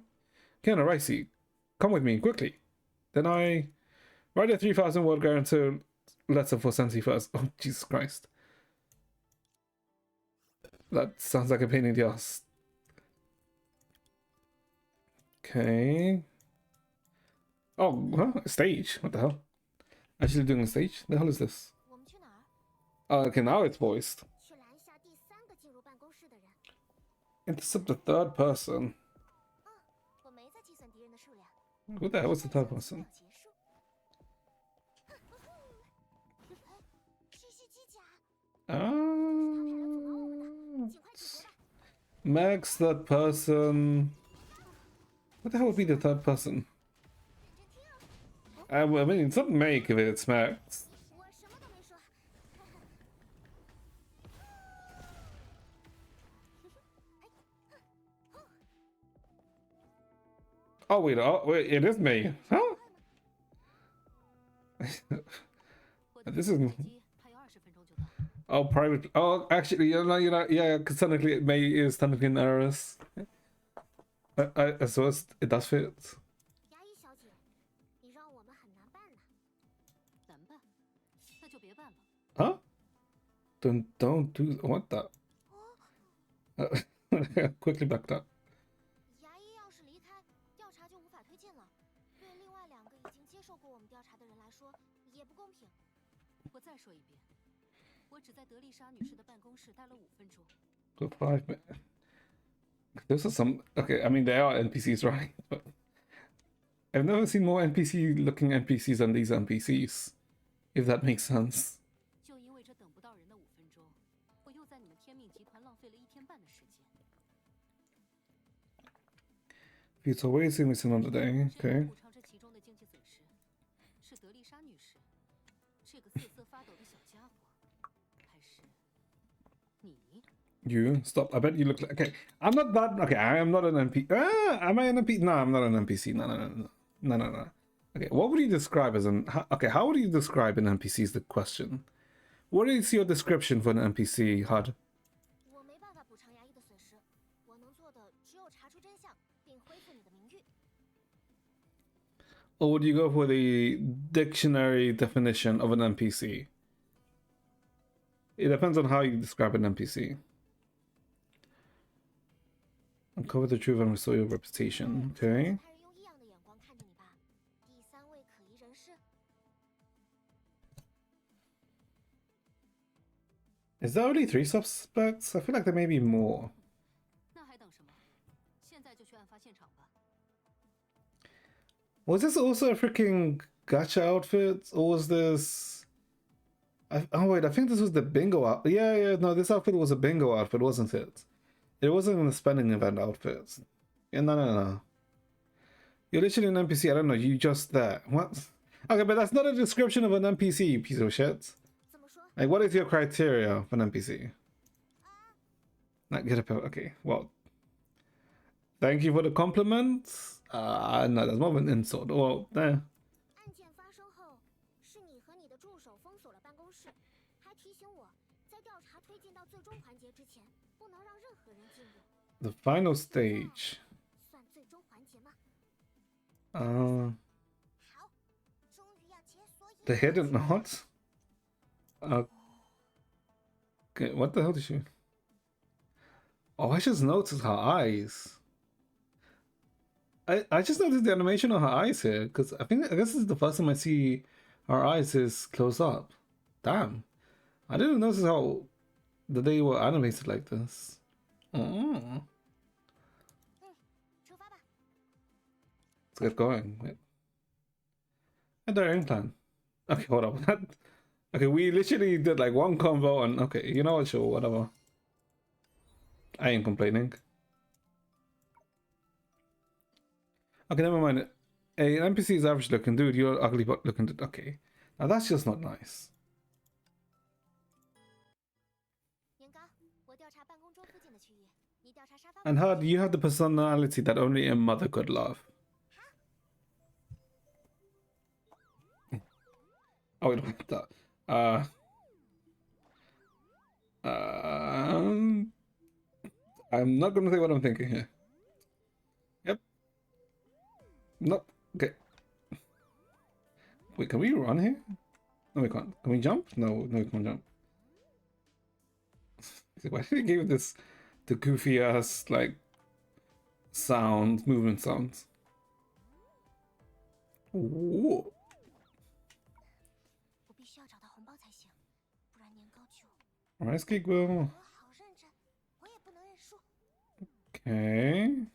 Kiana Ricey, come with me, quickly. Then I write a 3,000 word guarantee letter for Santi first. Oh, Jesus Christ. That sounds like a pain in the ass. Okay. Oh, huh? A stage? What the hell? Actually doing a stage? The hell is this? 我们去哪儿？ Okay, now it's voiced. 去拦下第三个进入办公室的人。 Intercept the third person. 我没在计算敌人的数量。 Who the hell was the third person? 结束。是机甲。 尽快举国吧。 Max, third person. What the hell would be the third person? I mean, it's not Make if it's Max. 我什么都没说。 Oh wait, it is me. Huh? This is. Oh, private. Oh, actually, yeah, because technically May is technically an heiress. I suppose it does fit. 牙医小姐，你让我们很难办呢。难办，那就别办了。 Huh? Don't do what the? Quickly backed up. 牙医要是离开，调查就无法推进了。对另外两个已经接受过我们调查的人来说，也不公平。我再说一遍，我只在德丽莎女士的办公室待了5分钟。 For 5 minutes. Those are some. Okay, I mean, they are NPCs, right? But I've never seen more NPC-looking NPCs than these NPCs. If that makes sense. 就因为这等不到人的5分钟，我又在你们天命集团浪费了1天半的时间。 Future wasting missing on the day. 谁 Okay. 能补偿这其中的经济损失？是德丽莎女士，这个瑟瑟发抖的小家伙，还是你？ You stop. I bet you look like. Okay, I'm not that. Okay, I am not an NPC. Am I an NPC? No, I'm not an NPC. No. Okay, what would you describe as an? Okay, how would you describe an NPC? Is the question. What is your description for an NPC, HUD? 我没办法补偿牙医的损失，我能做的只有查出真相，并恢复你的名誉。 Or would you go for the dictionary definition of an NPC? It depends on how you describe an NPC. Uncover the truth and restore your reputation. Okay. 他人用异样的眼光看着你吧。第三位可疑人士， Is there only 3 suspects? I feel like there may be more. 那还等什么？现在就去案发现场吧。 Was this also a freaking gacha outfit? Or was this... oh wait, I think this was the bingo outfit. Yeah, no, this outfit was a bingo outfit, wasn't it? It wasn't a spending event outfit. Yeah, no. You're literally an NPC, I don't know, you just there. What? Okay, but that's not a description of an NPC, you piece of shit. 怎么说？ Like, what is your criteria for an NPC? Not get up. Okay, well, thank you for the compliment. No, that's more of an insult. Well, 案件发生后，是你和你的助手封锁了办公室，还提醒我，在调查推进到最终环节之前，不能让任何人进入。 the final stage. 算最终环节吗？ 好，终于要解锁。 The hidden knot. Okay, what the hell did she? Oh, I just noticed her eyes. I just noticed the animation on her eyes here because I guess this is the first time I see her eyes is close up. Damn, I didn't notice how they were animated like this. Oh, 出发吧。 let's get going. Wait. And their implant. Okay, hold up. Okay, we literally did like one convo and okay, you know what? Sure, whatever. I ain't complaining. Okay, never mind. Hey, an NPC is average looking, dude. You're ugly but looking. Dude. Okay, now that's just not nice. 年糕，我调查办公桌附近的区域，你调查沙发。 And how you have the personality that only a mother could love. Oh, wait, what the? I'm not gonna say what I'm thinking here. Yep. Nope. Okay. Wait, can we run here? No, we can't. Can we jump? No, we can't jump. Why did they give this the goofy ass like sounds, movement sounds? Ooh. 我必须要找到红包才行，不然年糕就…… Alright, Skigwell. 我好认真，我也不能认输。 Okay.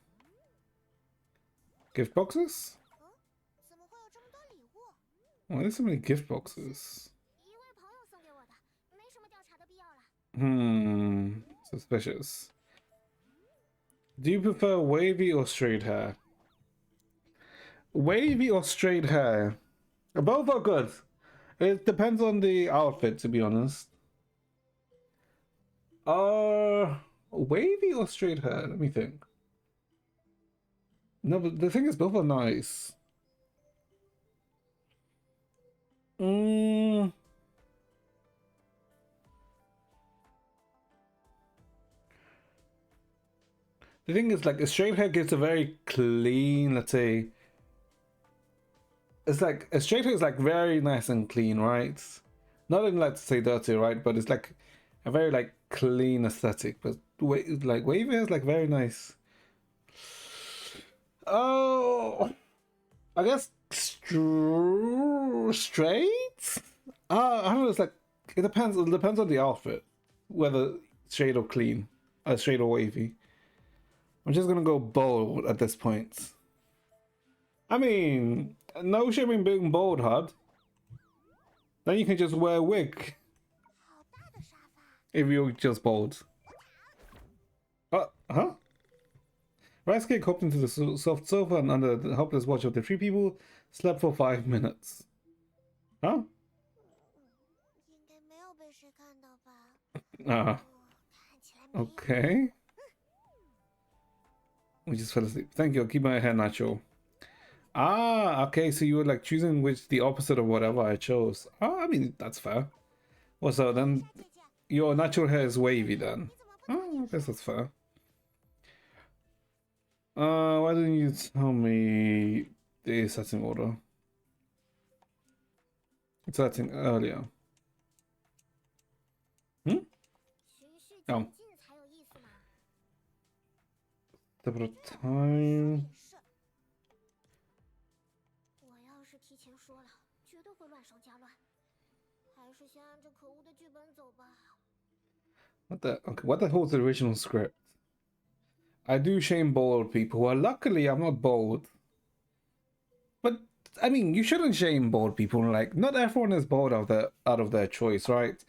Gift boxes? 怎么会有这么多礼物？ Why there's so many gift boxes? 一位朋友送给我的，没什么调查的必要了。 Suspicious. Do you prefer wavy or straight hair? Wavy or straight hair? Both are good. It depends on the outfit, to be honest. Wavy or straight hair? Let me think. No, but the thing is, both are nice. The thing is, like, a straight hair gives a very clean, let's say. It's like a straight hair is like very nice and clean, right? Not even like to say dirty, right? But it's like a very like clean aesthetic. But like wavy hair is like very nice. Oh, I guess straight. I don't know. It's like it depends. It depends on the outfit, whether straight or clean, straight or wavy. I'm just gonna go bold at this point. I mean, no shame in being bold, Hud. Then you can just wear a wig 好大的沙发， if you're just bold. Huh? Rice Cake hopped into the soft sofa and under the helpless watch of the three people, slept for 5 minutes. Huh? 应该没有被谁看到吧？ Ah, 看起来没有。 okay. We just fell asleep. Thank you. I'll keep my hair natural. Ah, okay. So you were like choosing which the opposite of whatever I chose. Oh, I mean, that's fair. Well, so then 再见， your natural hair is wavy then. 你怎么不 Oh, I guess that's fair. Why didn't you tell me the setting order? Setting earlier. 循序哦渐进才有意思嘛？ Separate time. 也是。我要是提前说了，绝对会乱上加乱。还是先按这可恶的剧本走吧。 What the? Okay, what the hell was the original script? I do shame bold people. Well, luckily I'm not bold. But I mean, you shouldn't shame bold people. Like, not everyone is bold out of their choice, right?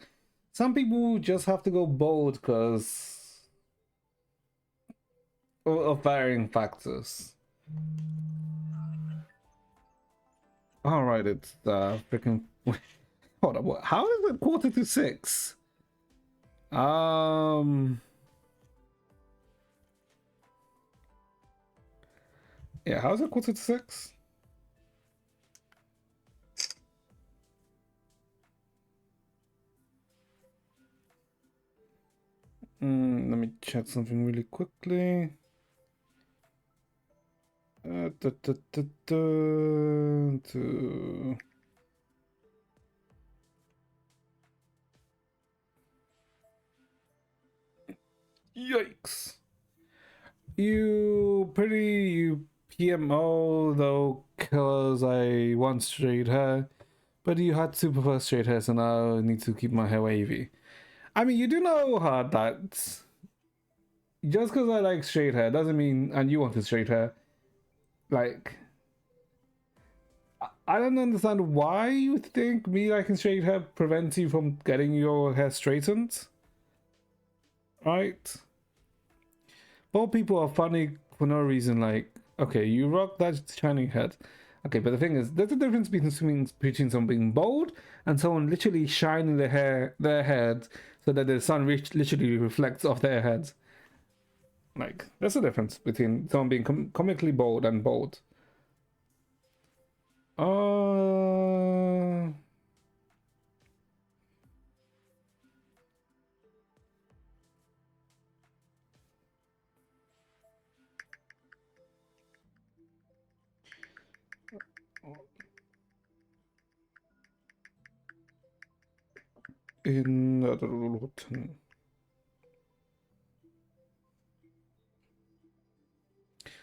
Some people just have to go bold because of varying factors. All right, it's freaking. Hold on, what? How is it 5:45? Yeah, how's it 5:45? Let me check something really quickly. To Yikes. You PMO though, cause I want straight hair, but you had to prefer straight hair, so now I need to keep my hair wavy. I mean, you do know how that just because I like straight hair doesn't mean, and you want straight hair, like, I don't understand why you think me liking straight hair prevents you from getting your hair straightened, right? Bald people are funny for no reason. Like, okay, you rock that shining head. Okay, but the thing is, there's a difference between someone being bald and someone literally shining their head, so that the sun literally reflects off their heads. Like, there's a difference between someone being comically bald and bald.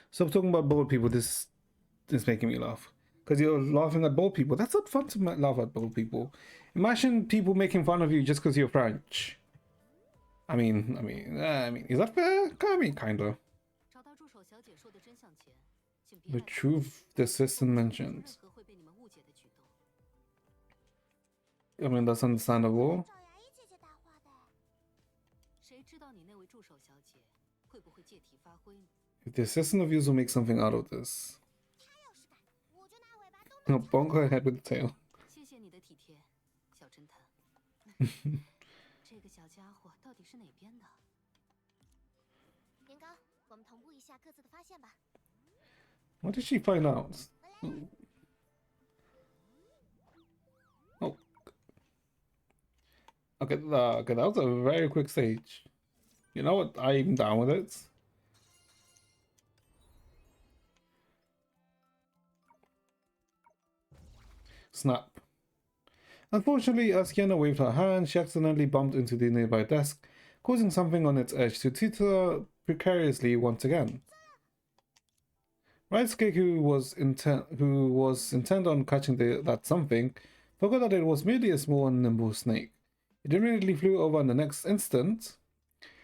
Stop talking about bald people. This is making me laugh. Because you're laughing at bald people. That's not fun to laugh at bald people. Imagine people making fun of you just because you're French. I mean, is that fair? I mean, kinda. The truth the system mentions. I mean, that's understandable. If the assistant of yours will make something out of this. No, bonk her head with the tail. 谢谢你的体贴，小侦探。这个小家伙到底是哪边的？年糕，我们同步一下各自的发现吧。 What did she find out? Oh. Okay, okay, that was a very quick stage. You know what? I'm down with it. Snap. Unfortunately, as Kiana waved her hand, she accidentally bumped into the nearby desk, causing something on its edge to teeter precariously once again. Raisuke, who was intent on catching that something, forgot that it was merely a small and nimble snake. It immediately flew over, and the next instant,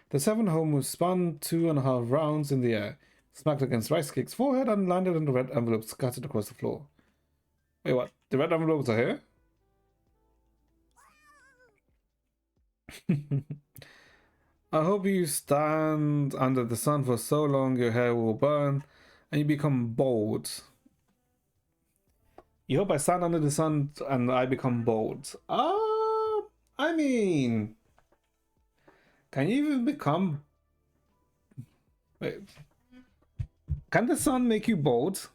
the seven Homu spun 2.5 rounds in the air, smacked against Raisuke's forehead, and landed on the red envelopes scattered across the floor. Wait, what? The red envelopes are here? I hope you stand under the sun for so long your hair will burn and you become bald. You hope I stand under the sun and I become bald. I mean, can you even become... Wait. Can the sun make you bald?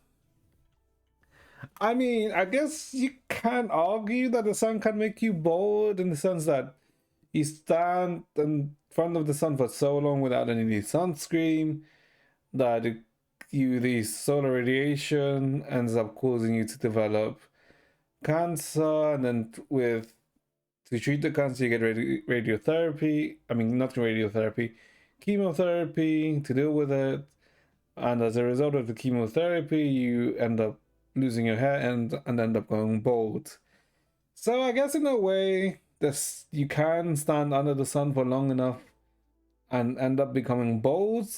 I mean, I guess you can argue that the sun can make you bald in the sense that you stand in front of the sun for so long without any sunscreen that the solar radiation ends up causing you to develop cancer, and then to treat the cancer you get radiotherapy. I mean, not radiotherapy, chemotherapy to deal with it, and as a result of the chemotherapy you end up losing your hair and end up going bald. So I guess in a way, you can stand under the sun for long enough and end up becoming bald.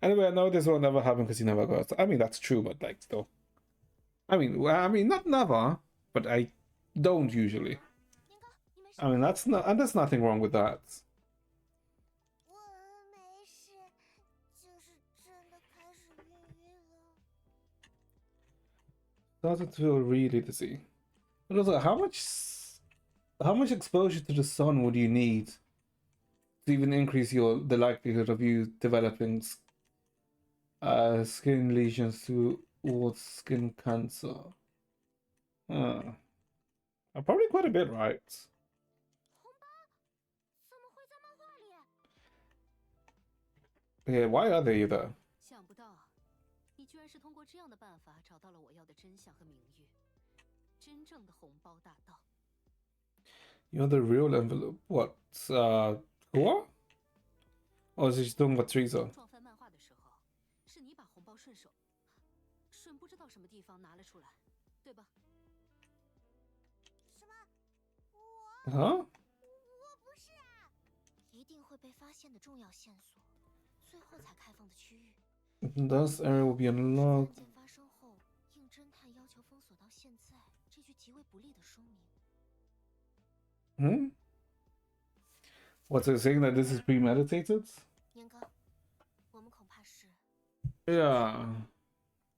Anyway, I know this will never happen because you never got. I mean, that's true, but like still. I mean, not never, but I don't usually. I mean, that's not, and there's nothing wrong with that. Started to feel really dizzy. But also, how much exposure to the sun would you need to even increase the likelihood of you developing skin lesions towards skin cancer? Probably quite a bit, right? Okay, why are they there? 想不到，你居然是通过这样的办法找到了我要的真相和名誉，真正的红包大盗。You're the real envelope. What? What? Or is she talking about Teresa? 撞翻漫画的时候，是你把红包顺不知道什么地方拿了出来，对吧？什么？ Huh? 我不是啊！一定会被发现的重要线索，最后才开放的区域。 Thus, area will be unlocked. 案件发生后，应侦探要求封锁到现在，这句极为不利的说明。 Hmm? What's it saying that this is premeditated? 年哥，我们恐怕是。 Yeah.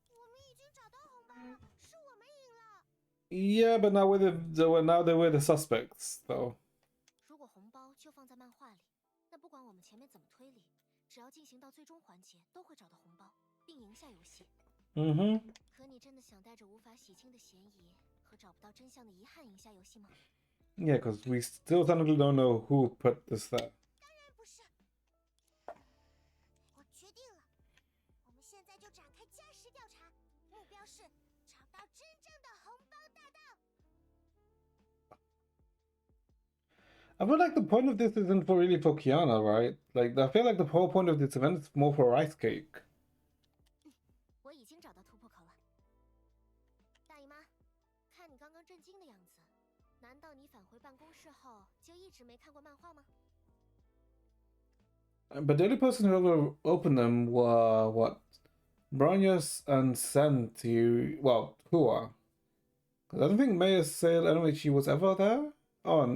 我们已经找到红包了，是我们赢了。 Yeah, but now now they were the suspects, though. 如果红包就放在漫画里，那不管我们前面怎么推理，只要进行到最终环节，都会找到红包，并赢下游戏。 Mm-hmm. 可你真的想带着无法洗清的嫌疑和找不到真相的遗憾赢下游戏吗？ Yeah, because we still technically don't know who put this there. 当然不是。我决定了，我们现在就展开加时调查，目标是找到真正的红包大盗。 I feel like the point of this isn't for really for Kiana, right? Like, I feel like the whole point of this event is more for Rice Cake. 我已经找到突破口了。大姨妈，看你刚刚震惊的样子，难道你返回办公室后就一直没看过漫画吗？ But the only person who ever opened them were, what? Branyos and Santi. Well, Hua. Because I don't think Maya said, I don't think she was ever there. Oh,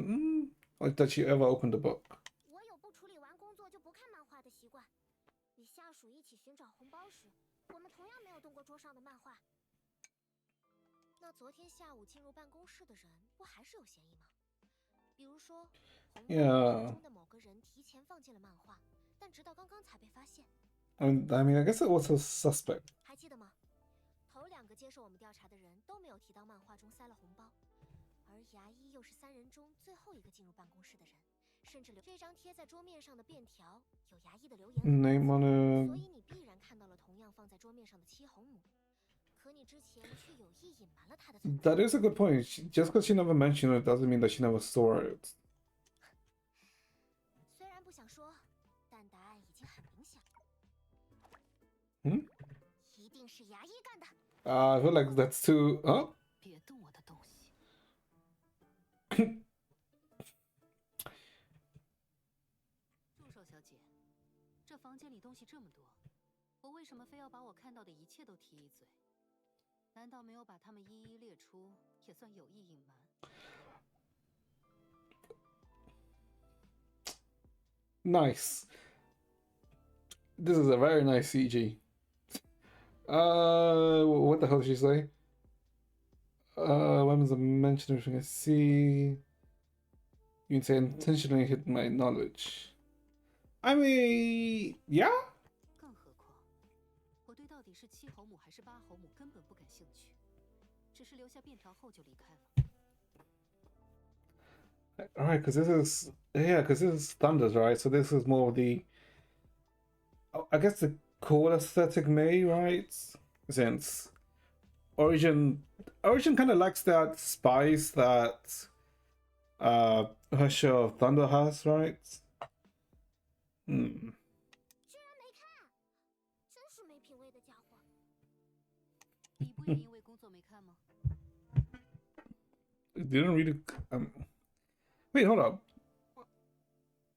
or that she ever opened the book. 我有不处理完工作就不看漫画的习惯。与下属一起寻找红包时，我们同样没有动过桌上的漫画。那昨天下午进入办公室的人，不还是有嫌疑吗？比如说，红包 Yeah. 中的某个人提前放进了漫画，但直到刚刚才被发现。 I mean, I guess it was a suspect. 还记得吗？头两个接受我们调查的人都没有提到漫画中塞了红包，而牙医又是3人中最后一个进入办公室的人，甚至这张贴在桌面上的便条有牙医的留言和 Name 文 on 字，所 a. 以你必然看到了同样放在桌面上的七红母，可你之前却有意隐瞒了它的存在。 That is a good point. Just because she never mentioned it doesn't mean that she never saw it. 虽然不想说，但答案已经很明显。Hmm? 一定是牙医干的。 I feel like that's too. Huh? 别动我的东西。助手小姐，这房间里东西这么多，我为什么非要把我看到的一切都提一嘴？难道没有把它们一一列出，也算有意隐瞒？ Nice. This is a very nice CG. What the hell did she say? Weapons are mentioned, everything I see. You can say intentionally hid my knowledge. I mean, yeah? 更何况，我对到底是7侯母还是8侯母根本不感兴趣，只是留下便条后就离开了。 Alright, because this is Thunders, right? So this is more of the, I guess, the cool aesthetic May, right? Since Origin kind of lacks that spice that her show of Thunder has, right? Hmm. 居然没看，真是没品味的家伙。你不也因为工作没看吗？ Didn't really. Wait, hold up.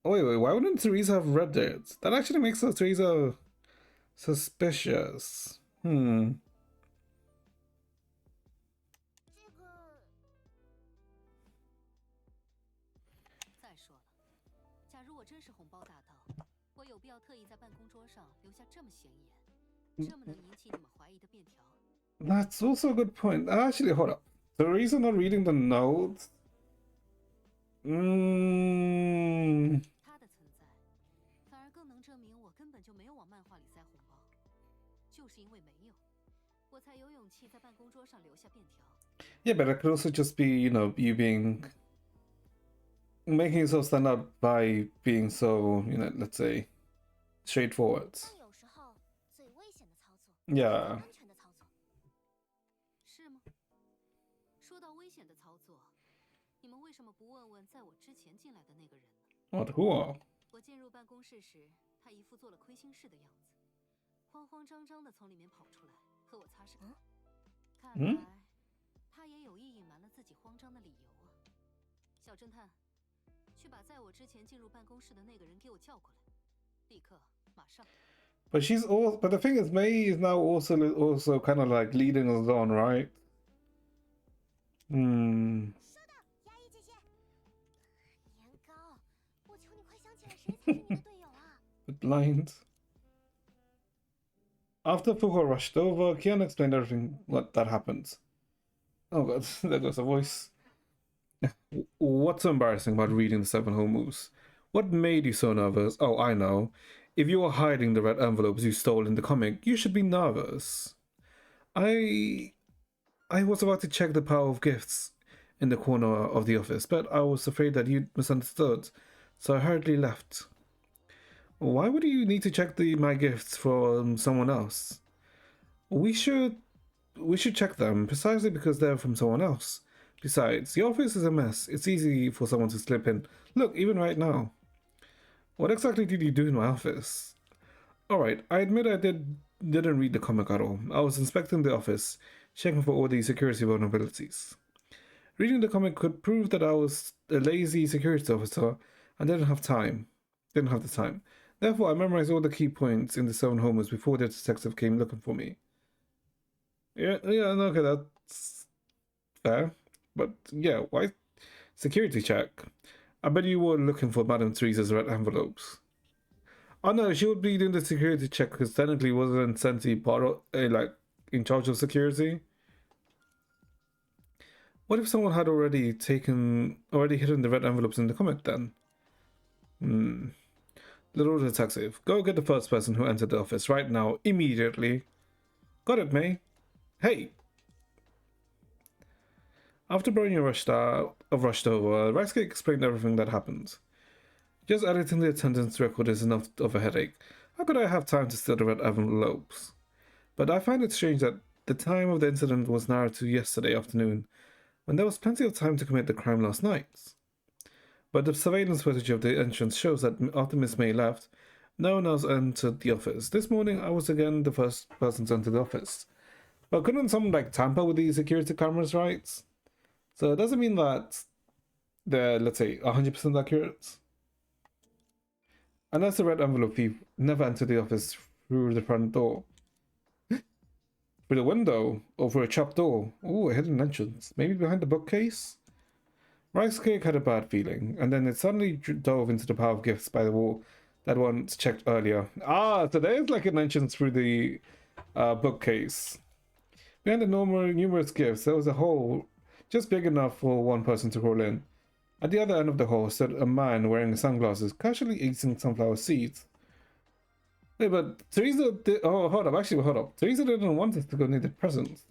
Oh, wait. Why wouldn't Teresa have read it? That actually makes her Teresa suspicious. Hmm. 这个再说了，假如我真是红包大盗，我有必要特意在办公桌上留下这么显眼、这么能引起你们怀疑的便条？ That's also a good point. Actually, hold up. Teresa not reading the notes. 它的存在，反而更能证明我根本就没有往漫画里塞红包。就是因为没有，我才有勇气在办公桌上留下便条。 Yeah, but it could also just be, you know, you making yourself stand out by being so, you know, let's say, straightforward. 但有时候最危险的操作， Yeah. 安全的操作。是吗？说到危险的操作，你们为什么不问问在我之前进来的那个人呢？ What? Who are? 我进入办公室时，他一副做了亏心事的样子，慌慌张张地从里面跑出来和我擦身。看来他也有意隐瞒了自己慌张的理由啊。小侦探，去把在我之前进入办公室的那个人给我叫过来，立刻，马上。 But she's also. But the thing is, May is now also kind of like leading us on, right? 收到，压抑这些。年糕，我求你快想起来谁才是你的队友啊！ Blind. After Fuko rushed over, Kian explained everything that happened. Oh god, there goes a voice. What's so embarrassing about reading the 7 whole moves? What made you so nervous? Oh, I know. If you were hiding the red envelopes you stole in the comic, you should be nervous. I was about to check the pile of gifts in the corner of the office, but I was afraid that you'd misunderstood, so I hurriedly left. Why would you need to check my gifts from someone else? We should check them precisely because they're from someone else. Besides, the office is a mess. It's easy for someone to slip in. Look, even right now. What exactly did you do in my office? Alright, I admit I didn't read the comic at all. I was inspecting the office, checking for all the security vulnerabilities. Reading the comic could prove that I was a lazy security officer and didn't have the time. Therefore, I memorized all the key points in the 7 homers before the detective came looking for me. Yeah, okay, that's fair. But yeah, why security check? I bet you were looking for Madame Teresa's red envelopes. Oh no, she would be doing the security check because technically wasn't Senti part of, like in charge of security. What if someone had already hidden the red envelopes in the comic then? Little detective, go get the first person who entered the office right now, immediately. Got it, May. Hey! After Bronya rushed over, Raisuke explained everything that happened. Just editing the attendance record is enough of a headache. How could I have time to steal the red envelopes? But I find it strange that the time of the incident was narrowed to yesterday afternoon, when there was plenty of time to commit the crime last night. But the surveillance footage of the entrance shows that after Miss May left, no one else entered the office. This morning, I was again the first person to enter the office. But couldn't someone tamper with the security cameras, right? So it doesn't mean that they're, let's say, 100% accurate. Unless the red envelope thief never entered the office through the front door. Through the window, or through a trap door. Ooh, a hidden entrance. Maybe behind the bookcase? Raisuke had a bad feeling, and then it suddenly dove into the pile of gifts by the wall that once checked earlier. Ah, so there's an entrance through the bookcase. Behind the numerous gifts, there was a hole just big enough for one person to crawl in. At the other end of the hole stood a man wearing sunglasses, casually eating sunflower seeds. Wait, but Teresa did... Oh, hold up. Teresa didn't want us to go near the presents.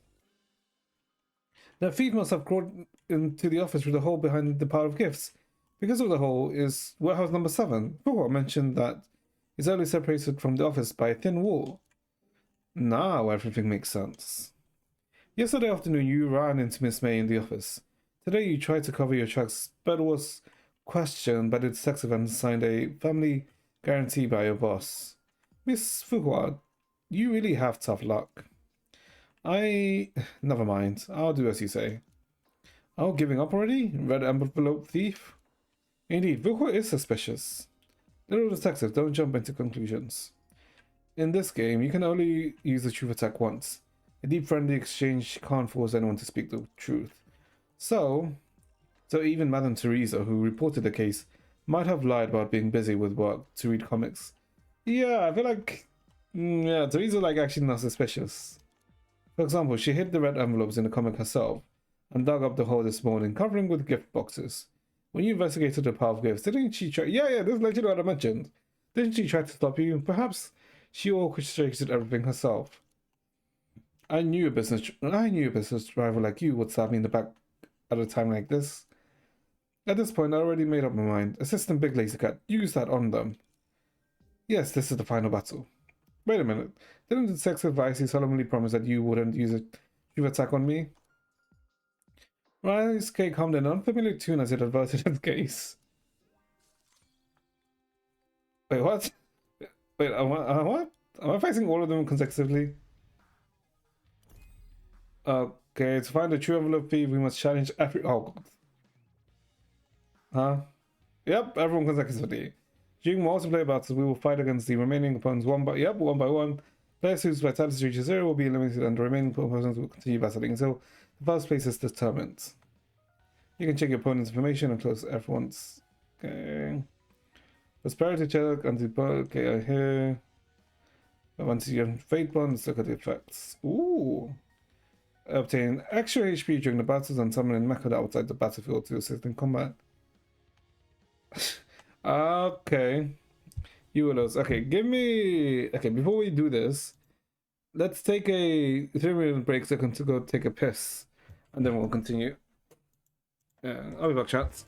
The thief must have crawled into the office through the hole behind the pile of gifts. Because of the hole is warehouse number 7. Fuko mentioned that it's only separated from the office by a thin wall. Now everything makes sense. Yesterday afternoon, you ran into Miss May in the office. Today, you tried to cover your tracks, but was questioned by the detective and signed a family guarantee by your boss. Miss Fuqua, you really have tough luck. Never mind. I'll do as you say. Oh, giving up already? Red envelope thief? Indeed, Fuqua is suspicious. Little detective, don't jump into conclusions. In this game, you can only use the truth attack once. A deep friendly exchange can't force anyone to speak the truth. So even Madame Teresa, who reported the case, might have lied about being busy with work to read comics. Yeah, I feel like... yeah, Teresa's actually not suspicious. For example, she hid the red envelopes in the comic herself and dug up the hole this morning, covering with gift boxes. When you investigated the pile of gifts, didn't she try... Yeah, this is literally what I mentioned. Didn't she try to stop you? Perhaps she orchestrated everything herself. I knew a business rival like you would stab me in the back at a time like this. At this point, I already made up my mind. Assistant Big Lazy Cat, use that on them. Yes, this is the final battle. Wait a minute. Didn't the detective Vicey solemnly promise that you wouldn't use a truth attack on me? Rise Cake hummed an unfamiliar tune as it averted its gaze. Wait, what? Wait, what? Am I facing all of them consecutively? Okay, to find the true envelope thief, we must challenge every. Oh, God. Huh? Yep, everyone consecutively. During multiplayer battles, we will fight against the remaining opponents one by one. Players whose vitality reaches 0 will be eliminated, and the remaining opponents will continue battling until the first place is determined. You can check your opponent's information and close everyone's. Okay. Prosperity check, okay, here. Once you have Fate Bond, let's look at the effects. Ooh. Obtain extra HP during the battles and summon in Mecha outside the battlefield to assist in combat. Okay. You willows. Okay, give me. Okay, before we do this, let's take a 3-minute break so I can go take a piss. And then we'll continue. Yeah, I'll be back, chats.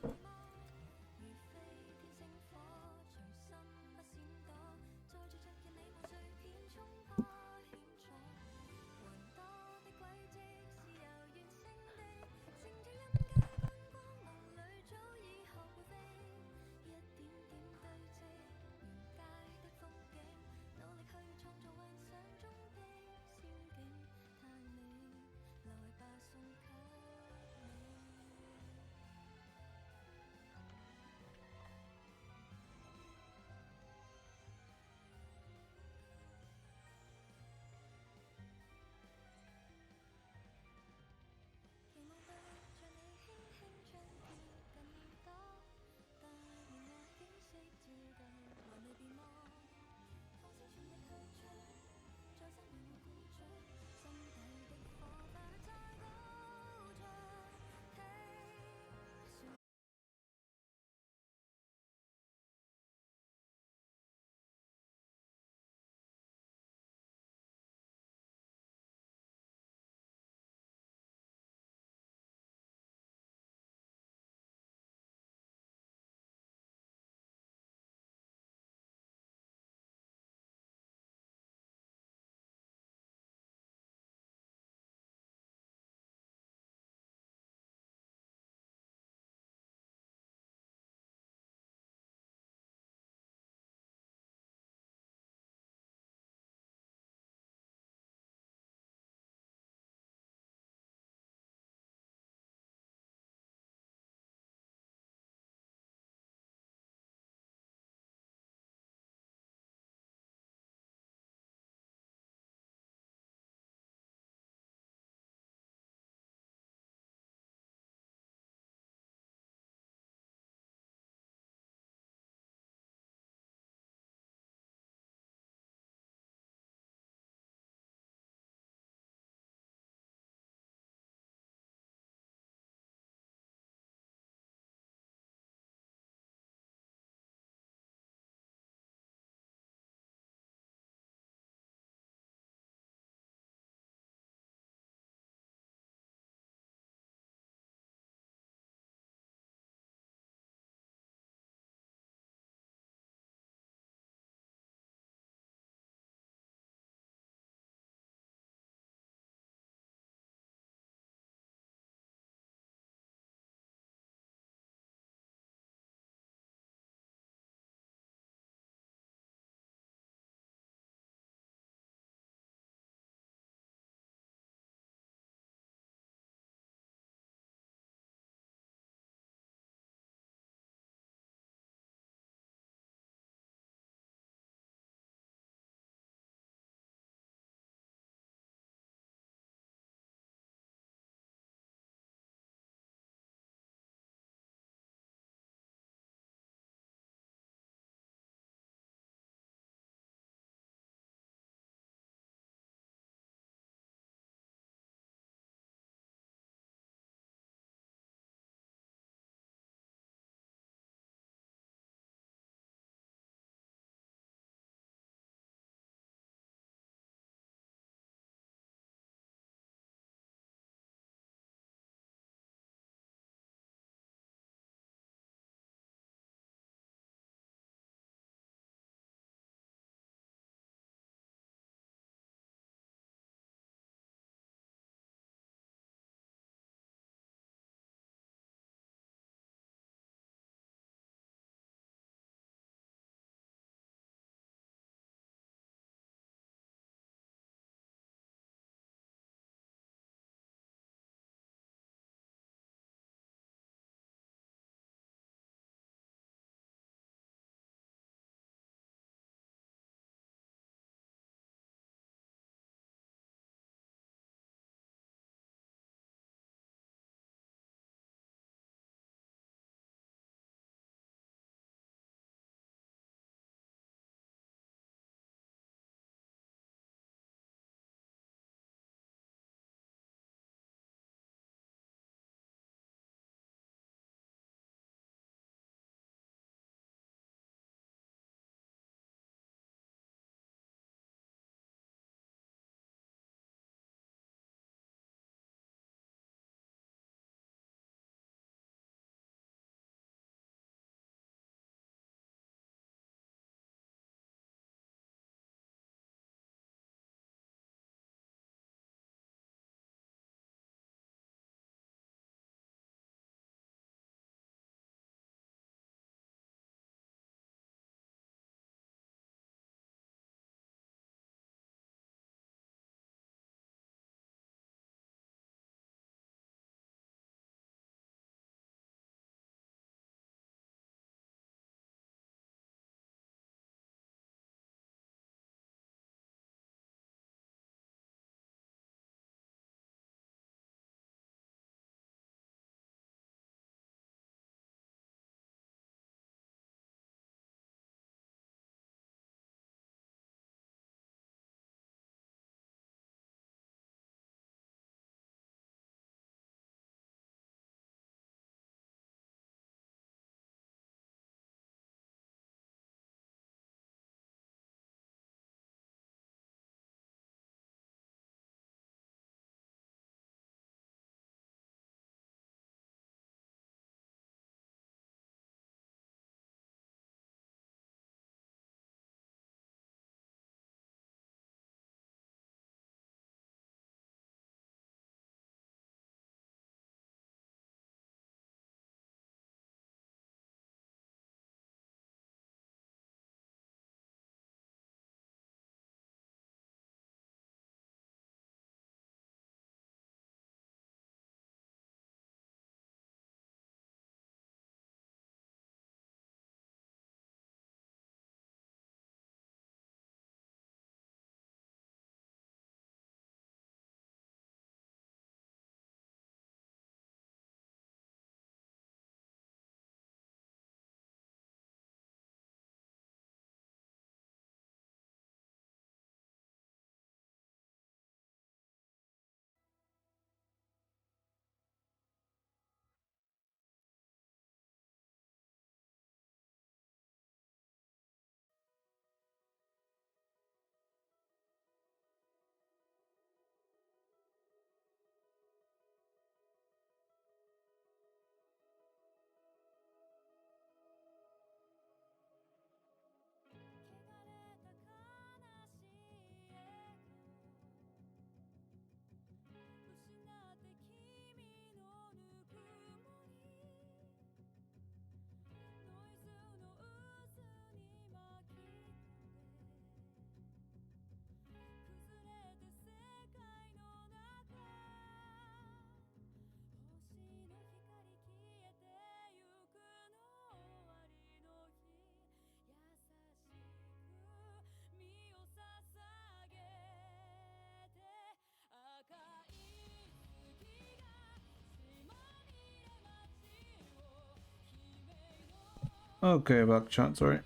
Okay, back chat, sorry.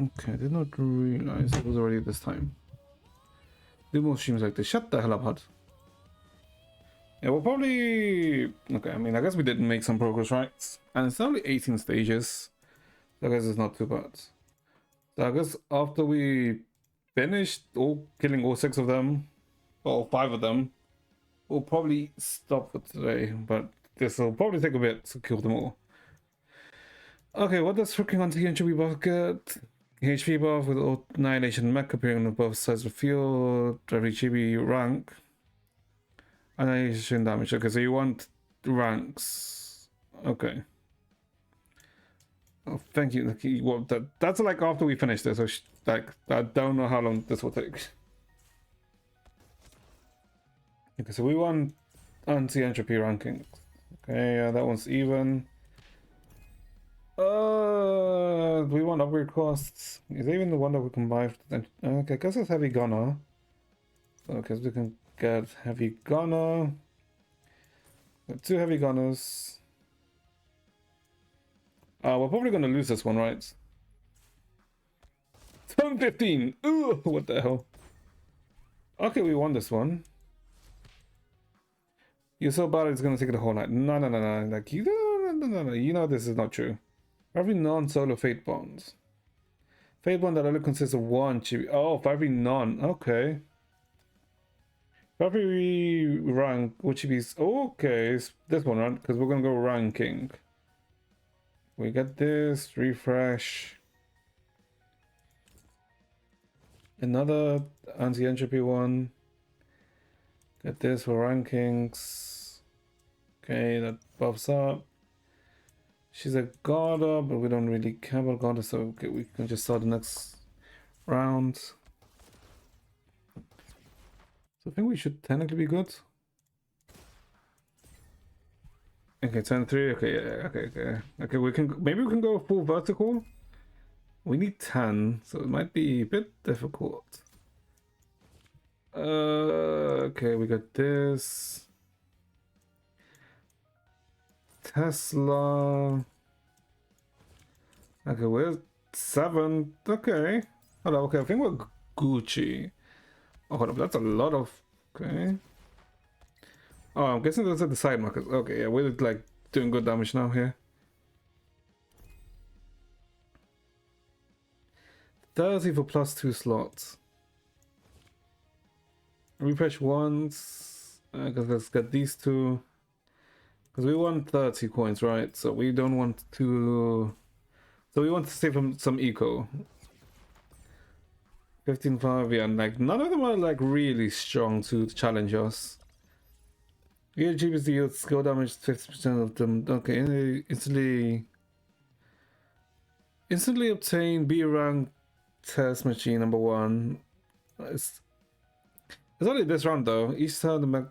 Okay, I did not realize it was already this time. Do more streams like this. Shut the hell up, Hud. Yeah, we'll probably... Okay, I mean, I guess we did make some progress, right? And it's only 18 stages. So I guess it's not too bad. So I guess after we finished killing all 6 of them, or 5 of them, we'll probably stop for today. But this will probably take a bit to kill them all. Okay, what does freaking anti-HP buff get? HP buff with Annihilation Mech appearing on both sides of the field, every chibi rank. Annihilation damage. Okay, so you want ranks. Okay. Oh, thank you. Well, that's like after we finish this. So like, I don't know how long this will take. Okay, so we want anti-entropy ranking. Okay, yeah, that one's even. We want upgrade costs. Is there even the one that we can buy? Okay, I guess it's heavy gunner. Okay, so we can get heavy gunner. Got 2 heavy gunners. We're probably gonna lose this one, right? 715. Ooh, what the hell? Okay, we won this one. You're so bad it's gonna take the whole night. No. Like you, no. You know this is not true. For every non-solo fate bonds. Fate bond that only consists of 1 chibi. Oh, for every non. Okay. For every rank, which chibis. Okay, it's this one, right? Because we're gonna go ranking. We get this. Refresh. Another anti-entropy one. Get this for rankings. Okay, that buffs up. She's a Garda, but we don't really care about Garda, so okay, we can just start the next round. So I think we should technically be good. Okay, turn 3. Okay, yeah, okay. We can maybe we can go full vertical. We need 10, so it might be a bit difficult. Okay, we got this. Tesla. Okay, we're 7. Okay. Hold on, okay, I think we're Gucci. Oh, hold up, that's a lot of... Okay. Oh, I'm guessing those are the side markers. Okay, yeah, we're like doing good damage now here. 30 for +2 slots. Refresh once. Because let's get these 2. Because we want 30 coins, right? So we don't want to... So we want to save some eco. 15.5, yeah, and like none of them are like really strong to challenge us. Yeah, cheapest deal, skill damage 50% of them. Okay, instantly obtain B rank test machine number 1. It's only this round though. Each time the mech.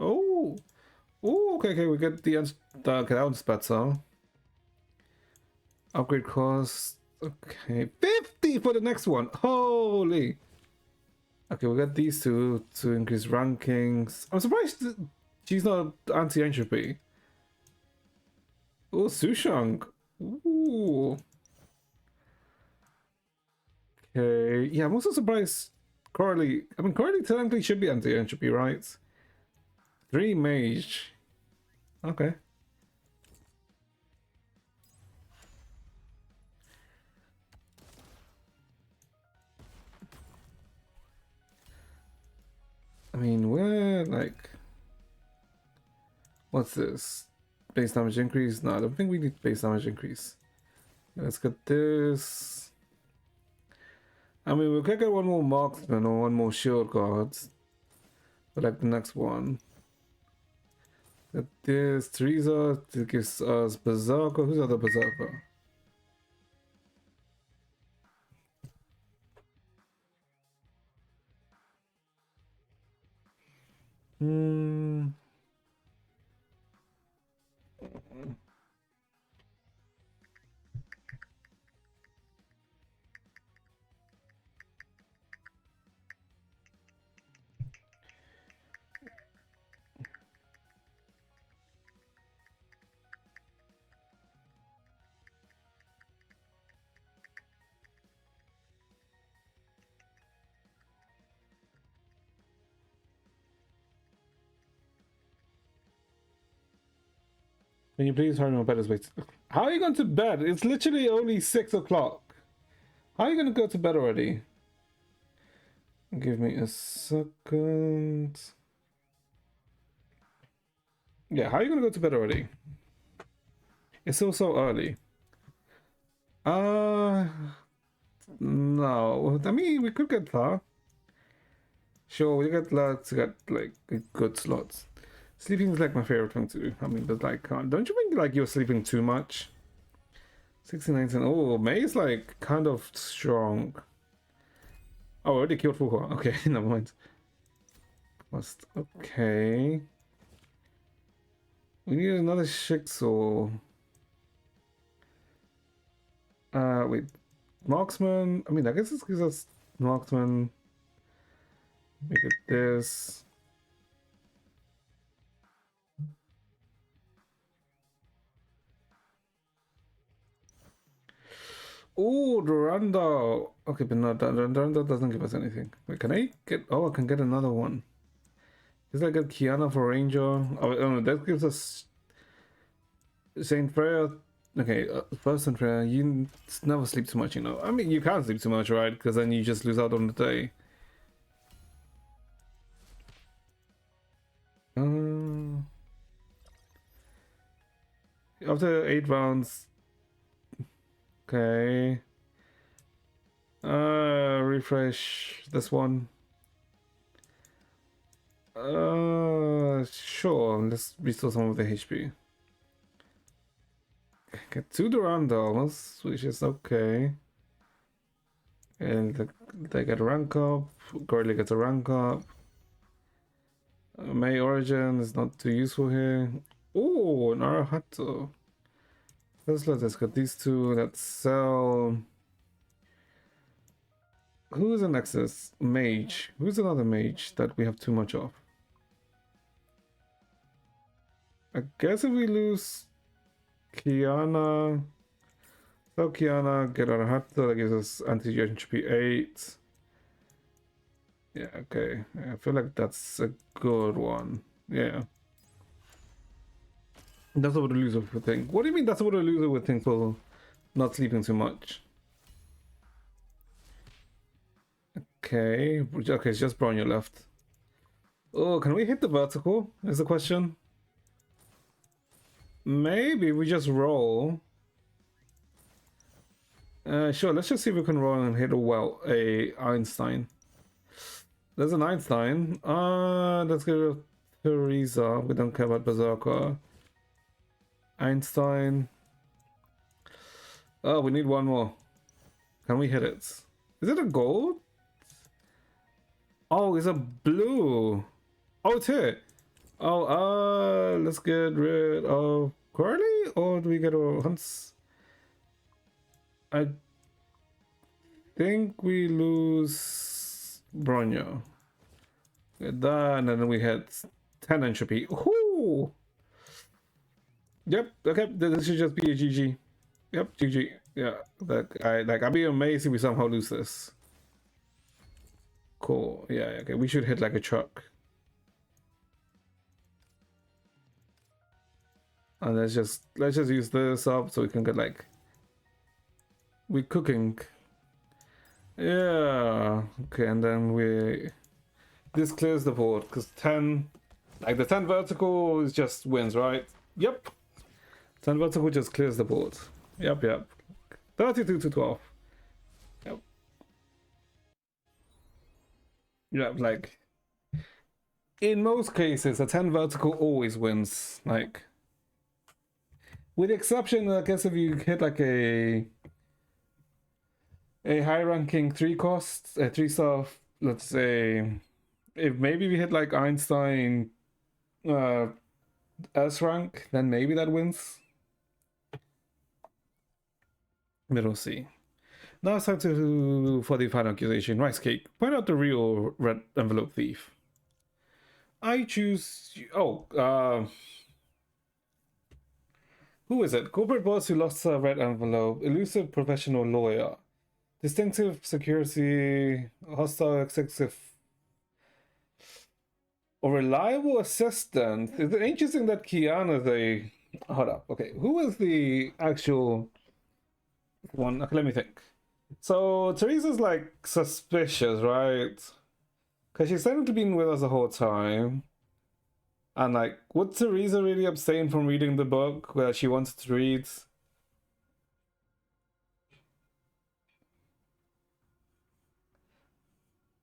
Oh, okay, we get the okay, that one's better. Upgrade cost. Okay, 50 for the next one. Holy. Okay, we got these 2 to increase rankings. I'm surprised she's not anti-entropy. Oh, Sushang. Ooh. Okay, yeah, I'm also surprised Coralie. I mean, Coralie technically should be anti-entropy, right? 3 mage. Okay. I mean, we're like... What's this? Base damage increase? No, I don't think we need base damage increase. Let's get this. I mean, we could get one more marksman or one more shield guards. But like the next one. Get this. Teresa gives us Berserker. Who's the other Berserker? Can you please hurry my bed is wait? How are you going to bed? It's literally only 6 o'clock. How are you going to go to bed already? Give me a second. Yeah, how are you going to go to bed already? It's still so early. No. I mean, we could get that. Sure, we get like good slots. Sleeping is like my favorite thing to do. I mean, but like, don't you think like you're sleeping too much? 69. Oh, May is like kind of strong. Oh, already killed Fuhua. Okay, never mind. Must okay. We need another Shikso. Wait, marksman. I mean, I guess this gives us marksman. Make it this. Oh, Durandal. Okay, but no, Durandal doesn't give us anything. Wait, can I get? Oh, I can get another one. Is that get Kiana for Ranger? Oh, no, that gives us Saint Freya. Okay, first Saint Freya. You never sleep too much, you know. I mean, you can't sleep too much, right? Because then you just lose out on the day. After 8 rounds. Okay. Refresh this one. Sure. Let's restore some of the HP. Get 2 Durandals, which is okay. And they get a rank up. Gurley gets a rank up. May Origin is not too useful here. Oh, Naruhato. Let's get these two. Let's sell. Who's the Nexus? Mage. Who's another mage that we have too much of? I guess if we lose Kiana, sell Kiana, get Naruhato, that gives us anti-HP 8. Yeah, okay. I feel like that's a good one. Yeah. That's what a loser would think. What do you mean that's what a loser would think for not sleeping too much? Okay. Okay, it's just Bronya left. Oh, can we hit the vertical? Is the question. Maybe we just roll. Sure, let's just see if we can roll and hit a Einstein. There's an Einstein. Let's go to Theresa. We don't care about Berserker. Einstein. Oh, we need one more. Can we hit it? Is it a gold? Oh, it's a blue. Oh, it's here. Oh, let's get rid of Corley, or do we get a Hunts? I think we lose Bronya. Get that, and then we had 10 entropy. Ooh. Yep. Okay. This should just be a GG. Yep. GG. Yeah. I'd be amazed if we somehow lose this. Cool. Yeah. Okay. We should hit like a truck. And let's just use this up so we can get like we cooking. Yeah. Okay. And then this clears the board because 10, like the 10 vertical is just wins, right? Yep. 10 vertical just clears the board. Yep. 32 to 12. Yep. Yeah, like in most cases, a 10 vertical always wins. Like, with the exception, I guess, if you hit like a high ranking 3 cost, a 3-star, let's say, if maybe we hit like Einstein S rank, then maybe that wins. We'll see. Now it's time for the final accusation. Rice Cake. Point out the real red envelope thief. I choose. Oh, who is it? Corporate boss who lost a red envelope. Elusive professional lawyer. Distinctive security. Hostile executive. A reliable assistant. Is it interesting that Kiana is a Hold up. Okay, who was the actual one? Okay, let me think. So Teresa's like suspicious, right? Because she's technically been with us the whole time. And like, would Teresa really abstain from reading the book where she wanted to read?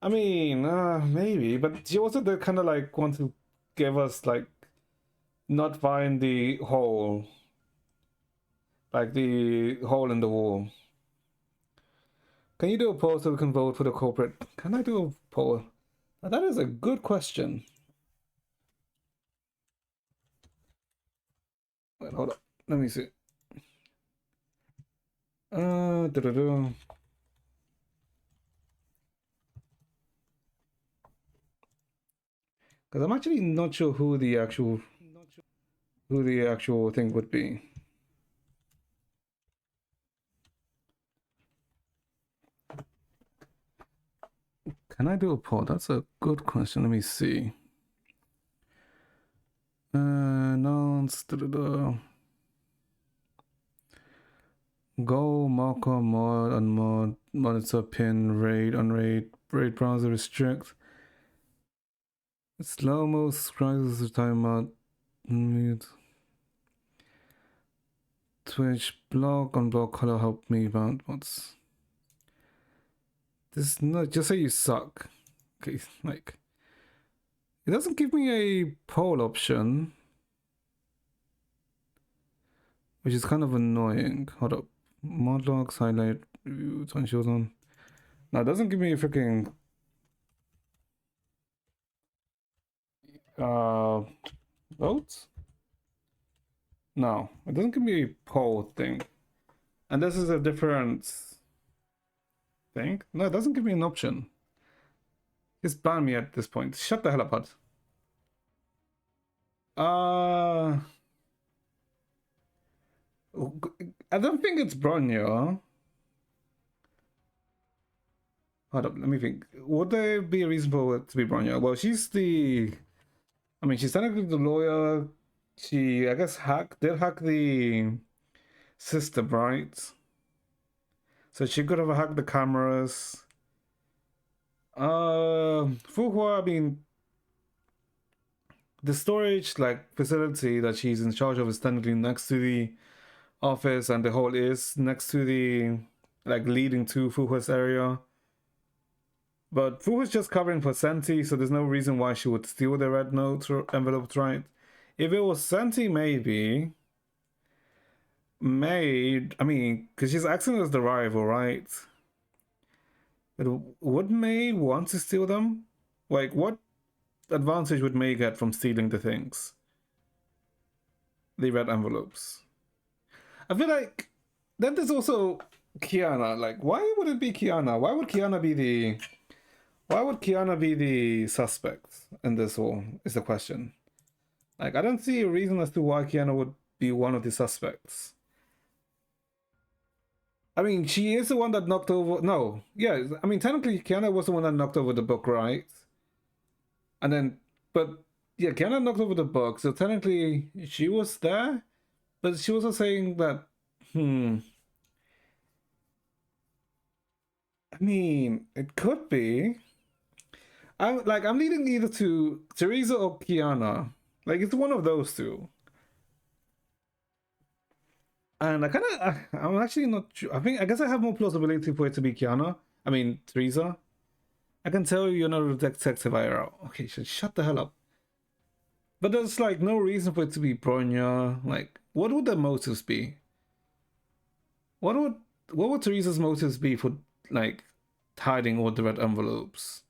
I mean, maybe, but she also did kind of like want to give us like not find the hole, like the hole in the wall. Can you do a poll so we can vote for the culprit? Can I do a poll? Now, that is a good question. Wait, hold up. Let me see. Because I'm actually not sure who the actual thing would be. Can I do a poll? That's a good question. Let me see. Announce. Go, marker, mod, unmod, monitor, pin, raid, unraid, raid browser, restrict. Slow mo, subscribers, timeout, mute. Twitch, block, unblock, color, help me, bound bots. This is not, just say you suck. Okay, like, it doesn't give me a poll option, which is kind of annoying. Hold up. Mod logs, highlight, review, turn shows on. No, it doesn't give me a freaking votes. No, it doesn't give me a poll thing. And this is a different thing. No, it doesn't give me an option. Just ban me at this point. Shut the hell up, Hud. I don't think it's Bronya. Hold up, let me think. Would there be a reason for it to be Bronya? Well, she's the... I mean, she's technically the lawyer. She, I guess, did hack the system, right? So she could have hacked the cameras. Fuhua, I mean, the storage like facility that she's in charge of is technically next to the office, and the hole is next to the like leading to Fuhua's area. But Fuhua's just covering for Senti, so there's no reason why she would steal the red notes or envelopes, right? If it was Senti, maybe. May, I mean, because she's acting as the rival, right? But would May want to steal them? Like, what advantage would May get from stealing the things? The red envelopes. I feel like then there's also Kiana. Like, why would it be Kiana? Why would Kiana be the suspect in this whole? Is the question. Like, I don't see a reason as to why Kiana would be one of the suspects. I mean, she is the one that knocked over... No, yeah, I mean, technically, Kiana was the one that knocked over the book, right? And then, but, yeah, Kiana knocked over the book, so technically, she was there, but she was also saying that, I mean, it could be. I'm leading either to Teresa or Kiana. Like, it's one of those two. And I'm actually not sure. I guess I have more plausibility for it to be Kiana. I mean, Teresa. I can tell you're not a detective, IRL. Okay, shut the hell up. But there's like no reason for it to be Bronya. Like, what would the motives be? What would Teresa's motives be for like hiding all the red envelopes?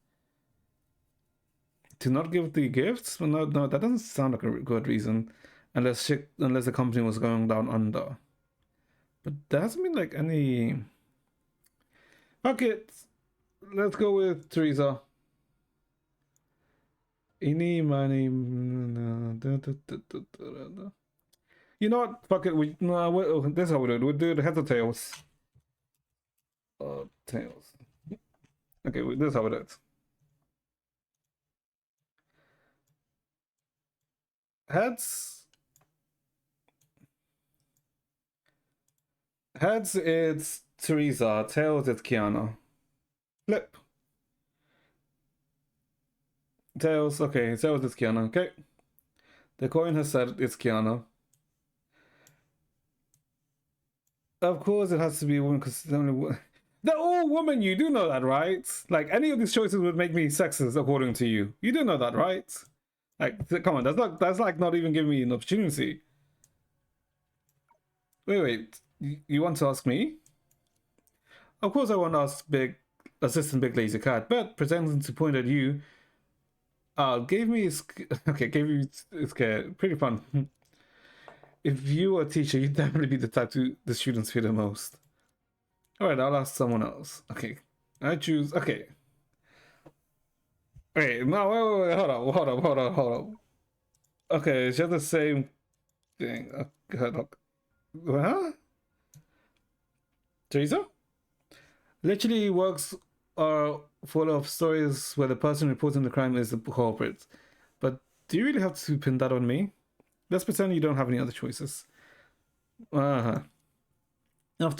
To not give the gifts? Well, no, that doesn't sound like a good reason. Unless the company was going down under. But there hasn't been like any... Fuck it. Let's go with Teresa. Any money... You know what? Fuck it. This is how we do it. We'll do the heads or tails. Tails. Okay, this is how it is. Heads. Heads, it's Teresa. Tails, it's Kiana. Flip. Tails, okay. Tails, it's Kiana. Okay. The coin has said it's Kiana. Of course, it has to be a woman because they're all women. You do know that, right? Like any of these choices would make me sexist, according to you. You do know that, right? Like, come on, that's like not even giving me an opportunity. Wait. You want to ask me? Of course, I want to ask Assistant Big Lazy Cat, but pretending to point at you. Gave me pretty fun. If you were a teacher, you'd definitely be the type to the students fear the most. Alright, I'll ask someone else. Okay. I choose. Okay. Wait, no, wait, hold up. Okay, it's just the same thing. Huh? Teresa? Literally works are full of stories where the person reporting the crime is the culprit. But do you really have to pin that on me? Let's pretend you don't have any other choices. After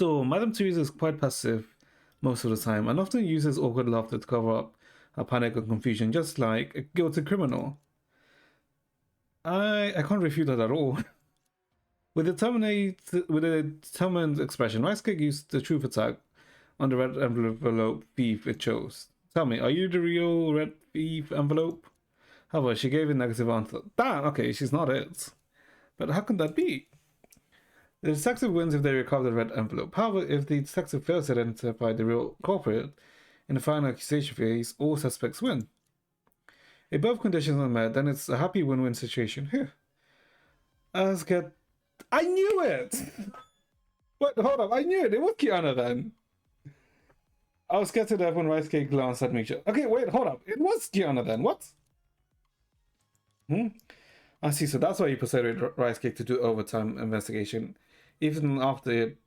all, Madame Teresa is quite passive most of the time and often uses awkward laughter to cover up her panic or confusion, just like a guilty criminal. I can't refute that at all. With a determined expression, Rice Cake used the truth attack on the red envelope thief it chose. Tell me, are you the real red thief envelope? However, she gave a negative answer. Damn, okay, she's not it. But how can that be? The detective wins if they recover the red envelope. However, if the detective fails to identify the real culprit in the final accusation phase, all suspects win. If both conditions are met, then it's a happy win-win situation. Here. I knew it! What? Hold up, I knew it. It was Kiana then. I was scared to death when Rice Cake glanced at me. Okay, wait, hold up. It was Kiana then. What? I see, so that's why you persuaded Rice Cake to do overtime investigation, even after it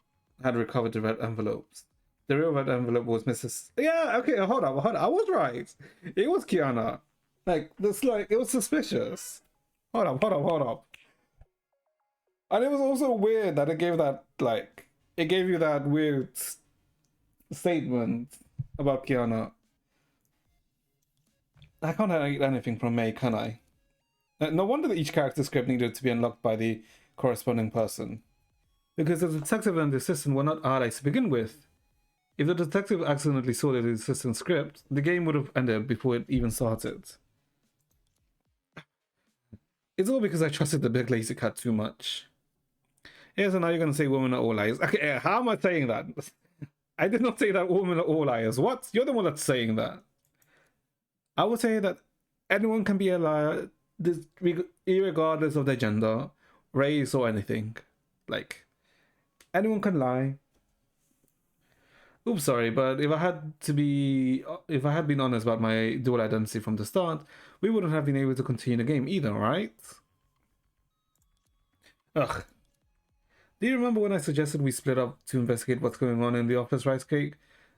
had recovered the red envelopes. The real red envelope was Mrs. Yeah, okay, hold up. I was right. It was Kiana. Like, it was suspicious. Hold up. And it was also weird that it gave you that weird statement about Kiana. I can't hide anything from May, can I? No wonder that each character script needed to be unlocked by the corresponding person. Because the detective and the assistant were not allies to begin with. If the detective accidentally saw the assistant's script, the game would have ended before it even started. It's all because I trusted the Big Lazy Cat too much. Yeah, so now you're gonna say women are all liars. Okay, how am I saying that? I did not say that women are all liars. What? You're the one that's saying that. I would say that anyone can be a liar, regardless of their gender, race, or anything. Like, anyone can lie. Oops, sorry, but if I had been honest about my dual identity from the start, we wouldn't have been able to continue the game either, right? Ugh. Do you remember when I suggested we split up to investigate what's going on in the office, Rice Cake?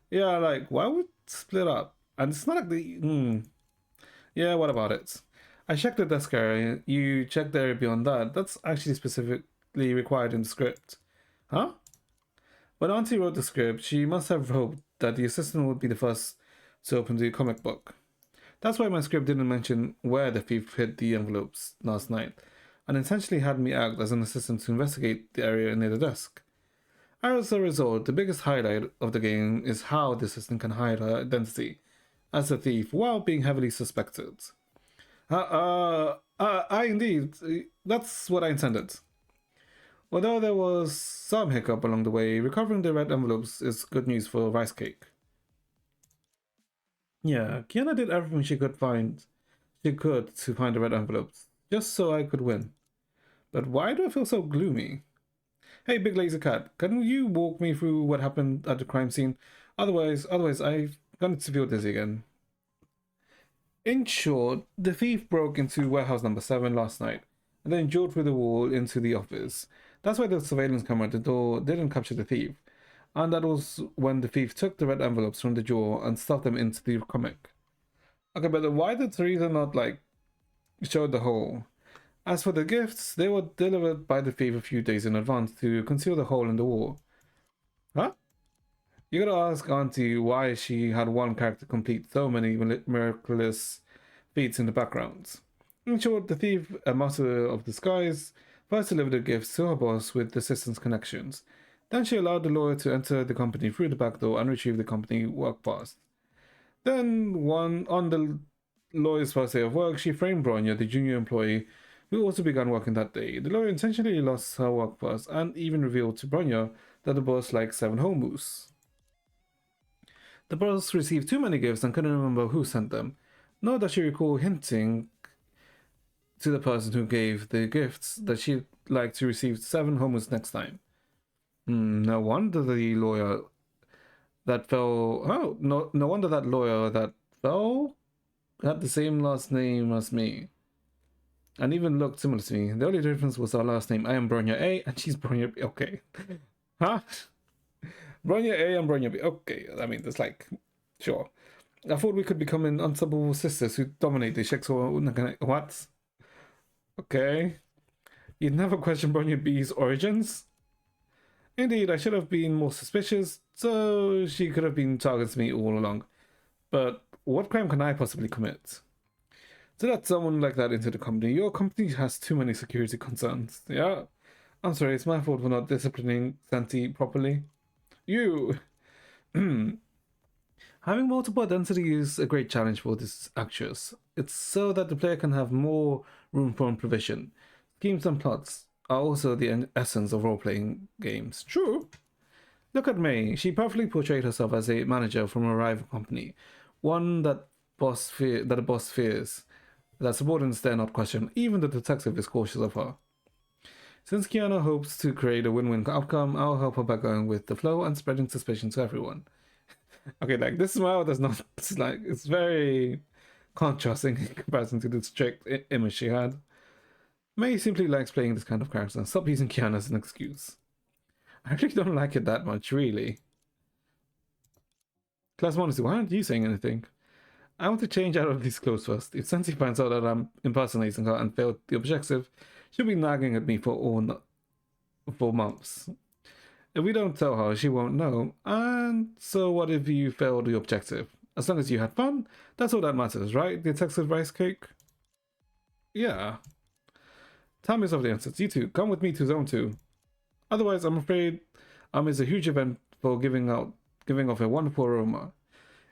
Yeah, like, why would split up? And it's not like the... Yeah, what about it? I checked the desk area. You checked the area beyond that. That's actually specifically required in the script. Huh? When Auntie wrote the script, she must have hoped that the assistant would be the first to open the comic book. That's why my script didn't mention where the thief hid the envelopes last night, and intentionally had me act as an assistant to investigate the area near the desk. As a result, the biggest highlight of the game is how the assistant can hide her identity as a thief while being heavily suspected. Indeed, that's what I intended. Although there was some hiccup along the way, recovering the red envelopes is good news for Rice Cake. Yeah, Kiana did everything she could to find the red envelopes, just so I could win. But why do I feel so gloomy? Hey, Big Lazy Cat, can you walk me through what happened at the crime scene? Otherwise I'm going to feel dizzy again. In short, the thief broke into warehouse number 7 last night, and then jumped through the wall into the office. That's why the surveillance camera at the door didn't capture the thief. And that was when the thief took the red envelopes from the drawer and stuffed them into the comic. Okay, but then why did Teresa not, show the hole? As for the gifts, they were delivered by the thief a few days in advance to conceal the hole in the wall. Huh? You gotta ask Auntie why she had one character complete so many miraculous feats in the background. In short, the thief, a master of disguise, first delivered the gifts to her boss with the assistant's connections. Then she allowed the lawyer to enter the company through the back door and retrieve the company work pass. Then, on the lawyer's first day of work, she framed Bronya, the junior employee, who also began working that day. The lawyer intentionally lost her work pass and even revealed to Bronya that the boss liked 7 homus. The boss received too many gifts and couldn't remember who sent them, nor does she recall hinting to the person who gave the gifts that she'd like to receive 7 homus next time. No wonder the lawyer that fell... Oh, no wonder that lawyer that fell had the same last name as me. And even looked similar to me. The only difference was our last name. I am Bronya A and she's Bronya B. Okay. Huh? Bronya A and Bronya B. Okay. I mean, it's like... Sure. I thought we could become an unstoppable sisters who dominate the Shexo... What? Okay. You'd never question Bronya B's origins? Indeed, I should have been more suspicious, so she could have been targeting me all along. But what crime can I possibly commit? To let someone like that into the company, your company has too many security concerns. Yeah? I'm sorry, it's my fault for not disciplining Santi properly. You! Having multiple identities is a great challenge for this actress. It's so that the player can have more room for improvisation. Schemes and plots are also the essence of role-playing games. True. Look at May. She perfectly portrayed herself as a manager from a rival company, one that a boss fears, that subordinates dare not question. Even the detective is cautious of her. Since Kiana hopes to create a win-win outcome, I'll help her by going with the flow and spreading suspicion to everyone. Okay, like, this smile does not... It's very contrasting in comparison to the strict image she had. May simply likes playing this kind of character. Stop using Kiana as an excuse. I really don't like it that much, really. Class Modesty, why aren't you saying anything? I want to change out of these clothes first. If Sensi finds out that I'm impersonating her and failed the objective, she'll be nagging at me for months. If we don't tell her, she won't know. And so what if you failed the objective? As long as you had fun, that's all that matters, right? Detective Rice Cake? Yeah. Time is of the answers. You two, come with me to Zone 2. Otherwise, I'm afraid it's a huge event for giving off a wonderful aroma.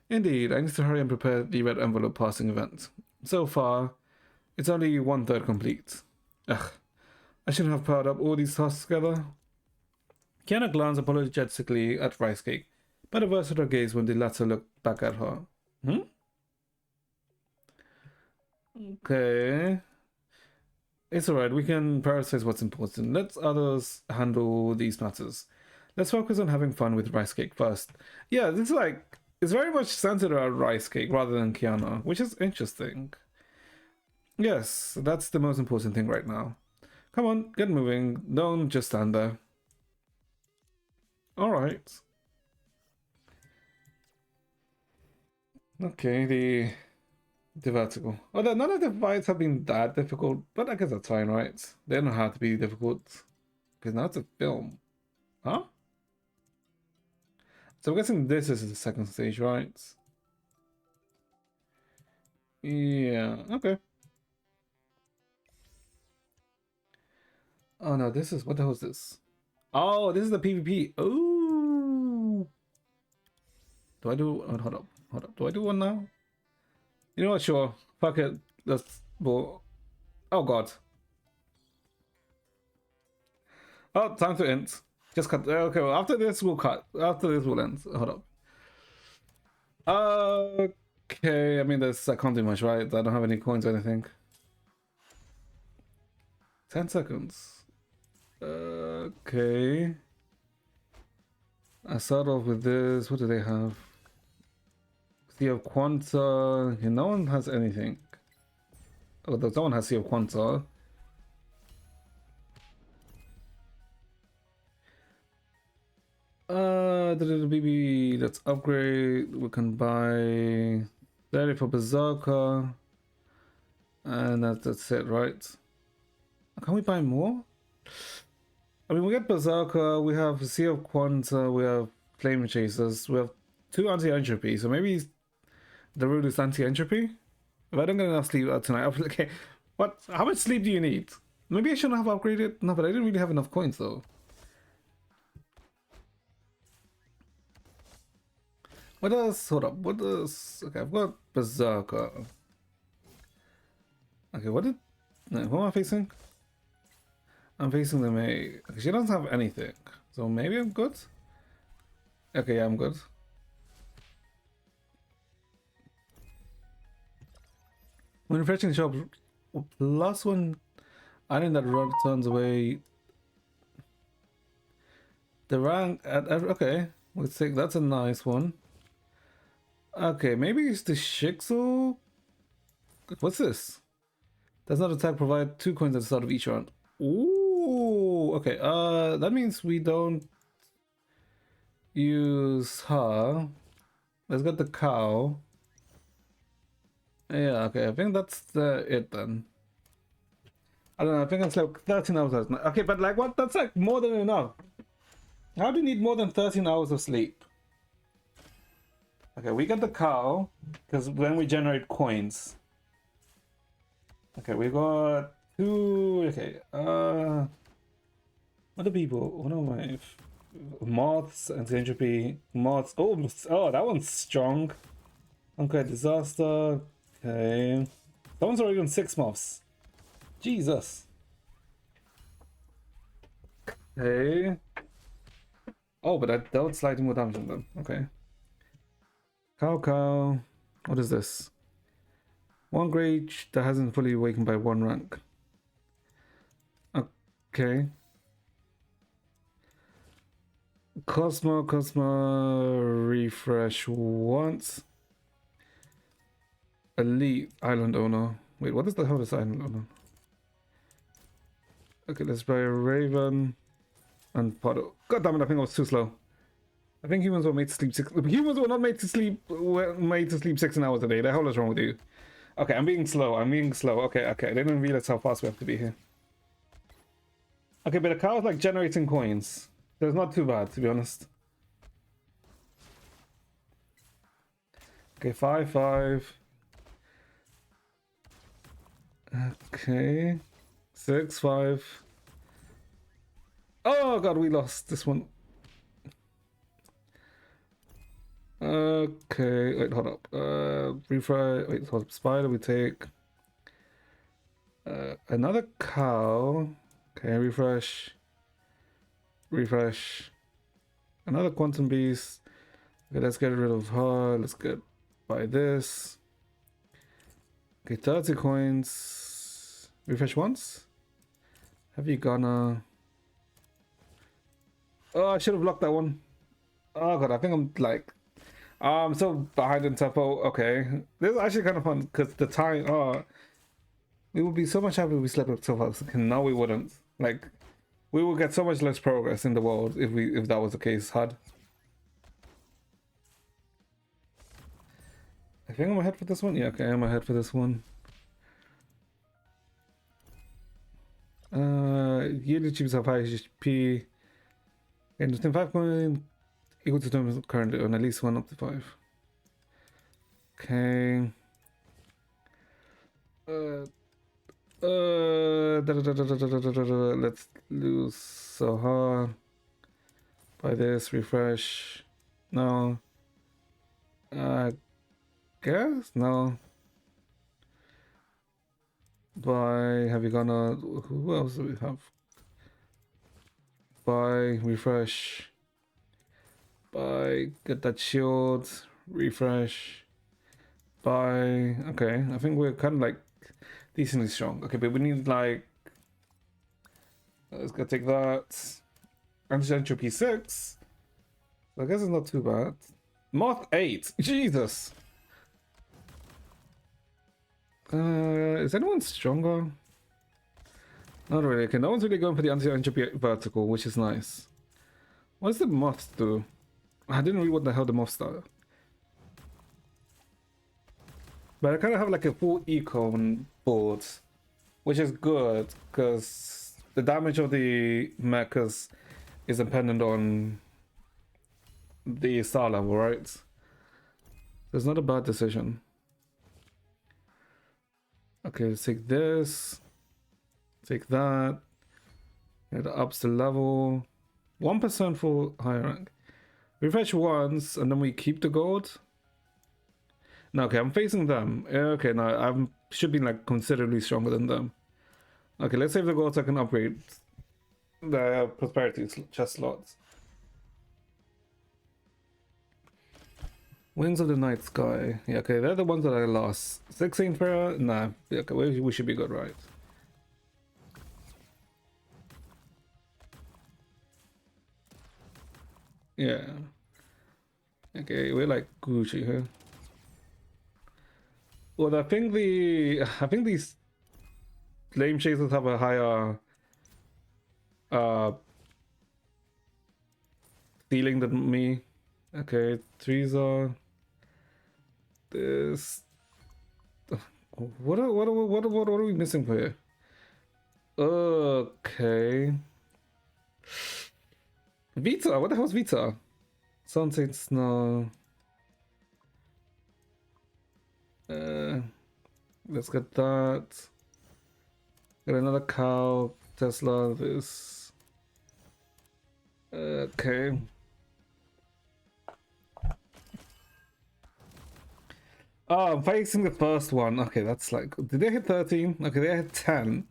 Indeed, I need to hurry and prepare the red envelope passing event. So far, it's only 1/3 complete. Ugh, I shouldn't have piled up all these tasks together. Kiana glanced apologetically at Rice Cake, but averted her gaze when the latter looked back at her. Okay. It's alright, we can prioritize what's important. Let others handle these matters. Let's focus on having fun with Rice Cake first. Yeah, this is like... It's very much centered around Rice Cake rather than Kiana, which is interesting. Yes, that's the most important thing right now. Come on, get moving. Don't just stand there. Alright. Okay, the vertical. Although none of the fights have been that difficult, but I guess that's fine, right? They don't have to be difficult. Because now it's a film. Huh? So I'm guessing this is the second stage, right? Yeah, okay. Oh no, this is... What the hell is this? Oh, this is the PvP. Oh! Do I do... Oh, hold up. Do I do one now? You know what, sure. Fuck it. Let's... Oh, God. Oh, time to end. Just cut. Okay, well, after this, we'll cut. After this, we'll end. Hold up. Okay, I mean, I can't do much, right? I don't have any coins or anything. 10 seconds. Okay. I start off with this. What do they have? Sea of Quanta. Yeah, no one has anything. Oh, no one has Sea of Quanta. BB, let's upgrade. We can buy 30 for Berserker. And that's it, right? Can we buy more? I mean, we got Berserker, we have Sea of Quanta, we have Flame Chasers, we have 2 anti-entropy, so maybe the rule is anti-entropy? If I don't get enough sleep tonight, I'll be like, okay, what? How much sleep do you need? Maybe I shouldn't have upgraded. No, but I didn't really have enough coins though. What does, hold up, what does, okay, I've got Berserker. Okay, what did, no, who am I facing? I'm facing the May. Okay, she doesn't have anything, so maybe I'm good? Okay, yeah, I'm good. When refreshing the shop, plus 1 item that turns away the rank at every, okay, let's take, that's a nice one. Okay, maybe it's the Shixo. What's this? Does not attack, provide 2 coins at the start of each round. Ooh, okay, that means we don't use her. Let's get the cow. Yeah, okay, I think that's it then. I don't know, I think I slept 13 hours last night. Okay, but like what? That's like more than enough. How do you need more than 13 hours of sleep? Okay, we got the cow, because then we generate coins. Okay, we got 2, okay, other people, what am I? Moths, anti-entropy, moths, oh, that one's strong. Okay, disaster, okay. Someone's already on 6 moths. Jesus. Okay. Oh, but that dealt slightly more damage on them, okay. Cow. What is this? 1 grade that hasn't fully awakened by 1 rank. Okay. Cosmo, refresh once. Elite island owner. Wait, what is the hell is island owner? Okay, let's buy a Raven and Puddle. God damn it, I think I was too slow. I think humans were made to sleep 6. Humans were not made to sleep. Were made to sleep 16 hours a day. The hell is wrong with you? Okay, I'm being slow. Okay. I didn't realize how fast we have to be here. Okay, but the cow is like generating coins. So it's not too bad, to be honest. Okay, 5. Okay. 6, 5. Oh god, we lost this one. Okay, wait, hold up. Refresh. Wait, hold up. Spider, we take. Another cow. Okay, refresh. Another quantum beast. Okay, let's get rid of her. Let's buy this. Okay, 30 coins. Refresh once. Have you gonna? Oh, I should have locked that one. Oh god, I think I'm like, I'm so behind in tempo. Okay, this is actually kind of fun because the time. We would be so much happier if we slept up so fast. No, we wouldn't. Like, we would get so much less progress in the world if that was the case. HUD. I think I'm ahead for this one. Yeah, okay, I'm ahead for this one. Yearly chips have high HP. And within 5 coin equal to terms currently on at least 1 up to 5. Okay. Let's lose Soha. Buy this, refresh. No. Guess? No. Buy, have you gonna, who else do we have? Buy, refresh. Buy, get that shield, refresh. Buy, okay, I think we're kind of like decently strong. Okay, but we need like, let's go take that. Entropy 6. So I guess it's not too bad. Moth 8, Jesus. Is anyone stronger? Not really. Okay, no one's really going for the anti-entropy vertical, which is nice. What does the moths do? I didn't read what the hell the moths are. But I kind of have like a full eco on board, which is good because the damage of the mechas is dependent on the star level, right? So it's not a bad decision. Okay, let's take this. Take that. It ups the level. 1% for higher rank. Refresh once, and then we keep the gold. No, okay, I'm facing them. Okay, no, I should be like considerably stronger than them. Okay, let's save the gold so I can upgrade the prosperity chest slots. Wings of the Night Sky. Yeah, okay, they're the ones that I lost. 16 prayer? Nah, okay, we should be good, right? Yeah. Okay, we're like Gucci here. Well, I think these flame chasers have a higher ceiling than me. Okay, Teresa. This. What are we missing here? Okay. Vita, what the hell's Vita? Sunset Snow. Let's get that. Get another cow. Tesla. This. Okay. Oh, I'm facing the first one. Okay, that's like. Did they hit 13? Okay, they hit 10.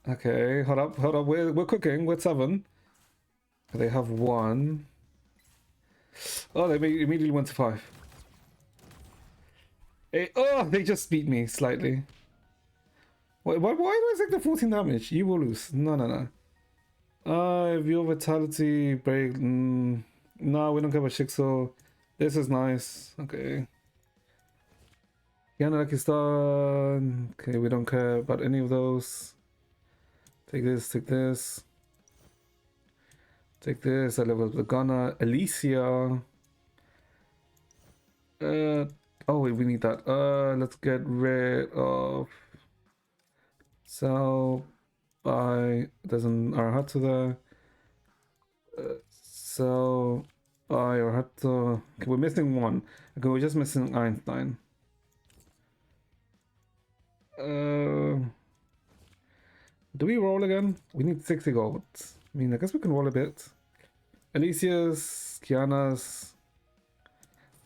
Okay, hold up. We're cooking. We're 7. They have 1. Oh, they immediately went to 5. Oh, they just beat me slightly. Why do I take the 14 damage? You will lose. No. If your vitality break. No, we don't care about Shixo. This is nice. Okay. Yana Lucky Star. Okay, we don't care about any of those. Take this, take this. Take this. I level up the Gunner. Alicia. Oh wait, we need that. Let's get rid of sell, buy. There's an Arahato there. Sell, buy Arahato. Okay, we're missing 1. Okay, we're just missing Einstein. Do we roll again? We need 60 gold. I mean, I guess we can roll a bit. Alicia's, Kiana's,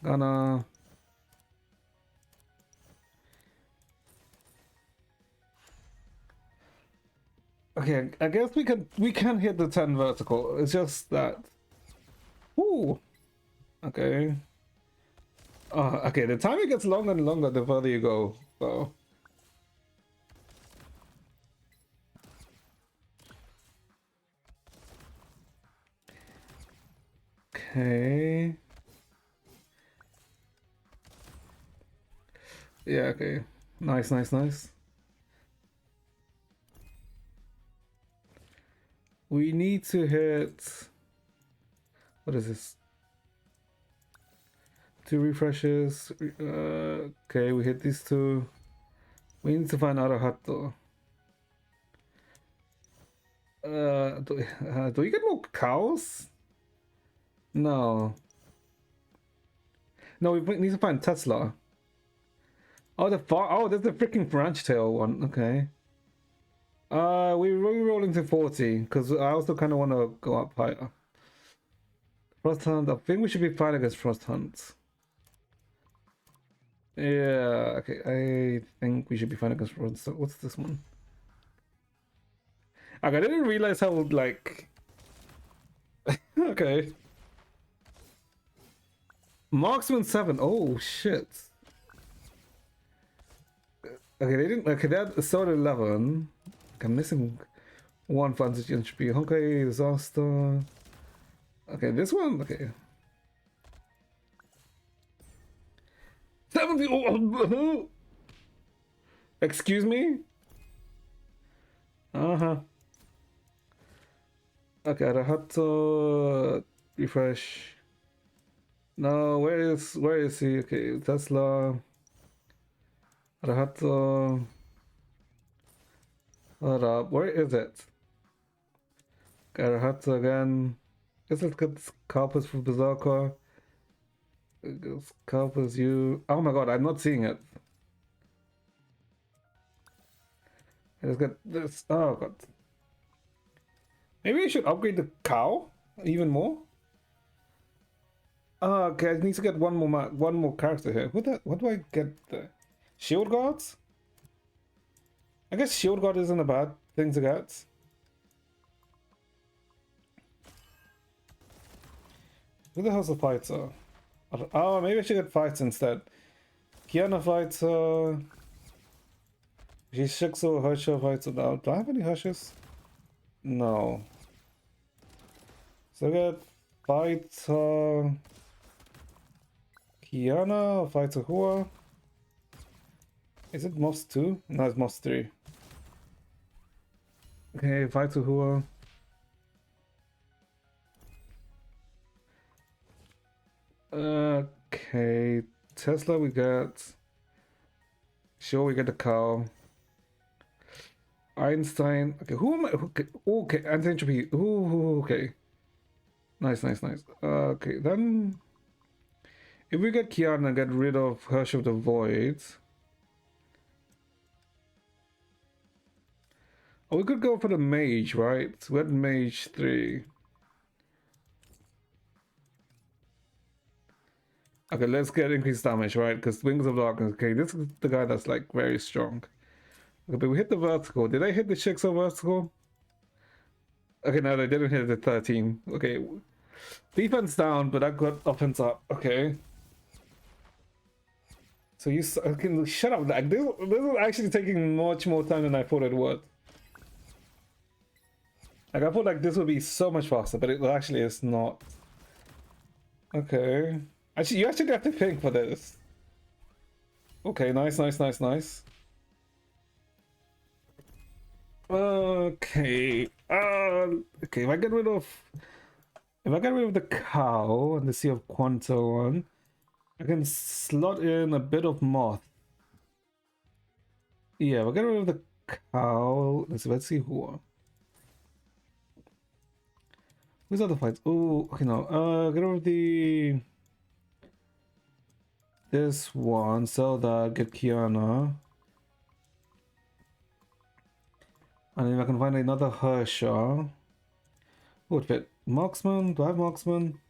Ghana. Okay, I guess we can hit the 10 vertical. It's just that. Ooh. Okay. Okay, the timer gets longer and longer the further you go. So. Okay. Yeah, okay. Nice. We need to hit... What is this? 2 refreshes. Okay, we hit these 2. We need to find Arahato. Do we get more cows? No. No, we need to find Tesla. Oh, there's the freaking branch tail one. Okay. We're rolling to 40 because I also kind of want to go up higher. Frost Hunt. I think we should be fine against Frost Hunt. Yeah. Okay. I think we should be fine against Frost. So what's this one? Okay, I didn't realize how like. Okay. Marksman 7. Oh shit. Okay, they didn't. Okay, that Sword 11. Okay, I'm missing 1 fantasy entropy. Honkai Disaster. Okay, this one. Okay. 70. Oh, excuse me. Okay, Arahato. Refresh. No, where is he? Okay, Tesla. Arahato. Hold up, where is it? Garahatsu again. Is it good Carpus for Berserker? Carpus you. Oh my god, I'm not seeing it. Let's get this. Oh god. Maybe I should upgrade the cow even more. Oh, okay, I need to get one more character here. What do I get there? Shield guards? I guess shield guard isn't a bad thing to get. Who the hell's the fighter? Oh, maybe I should get fights instead. Kiana fighter. Shishixo Harsha fighter now. Do I have any Harshes? No. So I get fighter. Kiana, fighter Hua. Is it Moss 2? No, it's Moss 3. Okay, fighter Hua. Okay, Tesla we got. Sure, we get the cow. Einstein. Okay, who am I? Okay, anti-entropy. Ooh, okay. Nice. Okay, then if we get Kiana and get rid of Hirsch of the Void. Oh, we could go for the mage, right? We had mage 3. Okay, let's get increased damage, right? Because Wings of Darkness. Okay, this is the guy that's like very strong. Okay, but we hit the vertical. Did I hit the Shixo vertical? Okay, no, they didn't hit the 13. Okay, defense down, but I got offense up. Okay. So you can shut up. Like this is actually taking much more time than I thought it would. Like I thought like this would be so much faster, but it actually is not. Okay. Actually, you actually have to think for this. Okay, nice. Okay. Okay. If I get rid of the cow and the Sea of Quanto one, I can slot in a bit of moth. Yeah, we'll get rid of the cow. Let's see who. Who's other fights? Oh, okay, no. Get rid of the. This one, sell that, get Kiana. And if I can find another Hersha. Who would fit? Marksman? Do I have Marksman?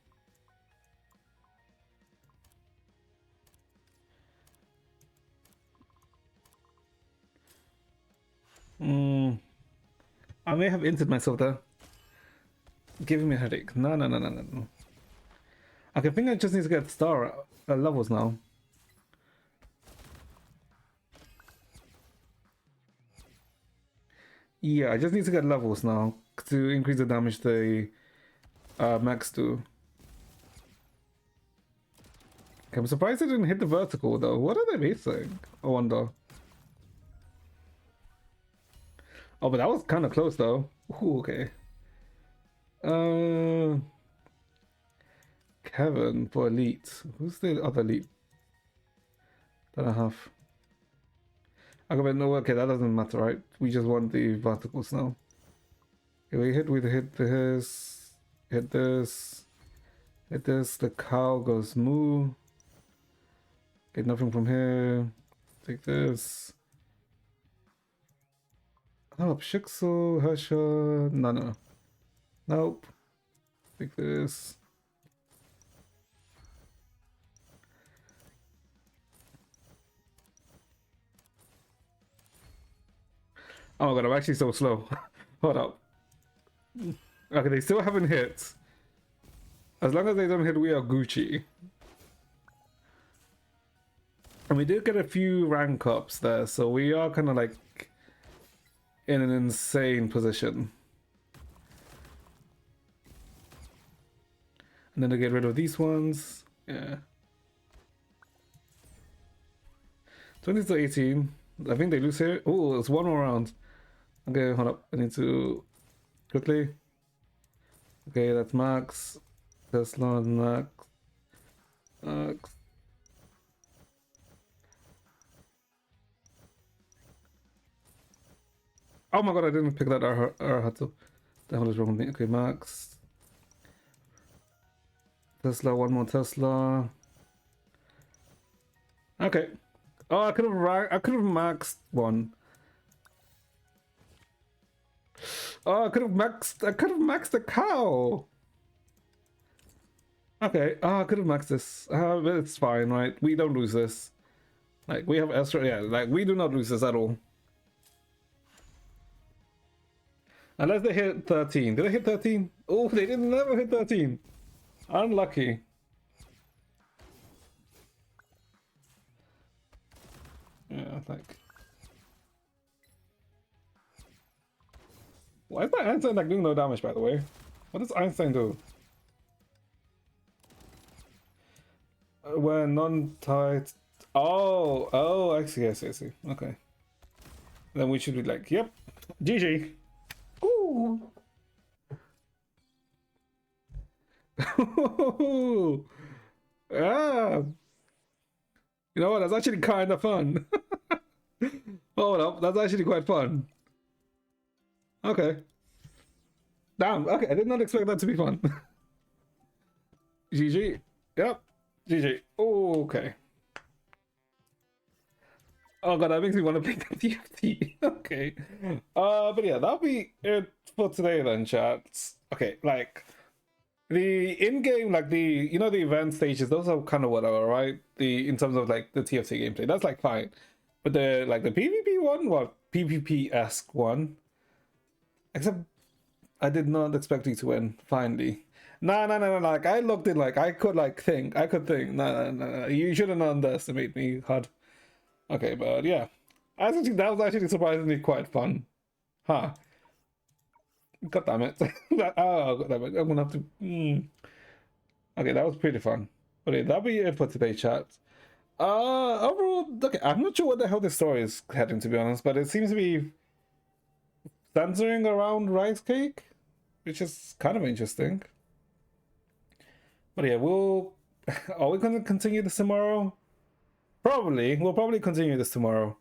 I may have entered myself there. Giving me a headache. No. Okay, I think I just need to get star levels now. Yeah, I just need to get levels now to increase the damage they max do. Okay, I'm surprised I didn't hit the vertical though. What are they missing? I wonder. Oh, but that was kind of close though. Ooh, okay. Kevin for elite. Who's the other elite that I have? Okay, but no, okay, that doesn't matter, right? We just want the verticals now. Okay, we hit this, hit this, the cow goes moo. Get nothing from here. Take this. Oh, Shixo, Hersha, no. Nope. Take this. Oh my god, I'm actually so slow. Hold up. Okay, they still haven't hit. As long as they don't hit, we are Gucci. And we did get a few rank ups there, so we are kind of like in an insane position. And then to get rid of these ones. Yeah. 20 to 18. I think they lose here. Oh, it's one more round. Okay, hold up. I need to quickly. Okay, that's max. Tesla max. Max. Oh my god, I didn't pick that Arahato. The hell is wrong with me? Okay, Max. Tesla, one more Tesla. Okay. Oh, I could have maxed one. Oh, I could have maxed the cow. Okay. Oh, I could have maxed this. But it's fine, right? We don't lose this. Like, we have Ezra. Yeah, like, we do not lose this at all. Unless they hit 13. Did they hit 13? Oh, they didn't never hit 13. Unlucky. Yeah, like. Why is my Einstein like doing no damage, by the way? What does Einstein do? When non-tied. Oh, I see. Okay. Then we should be like, yep, GG. Ooh. Yeah. You know what? That's actually kind of fun. Oh no, that's actually quite fun. Okay. Damn. Okay, I did not expect that to be fun. GG. Yep. GG. Okay. Oh god, that makes me want to play the TFT. Okay. But yeah, that'll be it for today then, chats. Okay, like the in-game, like the the event stages, those are kind of whatever, right? In terms of like the TFT gameplay, that's like fine. But the PvP one, well, PvP-esque one. Except I did not expect you to win, finally. No. Like I looked in, like I could think. No. You shouldn't underestimate me, HUD. Okay, but yeah. I think that was actually surprisingly quite fun. Huh. God damn it. Oh, god damn it. I'm gonna have to. Okay, that was pretty fun. Okay, that'll be it for today's chat. Overall, okay, I'm not sure what the hell this story is heading, to be honest, but it seems to be centering around rice cake, which is kind of interesting. But yeah, are we gonna continue this tomorrow? We'll probably continue this tomorrow.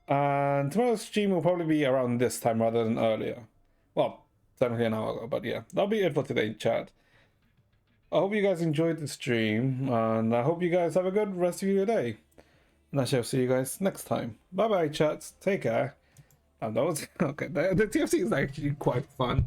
And tomorrow's stream will probably be around this time rather than earlier. Well, technically an hour ago, but yeah, that'll be it for today, chat. I hope you guys enjoyed the stream, and I hope you guys have a good rest of your day. And I shall see you guys next time. Bye bye, chats. Take care. And that was okay. The TFC is actually quite fun.